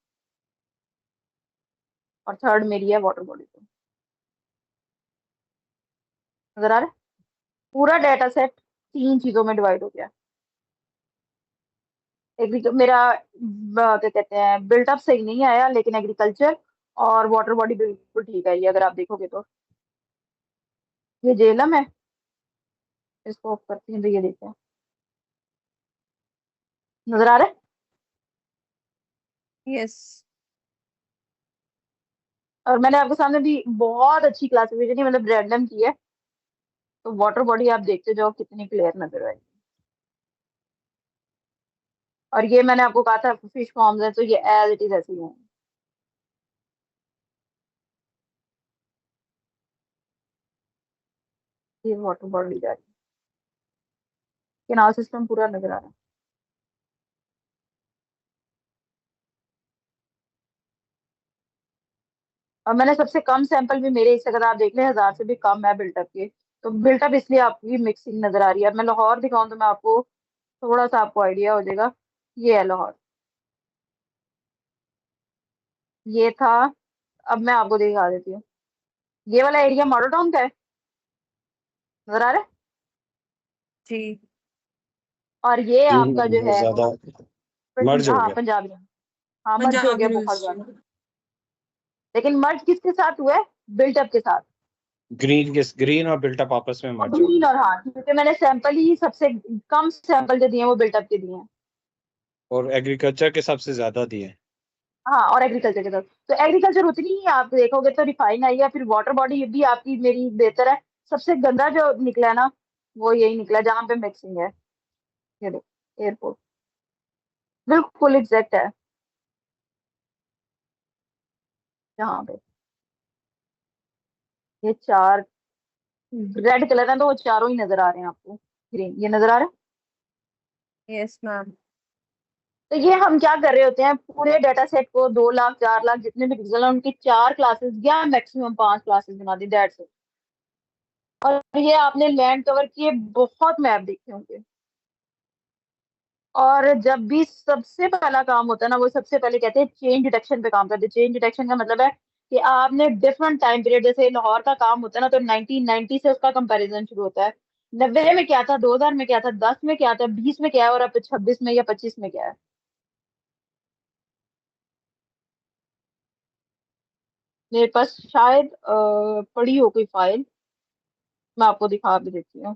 Speaker 1: और थर्ड मेरी है वाटर बॉडी को। नजर आ रहा है, पूरा डाटा सेट 3 चीजों में डिवाइड हो गया। मेरा क्या कहते हैं, बिल्टअप सही नहीं आया, लेकिन एग्रीकल्चर और वाटर बॉडी बिल्कुल ठीक है। ये अगर आप देखोगे तो ये जेलम है, इसको ऑफ करते हैं तो ये देखते हैं, नजर आ रहा है।
Speaker 11: यस।
Speaker 1: और मैंने आपके सामने भी बहुत अच्छी क्लासिफिकेशन मतलब रैंडम की है, तो वाटर बॉडी आप देखते जाओ कितनी क्लियर नजर आएगी। और ये मैंने आपको कहा था फिश फॉर्म्स है, तो ये एज इट इज ऐसी है। ये वाटर बॉडी जा रही है, कैनाल सिस्टम पूरा नजर आ रहा है। और मैंने सबसे कम सैंपल भी मेरे इससे, अगर आप देख लें 1000 से भी कम है बिल्टअप के। तो बिल्टअप इसलिए आपकी मिक्सिंग नजर आ रही है। अब मैं लाहौर दिखाऊं तो मैं आपको थोड़ा सा आपको आइडिया हो जाएगा। ये है लाहौर, ये था। अब मैं आपको दिखा देती हूँ, ये वाला एरिया मॉडल टाउन का है, नजर आ रहा है।
Speaker 11: जी।
Speaker 1: और ये आपका जो
Speaker 2: बहुत
Speaker 1: है
Speaker 2: ज्यादा मर्ज हो
Speaker 1: हाँ
Speaker 2: गया।
Speaker 1: पंजाबी, हाँ मर्ज हो
Speaker 4: पंजाब
Speaker 1: गया बहुत
Speaker 4: यूनिवर्सिटी।
Speaker 1: ज्यादा। लेकिन मर्ज किसके साथ हुआ है, बिल्टअप के साथ।
Speaker 2: ग्रीन और बिल्टअप आपस में
Speaker 1: और
Speaker 2: मर्ज हो
Speaker 1: ग्रीन
Speaker 2: गया।
Speaker 1: और हाँ, क्योंकि मैंने सैंपल ही सबसे कम सैंपल जो दिए हैं वो बिल्टअप के दिए हैं।
Speaker 2: और एग्रीकल्चर के सबसे ज्यादा दिए।
Speaker 1: हाँ, और एग्रीकल्चर के साथ। तो एग्रीकल्चर उतनी ही आप देखोगे तो रिफाइन आई है, फिर वाटर बॉडी भी आपकी मेरी बेहतर है। सबसे गंदा जो निकला है ना, वो यही निकला जहाँ पे मिक्सिंग है। ये देखो एयरपोर्ट बिल्कुल एग्जैक्ट है जहाँ पे ये 4 रेड कलर है, तो वो चारों ही नजर आ रहे हैं आपको। ग्रीन ये नजर आ रहा है।
Speaker 11: Yes ma'am.
Speaker 1: तो ये हम क्या कर रहे होते हैं, पूरे डाटा सेट को 2 लाख 4 लाख जितने भी पिक्सल हैं उनकी 4 क्लासेस या मैक्सिमम 5 क्लासेस बना दी, दैट्स इट। और ये आपने लैंड कवर किए बहुत मैप देखे होंगे। और जब भी सबसे पहला काम होता है ना, वो सबसे पहले कहते हैं चेंज डिटेक्शन पे काम करते हैं। चेंज डिटेक्शन का मतलब है कि आपने डिफरेंट टाइम पीरियड, जैसे लाहौर का काम होता है ना, तो 1990 से उसका कंपैरिजन शुरू होता है। 90 में क्या था, 2000 में क्या था, 10 में क्या था, 20 में क्या है, और अब 26 में या 25 में क्या है। मेरे पास शायद पड़ी हो कोई फाइल, मैं आपको दिखा भी देती हूँ।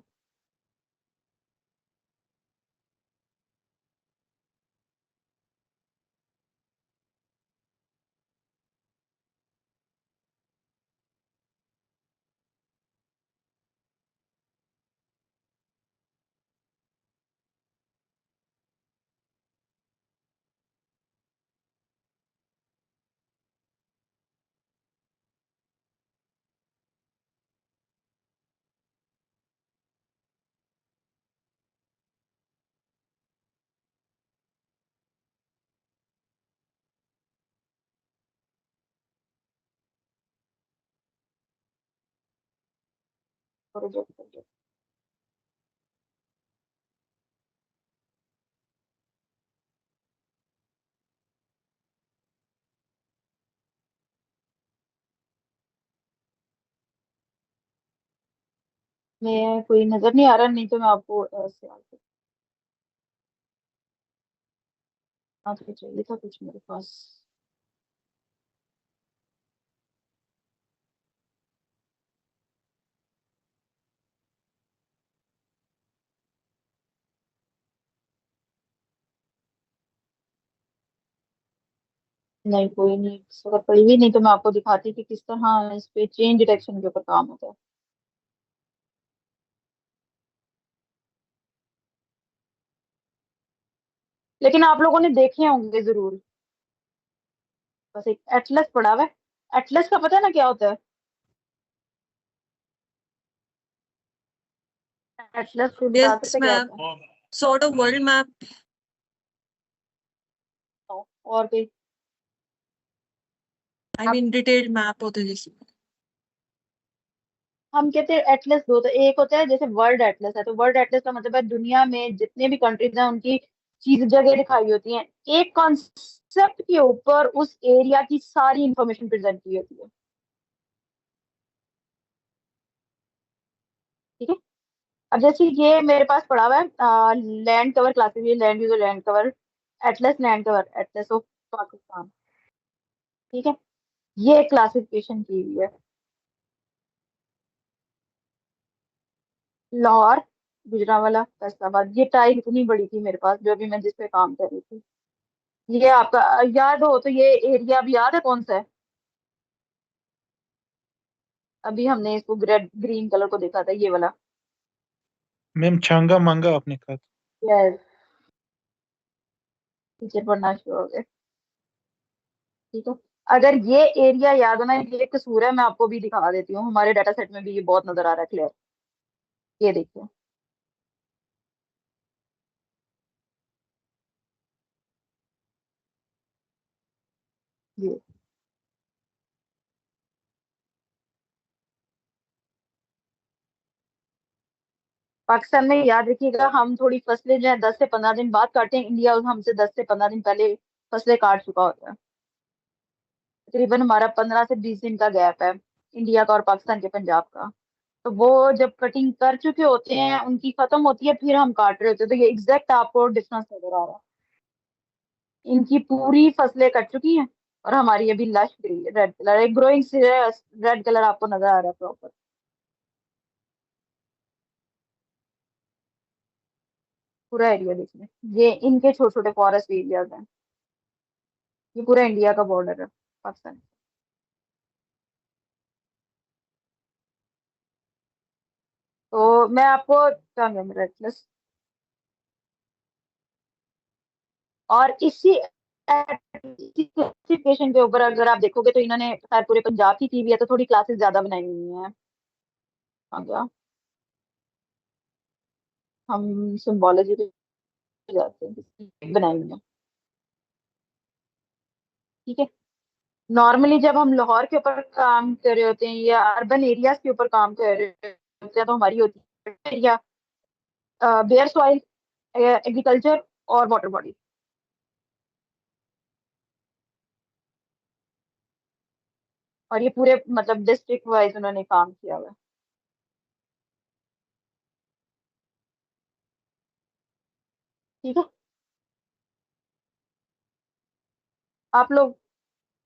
Speaker 1: रिजेक्ट कर दिया। मैं कोई नजर नहीं आ रहा, नहीं तो मैं आपको सवाल आपको चाहिए था कुछ मेरे पास। नहीं कोई नहीं, अगर पड़ी भी नहीं तो मैं आपको दिखाती कि किस तरह इस पे चेंज डिटेक्शन के ऊपर काम होता है। लेकिन आप लोगों ने देखे होंगे जरूर, बस एक एटलस पड़ा हुआ है। एटलस का पता है ना क्या होता है? एटलस को बता
Speaker 4: यस
Speaker 1: सकते क्या
Speaker 4: मैम,
Speaker 1: होता है?
Speaker 4: Sort of world map.
Speaker 1: और कोई?
Speaker 4: आई मीन डिटेल्ड मैप होते हैं जिसमें।
Speaker 1: हम कहते हैं एटलस दो, तो एक होता है जैसे वर्ल्ड एटलस है, तो वर्ल्ड एटलस का मतलब है दुनिया में जितने भी कंट्रीज हैं उनकी चीज जगह दिखाई होती हैं, एक कॉन्सेप्ट के ऊपर उस एरिया की सारी इंफॉर्मेशन प्रेजेंट की होती है। ठीक है। अब जैसे ये मेरे पास पड़ा हुआ है land cover classification, land user land cover, Atlas land cover, Atlas of Pakistan. ठीक है, ये क्लासिफिकेशन की हुई है। लाहौर, गुजरांवाला, फैसलाबाद, ये टाइप इतनी बड़ी थी मेरे पास जो अभी मैं जिस पे काम कर रही थी। ये आपका याद हो तो ये एरिया भी याद है कौन सा है? अभी हमने इसको ग्रीन कलर को देखा था, ये वाला।
Speaker 7: मैम छांगा मांगा आपने कहा था।
Speaker 1: यस, टीचर पढ़ना शुरू हो गए। ठीक है, अगर ये एरिया याद होना, ये कसूर है, मैं आपको भी दिखा देती हूँ, हमारे डाटा सेट में भी ये बहुत नजर आ रहा है क्लियर। ये देखिए, ये पाकिस्तान में याद रखिएगा, हम थोड़ी फसलें जो है 10 से 15 दिन बाद काटते हैं, इंडिया हमसे 10 से 15 दिन पहले फसलें काट चुका होता है। तकरीबन हमारा 15 से 20 दिन का गैप है इंडिया का और पाकिस्तान के पंजाब का। तो वो जब कटिंग कर चुके होते हैं, उनकी खत्म होती है, फिर हम काट रहे होते हैं, तो ये एग्जैक्ट आपको डिफरेंस नजर आ रहा है। इनकी पूरी फसलें कट चुकी हैं और हमारी अभी लश ग्रीन रेड कलर, एक ग्रोइंग रेड कलर आपको नजर आ रहा है प्रॉपर, पूरा एरिया देखिए। ये इनके छोटे छोटे फॉरेस्ट एरियाज हैं, ये पूरा इंडिया का बॉर्डर है पाकिस्तान। तो मैं आपको क्या मेरा एटलस, और इसी क्लासिफिकेशन के ऊपर अगर आप देखोगे तो इन्होंने शायद पूरे पंजाब की हुई है, तो थोड़ी क्लासेस ज्यादा बनाई हुई हैं। आ गया, हम सिम्बोलॉजी पे जाते हैं, बनाई हुई है। ठीक है, नॉर्मली जब हम लाहौर के ऊपर काम कर रहे होते हैं या अर्बन एरियाज के ऊपर काम कर रहे होते हैं, तो हमारी होती है एरिया, बेयर सॉइल, एग्रीकल्चर और वाटर बॉडी। और ये पूरे मतलब डिस्ट्रिक्ट वाइज उन्होंने काम किया हुआ है। ठीक है, आप लोग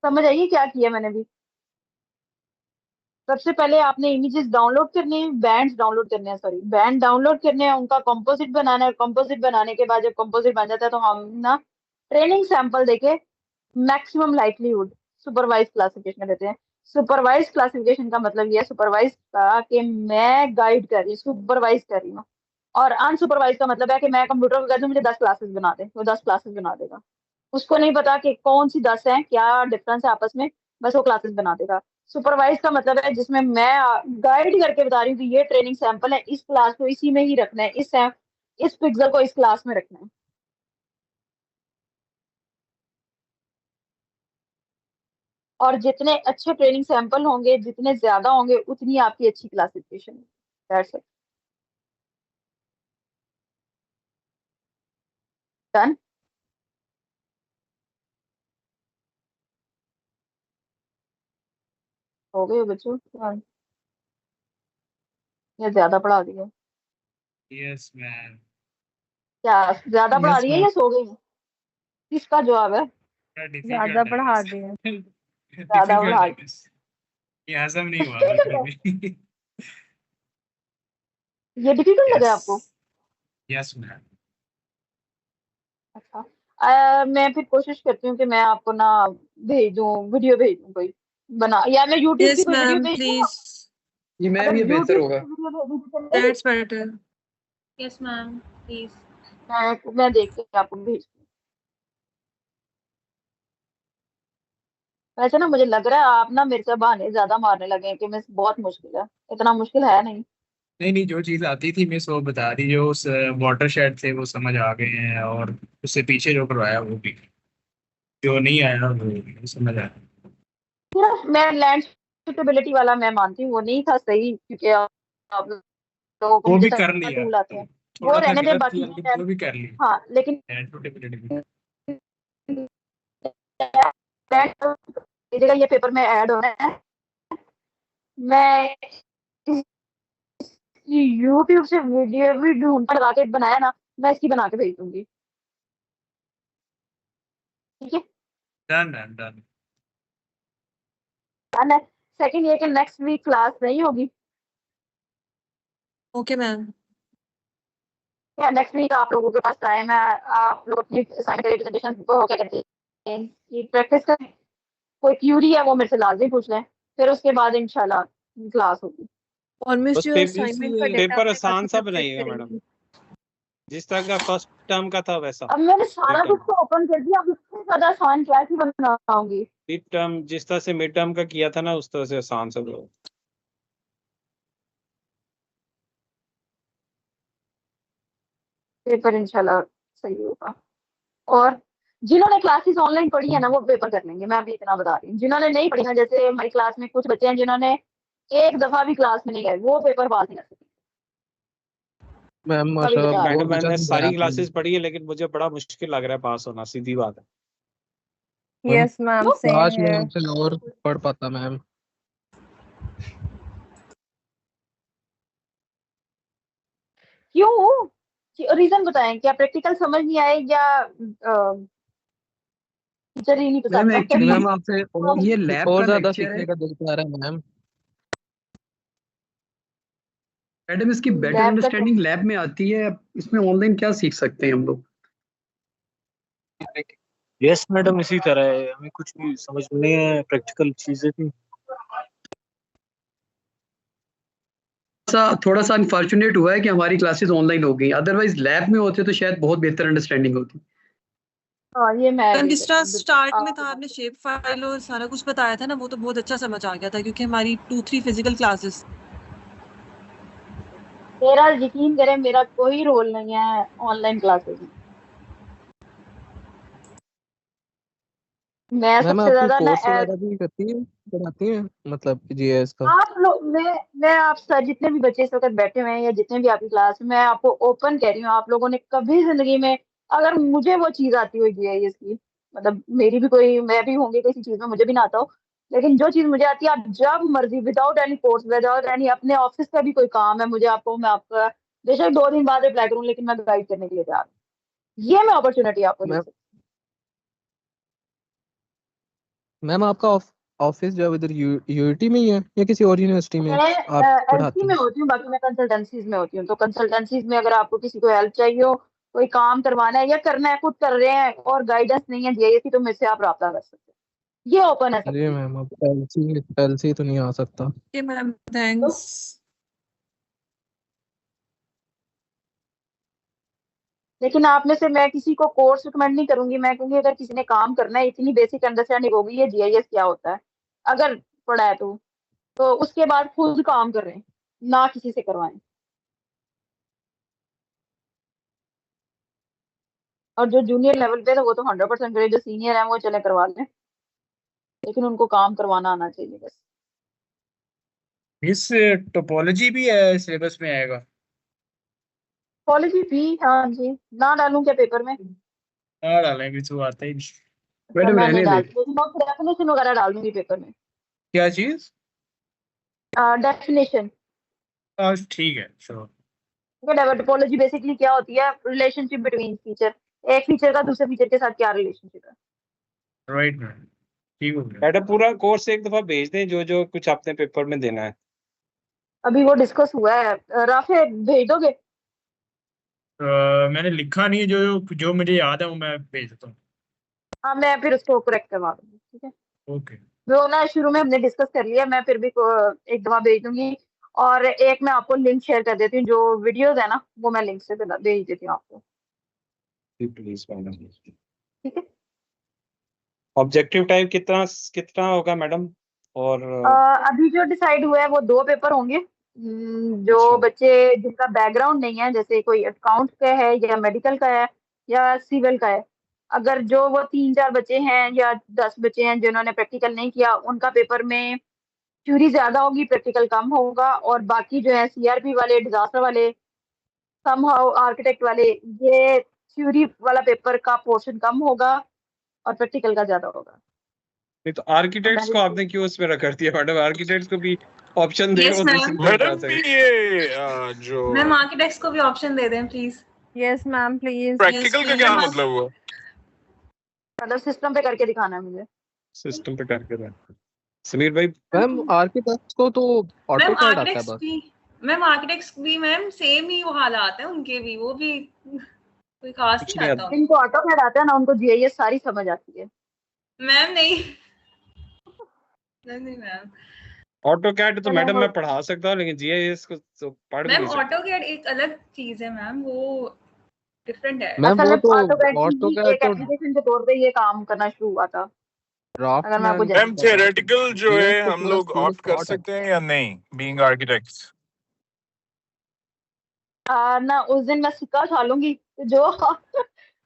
Speaker 1: समझ आइए क्या किया मैंने भी। सबसे पहले आपने इमेजेस डाउनलोड करने हैं, बैंड्स डाउनलोड करने हैं, सॉरी बैंड डाउनलोड करने हैं, उनका कंपोजिट बनाना है। कंपोजिट बनाने के बाद जब कंपोजिट बन जाता है तो हम ना ट्रेनिंग सैंपल देके मैक्सिमम लाइक्लीहुड सुपरवाइज क्लासिफिकेशन देते हैं। सुपरवाइज क्लासिफिकेशन का मतलब ये है, सुपरवाइज का कि मैं गाइड कर रही हूँ, सुपरवाइज कर रही हूँ, और अनसुपरवाइज का मतलब है कि मैं कंप्यूटर को कह दूं मुझे 10 क्लासेस बना दे, वो 10 क्लासेस बना देगा। उसको नहीं पता कि कौन सी 10 है, क्या डिफरेंस है आपस में, बस वो क्लासेस बना देगा। सुपरवाइज का मतलब है जिसमें मैं गाइड करके बता रही हूँ कि ये ट्रेनिंग सैंपल है, इस क्लास को इसी में ही रखना है, इस पिक्सल को इस क्लास में रखना है। और जितने अच्छे ट्रेनिंग सैंपल होंगे, जितने ज्यादा होंगे, उतनी आपकी अच्छी क्लासिफिकेशन है। That's it. डन। हो गए बच्चों? हाँ, या ज्यादा पढ़ा दिया?
Speaker 13: Yes ma'am.
Speaker 1: क्या ज्यादा पढ़ा
Speaker 13: यस
Speaker 1: दिया
Speaker 13: मैम।
Speaker 1: या सो गई? किसका जवाब है?
Speaker 11: ज्यादा
Speaker 13: डिफिकल्ट है
Speaker 11: पढ़ा
Speaker 13: बस।
Speaker 11: दिया।
Speaker 1: ज्यादा
Speaker 13: डिफिकल्ट
Speaker 1: पढ़ा
Speaker 13: है बस। ये हजम नहीं हुआ बिल्कुल भी।
Speaker 1: ये डिफिकल्ट लगा
Speaker 13: यस।
Speaker 1: आपको?
Speaker 13: Yes ma'am.
Speaker 1: अच्छा। मैं फिर कोशिश करती हूँ कि मैं आपको ना भेज दूँ, वीडियो भेज दूँ कोई बना, या मैं यूट्यूब की
Speaker 4: यस
Speaker 1: कोई वीडियो
Speaker 4: मैम
Speaker 1: भेज दूँ।
Speaker 4: प्लीज,
Speaker 14: ये मैम
Speaker 1: अगर
Speaker 14: ये बेहतर
Speaker 1: यूट्यूब
Speaker 14: होगा।
Speaker 1: की वीडियो भेज दूँ तो चलेगी?
Speaker 4: That's better.
Speaker 9: Yes ma'am please.
Speaker 1: मैं देख के आपको भेज दूँ। वैसे ना मुझे लग रहा है आप ना मेरे से बहाने ज्यादा मारने लगे हैं कि मैं बहुत मुश्किल है। इतना मुश्किल है नहीं।
Speaker 13: नहीं नहीं, जो चीज़ आती थी मिस वो बता दी, जो उस वाटर शेड थे वो समझ आ गए हैं, और उससे पीछे जो करवाया वो भी, जो नहीं आया वो नहीं समझ आया।
Speaker 1: सिर्फ मैं लैंड सुटेबिलिटी वाला मैं मानती हूँ वो नहीं था सही, क्योंकि आप लोगों को
Speaker 13: वो
Speaker 1: मुझे
Speaker 13: भी कर लिया,
Speaker 1: टूल आते हैं, वो
Speaker 13: थोड़ा सा
Speaker 1: रहने दे
Speaker 13: गलत
Speaker 1: बाकी।
Speaker 13: किया लेकिन वो भी कर लिया।
Speaker 1: हाँ लेकिन ये जगह ये पेपर में ऐड होना है। मैं यूट्यूब से वीडियो भी ढूंढ कर लगा के बनाया ना, मैं इसकी बना के भेज दूंगी। ठीक है?
Speaker 13: Done done done.
Speaker 1: डन है। सेकंड ये कि नेक्स्ट वीक क्लास नहीं होगी।
Speaker 4: Okay ma'am.
Speaker 1: या नेक्स्ट वीक आप लोगों के पास टाइम है, आप लोग अपनी असाइनमेंट प्रेजेंटेशन को क्या कहते हैं कि प्रैक्टिस करें। कोई क्यूरी है वो मेरे से लाजमी पूछ लें, फिर उसके बाद इंशाल्लाह क्लास होगी।
Speaker 8: और मिस
Speaker 2: बस
Speaker 8: जो असाइनमेंट का डेटा
Speaker 2: पेपर
Speaker 8: हमने
Speaker 2: आसान
Speaker 8: काफी
Speaker 2: सा
Speaker 8: सबमिट
Speaker 2: बनाइएगा मैडम,
Speaker 8: करेंगे।
Speaker 2: जिस तरह का फर्स्ट टर्म का था वैसा।
Speaker 1: अब मैंने सारा
Speaker 2: मिड
Speaker 1: कुछ
Speaker 2: टर्म
Speaker 1: तो ओपन कर दिया, अब इससे ज्यादा आसान क्या ही बनाऊंगी।
Speaker 2: मिड टर्म जिस तरह से मिड टर्म का किया था ना उस तरह से आसान सब लोग।
Speaker 1: पेपर इंशाल्लाह सही होगा। और जिन्होंने क्लासेस ऑनलाइन पढ़ी है ना वो पेपर कर लेंगे, मैं अभी इतना बता रही हूँ। जिन्होंने नहीं पढ़ी ना, जैसे हमारी क्लास में कुछ बच्चे हैं जिन्होंने एक दफा भी क्लास में नहीं गए, वो पेपर पास नहीं कर सकते।
Speaker 6: मैम
Speaker 1: अभी
Speaker 6: माशाल्लाह
Speaker 1: बता रही
Speaker 2: मैडम
Speaker 1: हूँ।
Speaker 6: बहुत अच्छा
Speaker 2: मैंने
Speaker 6: समझाया
Speaker 2: सारी
Speaker 6: आपने।
Speaker 2: क्लासेस पढ़ी है लेकिन मुझे बड़ा मुश्किल लग रहा है पास होना, सीधी बात है।
Speaker 6: मैम
Speaker 11: यस मैम
Speaker 1: क्यों?
Speaker 11: सेम
Speaker 6: काश मैं
Speaker 11: हियर।
Speaker 6: आपसे और पढ़ पाता मैम।
Speaker 1: क्यों? रीजन बताएं, क्या प्रैक्टिकल समझ नहीं आए या टीचर ही नहीं
Speaker 14: मैम
Speaker 1: पसंद है?
Speaker 14: एक्चुअली
Speaker 6: मैम आपसे
Speaker 14: ये लैब
Speaker 6: और
Speaker 14: का
Speaker 6: ज्यादा
Speaker 14: लेक्चर है
Speaker 6: सीखने का दिल चाह रहा है मैम।
Speaker 14: मैडम, इसकी बेटर
Speaker 1: लैब का
Speaker 14: अंडरस्टैंडिंग लैब में आती है। इसमें ऑनलाइन क्या सीख सकते हैं हम लोग?
Speaker 12: यस मैडम, इसी तरह है, हमें कुछ भी समझ में नहीं है, प्रैक्टिकल चीजें थी।
Speaker 14: थोड़ा सा अनफॉर्चुनेट हुआ है कि हमारी क्लासेस ऑनलाइन हो गई, अदरवाइज लैब में होते तो शायद बहुत बेहतर अंडरस्टैंडिंग होती।
Speaker 1: हाँ ये मैं
Speaker 4: मैम
Speaker 1: एग्री
Speaker 4: जिस
Speaker 1: करती
Speaker 4: तरह
Speaker 1: हूँ बिल्कुल
Speaker 4: स्टार्ट में था,
Speaker 1: आपकी बात
Speaker 4: आपने
Speaker 1: से।
Speaker 4: शेप फाइल और सारा कुछ बताया था ना, वो तो बहुत अच्छा समझ आ गया था, क्योंकि हमारी 2-3 फिजिकल क्लासेस।
Speaker 1: मेरा यकीन करें, मेरा कोई रोल नहीं है ऑनलाइन क्लासेस में। मैं
Speaker 6: मैम
Speaker 1: सबसे
Speaker 6: आप कोई
Speaker 1: ज्यादा ना
Speaker 6: कोर्स वगैरह भी करती हैं, पढ़ाती हैं मतलब जीएस का?
Speaker 1: आप लोग, मैं आप सर जितने भी बच्चे इस वक्त बैठे हुए हैं या जितने भी आपकी क्लास में, मैं आपको ओपन कह रही हूँ, आप लोगों ने कभी जिंदगी में, अगर मुझे वो चीज आती हुई जीआईएस की, मतलब मेरी भी कोई, मैं भी होंगी किसी चीज में मुझे भी ना आता हो, लेकिन जो चीज मुझे आती है आप जब मर्जी, without any course, without any, अपने ऑफिस का भी कोई काम है मुझे, आपको मैं आपका बेशक 2 दिन बाद रिप्लाई करूँ, लेकिन मैं गाइड करने के लिए तैयार हूँ। ये मैं अपॉर्चुनिटी आपको दे
Speaker 6: मैम
Speaker 1: सकती
Speaker 6: मैम आपका ऑफिस जो है इधर यूईटी में ही है या किसी और यूनिवर्सिटी
Speaker 1: हूँ।
Speaker 6: में
Speaker 1: मैं
Speaker 6: आप
Speaker 1: एलसी
Speaker 6: पढ़ाती
Speaker 1: में
Speaker 6: हैं?
Speaker 1: होती हूँ, बाकी मैं कंसल्टेंसीज में होती हूँ। तो कंसल्टेंसीज में अगर आपको किसी को हेल्प चाहिए हो, कोई काम करवाना है या करना है, खुद कर रहे हैं और गाइडेंस नहीं है जीआईएस की, तो मेरे से आप राब्ता कर सकते हैं। ये ओपन है
Speaker 6: जी
Speaker 1: सबके लिए।
Speaker 6: मैम अब एलसी तो नहीं आ सकता।
Speaker 4: ओके मैम,
Speaker 1: तो
Speaker 4: थैंक्स।
Speaker 1: लेकिन आप में से मैं किसी को कोर्स रिकमेंड नहीं करूंगी। मैं कहूंगी अगर किसी ने काम करना है, इतनी बेसिक अंडरस्टैंडिंग होगी ये जीआईएस क्या होता है, अगर पढ़ा है तो उसके बाद खुद काम कर रहे हैं, ना किसी से करवाएं। और जो जूनियर लेवल पे है वो तो 100% करे, जो सीनियर है वो चले करवा लें, लेकिन उनको काम करवाना आना चाहिए बस।
Speaker 13: इस टोपोलॉजी भी है सिलेबस में आएगा?
Speaker 1: पॉलिसी भी, हाँ जी, ना डालूं क्या पेपर में?
Speaker 13: हाँ डालेंगे तो आता ही नहीं।
Speaker 1: मैं
Speaker 14: मैडम
Speaker 1: नहीं
Speaker 14: रहने
Speaker 1: डाल,
Speaker 14: दे।
Speaker 1: डेफिनेशन वगैरह डाल दूंगी पेपर में।
Speaker 13: क्या चीज?
Speaker 1: डेफिनेशन।
Speaker 13: ठीक है चलो।
Speaker 1: टोपोलॉजी बेसिकली क्या होती है? रिलेशनशिप बिटवीन फीचर, एक फीचर का दूसरे फीचर के साथ क्या रिलेशनशिप है।
Speaker 13: राइट मैम, ठीक हो गया।
Speaker 2: मैडम पूरा कोर्स एक दफा भेज दें, जो जो कुछ आपने पेपर में देना है।
Speaker 1: अभी वो डिस्कस हुआ है, राफे भेज दोगे?
Speaker 13: मैंने लिखा नहीं है, जो जो मुझे याद है वो मैं भेज देता हूँ।
Speaker 1: हाँ, मैं फिर उसको करेक्ट करवा दूंगी, ठीक है।
Speaker 13: ओके।
Speaker 1: वो ना शुरू में हमने डिस्कस कर लिया, मैं फिर भी एक दफा भेज दूंगी। और एक मैं आपको लिंक शेयर कर देती हूँ, जो वीडियोस है ना वो मैं लिंक से भेज देती हूँ आपको,
Speaker 2: प्लीज मैडम।
Speaker 1: ठीक है।
Speaker 2: ऑब्जेक्टिव टाइम कितना कितना होगा मैडम? और
Speaker 1: अभी जो डिसाइड हुआ है वो 2 पेपर होंगे। जो
Speaker 2: अच्छा।
Speaker 1: बच्चे जिनका बैकग्राउंड नहीं है, जैसे कोई अकाउंट का है या मेडिकल का है या सिविल का है, अगर जो वो 3-4 बच्चे हैं या 10 बच्चे हैं जिन्होंने प्रैक्टिकल नहीं किया, उनका पेपर में थ्योरी ज्यादा होगी, प्रैक्टिकल कम होगा। और बाकी जो है सीआरपी वाले, डिजास्टर वाले, समहाउ आर्किटेक्ट वाले, ये थ्योरी वाला पेपर का पोर्शन कम होगा और प्रैक्टिकल का ज्यादा होगा।
Speaker 2: नहीं तो आर्किटेक्ट्स को आपने क्यों उसमें रख दिया मैडम? आर्किटेक्ट्स को भी ऑप्शन दे,
Speaker 9: Yes,
Speaker 2: वो
Speaker 9: ma'am.
Speaker 2: दूसरी तरफ जा
Speaker 5: मैडम
Speaker 2: सकते।
Speaker 5: ये जो
Speaker 9: मैम आर्किटेक्ट्स को भी ऑप्शन दे दें please.
Speaker 11: Yes ma'am please.
Speaker 5: Practical का क्या मतलब हुआ?
Speaker 1: मतलब सिस्टम पे करके दिखाना है मुझे।
Speaker 2: सिस्टम पे करके रहा। समीर भाई,
Speaker 6: मैम आर्किटेक्ट्स को तो
Speaker 9: मैम
Speaker 6: ऑटोकैड आता है
Speaker 9: आर्किटेक्ट्स
Speaker 6: बस।
Speaker 9: भी मैम सेम ही वो हालात है उनके भी, वो भी कोई खास
Speaker 2: कुछ
Speaker 9: नहीं
Speaker 2: नहीं
Speaker 9: आता उनको।
Speaker 1: जिनको ऑटोकैड आता है ना, उनको जीआईएस सारी समझ आती है।
Speaker 9: मैम नहीं नहीं मैम।
Speaker 2: ऑटोकैड तो मैडम मैं पढ़ा सकता हूँ, लेकिन जीआईएस को तो पढ़ भी
Speaker 9: मैम
Speaker 2: नहीं सकता।
Speaker 9: ऑटोकैड एक अलग चीज है मैम, वो डिफरेंट है।
Speaker 6: मैम
Speaker 1: असल
Speaker 6: वो
Speaker 1: में
Speaker 6: तो
Speaker 1: ऑटोकैड ही
Speaker 6: ऑटोकैड
Speaker 1: एक
Speaker 6: तो
Speaker 1: एप्लीकेशन के तौर पे ये काम करना शुरू हुआ था, अगर मैं आपको
Speaker 6: ड्राफ्टमैन
Speaker 5: मैम
Speaker 1: जैसे
Speaker 5: थियोरेटिकल जो है
Speaker 6: जीएस तो
Speaker 5: हम
Speaker 6: पूरा
Speaker 5: लोग
Speaker 6: स्कूल
Speaker 5: ऑप्ट कर
Speaker 6: स्पॉट है।
Speaker 5: सकते हैं या नहीं, बीइंग आर्किटेक्ट्स?
Speaker 1: ना उस दिन मैं सिक्का उठा लूंगी, तो जो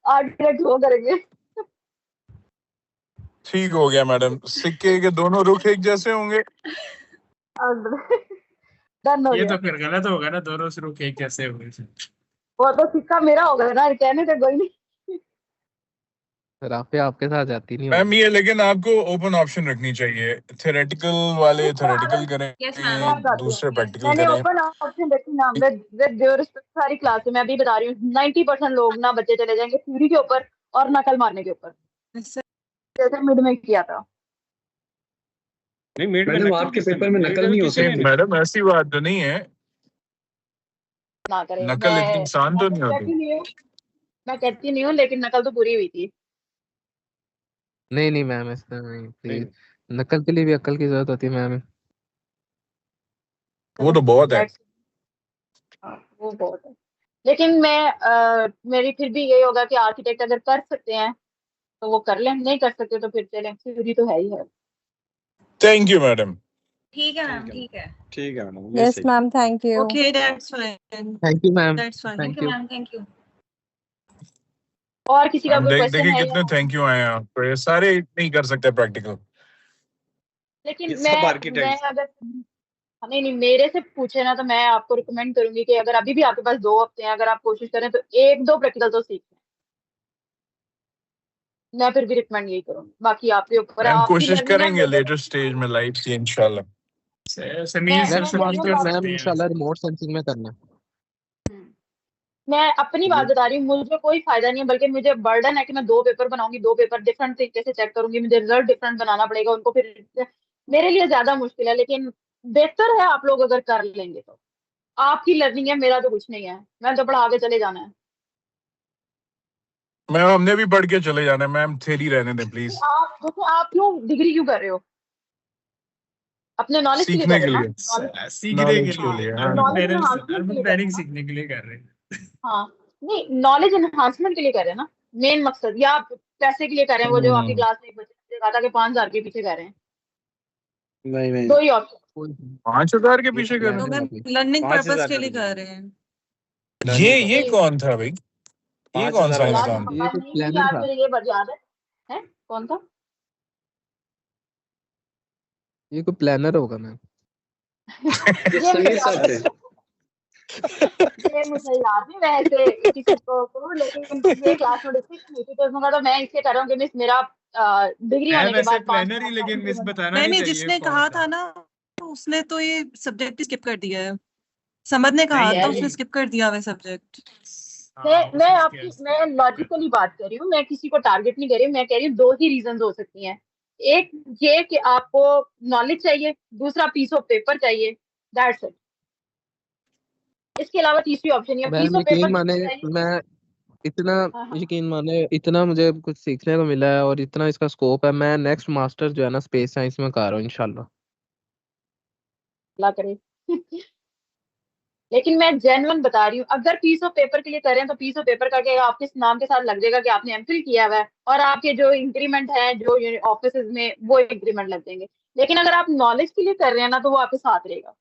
Speaker 1: आर्किटेक्ट वो करेंगे।
Speaker 5: ठीक हो गया मैडम, सिक्के के दोनों रुख एक जैसे होंगे।
Speaker 1: डन हो
Speaker 13: ये
Speaker 1: गया।
Speaker 13: तो फिर गलत होगा ना, दोनों से रुक एक कैसे हुए?
Speaker 1: वो तो सिक्का मेरा होगा ना, कहने से कोई नहीं।
Speaker 6: राफे आपके साथ जाती नहीं
Speaker 5: मैम
Speaker 6: होगी।
Speaker 5: ये लेकिन आपको ओपन ऑप्शन रखनी चाहिए, थियोरेटिकल वाले थियोरेटिकल
Speaker 9: यस
Speaker 5: करें,
Speaker 9: मैम।
Speaker 5: दूसरे प्रैक्टिकल
Speaker 1: मैंने
Speaker 5: करें।
Speaker 1: ओपन ऑप्शन रखी ना, विद सारी क्लास में। मैं अभी बता रही हूँ 90% लोग ना बच्चे चले जाएंगे थ्योरी के ऊपर और नकल मारने के ऊपर, जैसे मिड में किया था।
Speaker 2: नहीं, मिड में
Speaker 14: मैडम
Speaker 2: नकल
Speaker 14: आपके
Speaker 2: किसने?
Speaker 14: पेपर में नकल नहीं
Speaker 2: किसी
Speaker 14: होती।
Speaker 2: ने नहीं।
Speaker 5: मैडम ऐसी बात तो नहीं है,
Speaker 1: ना करें,
Speaker 5: नकल इतनी
Speaker 1: मैं
Speaker 5: आसान तो नहीं
Speaker 1: कहती
Speaker 5: होती।
Speaker 1: नहीं हूँ, मैं कहती नहीं हूँ, लेकिन नकल तो पूरी हुई थी।
Speaker 6: नहीं नहीं मैम ऐसा नहीं प्लीज।
Speaker 2: नहीं।
Speaker 6: नकल के लिए भी अक्ल की जरूरत होती है मैम।
Speaker 5: वो तो बहुत है।
Speaker 1: वो बहुत है, लेकिन मेरी फिर भी यही होगा कि आर्किटेक्ट अगर कर सकते हैं तो वो कर लें, नहीं कर सकते तो फिर चलें, थ्योरी तो है ही है।
Speaker 5: Thank you madam.
Speaker 9: ठीक है मैम, ठीक है।
Speaker 2: ठीक है मैडम, ये
Speaker 11: यस
Speaker 2: सही।
Speaker 11: Ma'am thank you.
Speaker 4: Okay, that's fine.
Speaker 6: Thank you ma'am.
Speaker 4: That's fine.
Speaker 9: Thank you ma'am, thank you.
Speaker 1: और किसी का
Speaker 5: मैम
Speaker 1: कोई क्वेश्चन
Speaker 5: देखिए
Speaker 1: है
Speaker 5: कितने
Speaker 1: या?
Speaker 5: थैंक यू आए हैं आपको, ये सारे नहीं कर सकते प्रैक्टिकल।
Speaker 1: लेकिन
Speaker 2: ये
Speaker 1: मैं
Speaker 2: सब आर्किटेक्ट्स।
Speaker 1: अगर नहीं मेरे से पूछे ना, तो मैं आपको रिकमेंड करूंगी कि अगर अभी भी आपके पास 2 हफ्ते हैं, अगर आप कोशिश करें तो 1-2 प्रैक्टिकल तो सीख लें। मैं फिर भी रिकमेंड यही करूंगी, बाकी आपके ऊपर है,
Speaker 5: मैम
Speaker 1: आपकी
Speaker 5: कोशिश
Speaker 1: लर्निंग है
Speaker 5: करेंगे
Speaker 1: मुझे।
Speaker 5: लेटर स्टेज में लाइव की इंशाल्लाह।
Speaker 13: समीर सर
Speaker 6: नेक्स्ट
Speaker 13: से
Speaker 6: मंथ
Speaker 13: बात
Speaker 6: तो
Speaker 13: कर
Speaker 6: मैम
Speaker 13: सकते हैं।
Speaker 6: इंशाल्लाह रिमोट सेंसिंग में करना है।
Speaker 1: मैं अपनी बात बता रही हूँ, मुझे कोई फायदा नहीं है, बल्कि मुझे बर्डन है कि मैं 2 पेपर बनाऊंगी, 2 पेपर डिफरेंट तरीके से चेक करूंगी, मुझे रिजल्ट डिफरेंट बनाना पड़ेगा उनको, फिर मेरे लिए ज्यादा मुश्किल है। लेकिन बेहतर है आप लोग अगर कर लेंगे तो। आपकी लर्निंग है, मेरा तो कुछ नहीं है, मैं तो पढ़ा के चले जाना है।
Speaker 5: मैम हमने भी पढ़ के चले जाना है, मैम थ्योरी रहने दें प्लीज।
Speaker 1: आप क्यों डिग्री क्यों कर रहे हो? अपने नॉलेज के लिए
Speaker 5: सीखने
Speaker 1: कर
Speaker 5: के
Speaker 1: रहे हो
Speaker 5: लिए,
Speaker 1: ना?
Speaker 13: सीखने के
Speaker 5: नॉलेज के
Speaker 13: लिए,
Speaker 5: लिए।
Speaker 1: नॉलेज
Speaker 13: अर्बन
Speaker 1: एनहांसमेंट के लिए कर रहे
Speaker 13: प्लानिंग
Speaker 1: हैं ना?
Speaker 13: सीखने के लिए कर रहे हैं।
Speaker 1: हाँ, नहीं नॉलेज एनहांसमेंट के लिए कर रहे हैं ना, मेन मकसद, या आप पैसे के लिए कर रहे हैं? वो जो आपकी क्लास में एक बच्चे ने कहा था कि 5,000 के पीछे कर रहे हैं।
Speaker 2: नहीं नहीं,
Speaker 1: 2 ही ऑप्शन।
Speaker 5: 5,000 के पीछे कर
Speaker 4: तो
Speaker 5: रहे
Speaker 4: मैम लर्निंग
Speaker 2: 5,000
Speaker 4: पर्पस के लिए
Speaker 2: का
Speaker 4: कर रहे हैं।
Speaker 5: हैं? ये कौन था भाई, ये कौन सा
Speaker 2: 5,000
Speaker 1: याद
Speaker 5: इंसान?
Speaker 6: ये
Speaker 1: पता
Speaker 6: तो
Speaker 1: नहीं,
Speaker 6: प्लानर
Speaker 1: याद
Speaker 6: था।
Speaker 1: मुझे ये बात याद है कौन था?
Speaker 6: ये कोई प्लानर होगा मैम।
Speaker 1: ये मुझे याद है। ये मुझे याद नहीं, मैं ऐसे किसी को करूँ, लेकिन ये क्लास में डिस्कशन हुई थी तो उसने कहा तो मैं इसलिए कर रहा हूँ कि मिस मेरा डिग्री होने के
Speaker 15: वैसे
Speaker 1: बाद 5
Speaker 15: प्लानर ही, लेकिन मिस बताना
Speaker 4: नहीं
Speaker 15: नहीं
Speaker 4: नहीं,
Speaker 15: चाहिए
Speaker 4: जिसने
Speaker 15: कौन
Speaker 4: कहा
Speaker 15: था।
Speaker 4: था ना उसने तो ये सब्जेक्ट ही स्किप कर दिया है। समद ने कहा
Speaker 15: नहीं,
Speaker 4: था,
Speaker 1: नहीं,
Speaker 4: उसने स्किप कर दिया हुआ सेब्जेक्ट।
Speaker 1: मैं लॉजिकली बात कर रही हूँ, मैं किसी को टारगेट नहीं कर रही हूँ, मैं कह रही हूँ 2 ही रीजन हो सकती हैं। एक ये कि आपको नॉलेज चाहिए, दूसरा पीस ऑफ पेपर चाहिए, दैट्स इट। इसके अलावा तीसरी ऑप्शन है
Speaker 6: मैम
Speaker 1: पीस ऑफ
Speaker 6: यकीन
Speaker 1: पेपर
Speaker 6: माने
Speaker 1: चाहिए।
Speaker 6: मैं इतना
Speaker 1: हाँ हाँ,
Speaker 6: यकीन माने इतना मुझे कुछ सीखने को मिला है और इतना इसका स्कोप है। मैं नेक्स्ट मास्टर जो है ना स्पेस साइंस में कर रहा हूँ इंशाल्लाह।
Speaker 1: अल्लाह करे। लेकिन मैं जेन्युइन बता रही हूँ, अगर पीस ऑफ पेपर के लिए करें तो पीस ऑफ पेपर का क्या आपके नाम के साथ लग जाएगा कि आपने एमफिल किया हुआ है, और आपके जो इंक्रीमेंट है जो ऑफिस में वो इंक्रीमेंट लग जाएंगे। लेकिन अगर आप नॉलेज के लिए कर रहे हैं ना तो वो आपके साथ रहेगा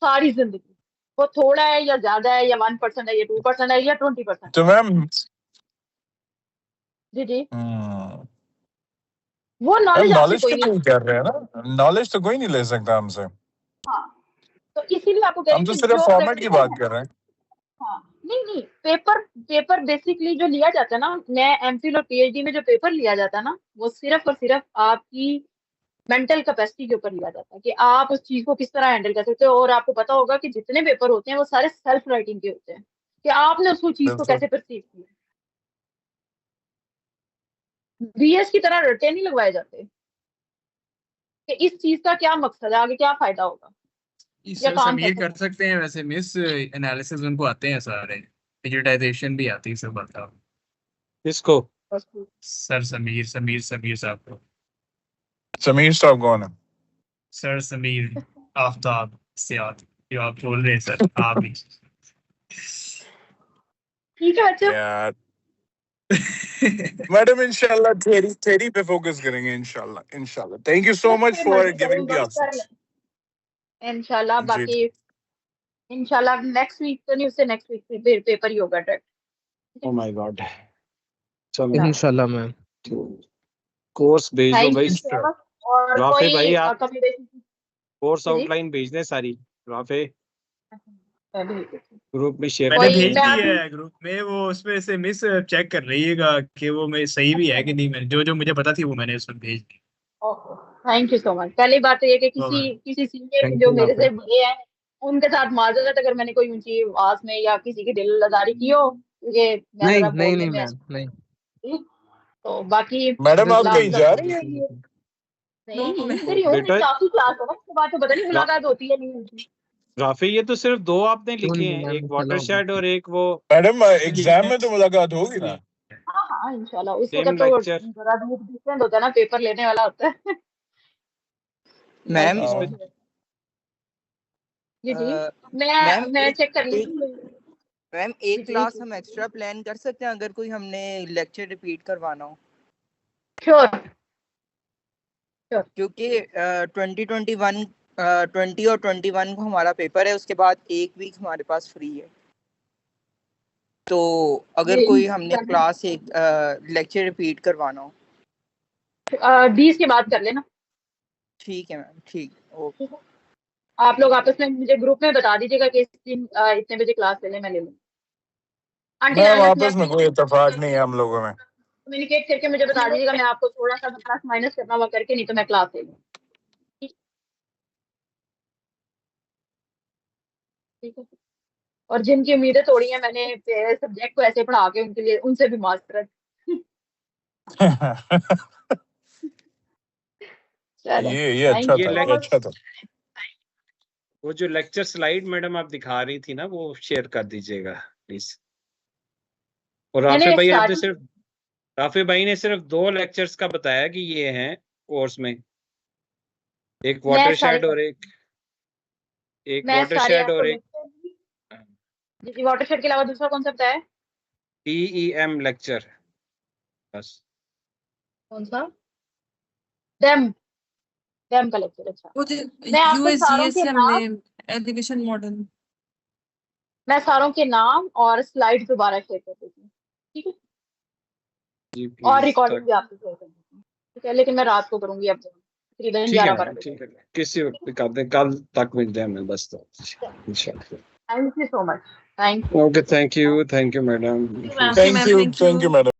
Speaker 1: सारी जिंदगी। वो थोड़ा है या ज्यादा है, या 1% है या 2% है या 20%।
Speaker 16: तो मैम
Speaker 1: जी जी,
Speaker 16: मैम
Speaker 1: वो नॉलेज आपसे
Speaker 16: नॉलेज
Speaker 1: कोई
Speaker 16: की
Speaker 1: नहीं।
Speaker 16: नहीं कर रहे हैं ना, नॉलेज तो कोई नहीं ले सकता हमसे,
Speaker 1: हाँ, तो इसीलिए आपको कह रही
Speaker 16: हम
Speaker 1: हूँ
Speaker 16: तो
Speaker 1: कि
Speaker 16: सिर्फ
Speaker 1: जो
Speaker 16: फॉर्मेट की
Speaker 1: प्रैक्टिकल
Speaker 16: बात
Speaker 1: है।
Speaker 16: कर रहे हैं।
Speaker 1: हाँ, नहीं नहीं, पेपर बेसिकली जो लिया जाता है ना, मैं एमफिल और पीएचडी में जो पेपर लिया जाता है ना, वो सिर्फ और सिर्फ आपकी मेंटल कैपेसिटी के ऊपर लिया जाता है कि आप उस चीज को किस तरह हैंडल कर सकते हो। और आपको पता होगा कि जितने पेपर होते हैं वो सारे सेल्फ राइटिंग के होते हैं कि आपने उस चीज को
Speaker 16: बिल्कुल
Speaker 1: कैसे परसीव किया। बीएस की तरह रटे नहीं लगवाए जाते कि इस चीज का क्या मकसद है, आगे क्या फायदा होगा या
Speaker 13: सर
Speaker 1: काम
Speaker 13: समीर
Speaker 1: कैसे
Speaker 13: कर
Speaker 1: होगा।
Speaker 13: सकते हैं वैसे मिस, एनालिसिस उनको आते हैं सारे, डिजिटाइजेशन भी आती है सब आता।
Speaker 2: किसको?
Speaker 13: सर समीर समीर समीर साहब को।
Speaker 16: समीर साहब कौन है?
Speaker 13: सर समीर आफ्ताब सियाद, जो आप बोल रहे हैं सर आप ही।
Speaker 1: ठीक है बच्चों,
Speaker 16: यार मैडम इंशाल्लाह थेरी पे फोकस करेंगे इंशाल्लाह इंशाल्लाह। Thank you so much for giving the answers.
Speaker 1: इंशाल्लाह।
Speaker 16: जी
Speaker 1: बाकी इंशाल्लाह नेक्स्ट वीक तो नहीं, उससे नेक्स्ट वीक पेपर ही होगा डायरेक्ट।
Speaker 2: ओ माय गॉड, चलो
Speaker 6: इंशाल्लाह मैम।
Speaker 2: कोर्स भेज दो
Speaker 1: थैंक
Speaker 2: भाई।
Speaker 1: You so much. और
Speaker 2: राफे भाई
Speaker 1: कोई
Speaker 2: आप
Speaker 1: कम्युनिकेशन
Speaker 2: कोर्स आउटलाइन भेज दें सारी, राफे ग्रुप में शेयर
Speaker 15: मैंने
Speaker 2: कर
Speaker 15: भेज
Speaker 2: दें।
Speaker 15: दी है ग्रुप में, वो उसमें से मिस चेक कर रहिएगा कि वो मैं सही भी है कि नहीं। मैंने जो जो मुझे पता थी वो मैंने उसमें भेज दी।
Speaker 1: Thank you so much. पहली बात तो ये कि किसी सीनियर
Speaker 6: थैंक
Speaker 1: जो
Speaker 6: यू
Speaker 1: मेरे से
Speaker 6: राफे।
Speaker 1: बड़े हैं उनके साथ माजरत अगर मैंने कोई ऊंची आवाज में या किसी की दिल लदारी की हो, क्योंकि मैं
Speaker 6: नहीं
Speaker 1: जरा
Speaker 6: नहीं
Speaker 1: बोलने
Speaker 6: नहीं
Speaker 1: में
Speaker 6: मैम नहीं।
Speaker 1: तो बाकी
Speaker 16: मैडम आप
Speaker 6: बिल्कुल
Speaker 16: कहीं
Speaker 1: लास्ट
Speaker 16: जा
Speaker 6: नहीं।
Speaker 16: रही हैं?
Speaker 1: नहीं इधर ही हूँ,
Speaker 2: बेटा
Speaker 1: मेरी आखिरी क्लास है ना, उसके बाद तो पता नहीं मुलाकात होती है नहीं होती।
Speaker 2: राफे ये तो सिर्फ 2 आपने
Speaker 6: क्यों
Speaker 2: लिखे
Speaker 6: नहीं
Speaker 2: हैं,
Speaker 6: मैम,
Speaker 2: एक
Speaker 6: चलो
Speaker 2: वाटरशेड और एक वो
Speaker 16: मैडम एग्जाम में तो मुलाकात होगी ना?
Speaker 1: हाँ हाँ इंशाल्लाह, उस
Speaker 2: सेम
Speaker 1: वक्त तो
Speaker 2: लेक्चर।
Speaker 1: जरा डिफरेंट होता है ना, पेपर लेने वाला होता है।
Speaker 17: मैम
Speaker 1: जी जी,
Speaker 17: मैम
Speaker 1: मैं
Speaker 17: एक
Speaker 1: चेक कर
Speaker 17: एक
Speaker 1: लेती हूँ।
Speaker 17: मैम
Speaker 1: जी
Speaker 17: एक
Speaker 1: जी,
Speaker 17: क्लास हम एक्स्ट्रा प्लान कर सकते हैं अगर कोई हमने लेक्चर रिपीट करवाना हो,
Speaker 1: श्योर
Speaker 17: क्योंकि 2021 20 और 21 को हमारा पेपर है, उसके बाद एक वीक हमारे पास फ्री है। तो अगर कोई हमने क्लास एक लेक्चर रिपीट करवाना हो
Speaker 1: 20 की बात कर लेना।
Speaker 17: ठीक है मैम, ठीक ओके।
Speaker 1: ठीक है, आप लोग आपस में मुझे ग्रुप में बता दीजिएगा कि इस दिन इतने बजे क्लास ले लें, मैं ले लूँ।
Speaker 16: मैम आपस में कोई इत्तेफाक नहीं है हम लोगों में।
Speaker 1: कम्युनिकेट करके मुझे बता दीजिएगा, मैं आपको थोड़ा सा प्लस माइनस करना हुआ करके, नहीं तो मैं क्लास ले लूँ। ठीक है, और जिनकी उम्मीदें तोड़ी हैं मैंने सब्जेक्ट को ऐसे पढ़ा के उनके लिए, उनसे भी मास्टर
Speaker 16: ये अच्छा था, ये अच्छा था।
Speaker 2: वो जो लेक्चर स्लाइड मैडम आप दिखा रही थी ना, वो शेयर कर दीजिएगा प्लीज। और राफे भाई ने सिर्फ 2 लेक्चर्स का बताया कि ये हैं कोर्स में, एक वाटरशेड और एक वाटरशेड और एक
Speaker 1: जी, वाटरशेड के अलावा दूसरा कौन सा बताया?
Speaker 2: TEM लेक्चर बस।
Speaker 1: कौन सा? डैम का लेक्चर। अच्छा, मैं आपको सारों के नाम,
Speaker 4: एजुकेशन मॉडल,
Speaker 1: मैं सारों के नाम और स्लाइड दोबारा शेयर कर देती हूँ, ठीक है?
Speaker 2: जी
Speaker 1: और रिकॉर्डिंग भी आपको शेयर कर देती हूँ, ठीक है? लेकिन मैं रात को करूंगी अब। तकरीबन
Speaker 18: ठीक है
Speaker 1: 11-12
Speaker 18: मैडम,
Speaker 1: बजे।
Speaker 18: ठीक है, किसी वक्त भी कर दें, कल तक मिलते हैं हमें बस, तो इंशाल्लाह।
Speaker 1: Thank you so much, thank you.
Speaker 18: Okay, thank you madam.
Speaker 12: Thank you madam.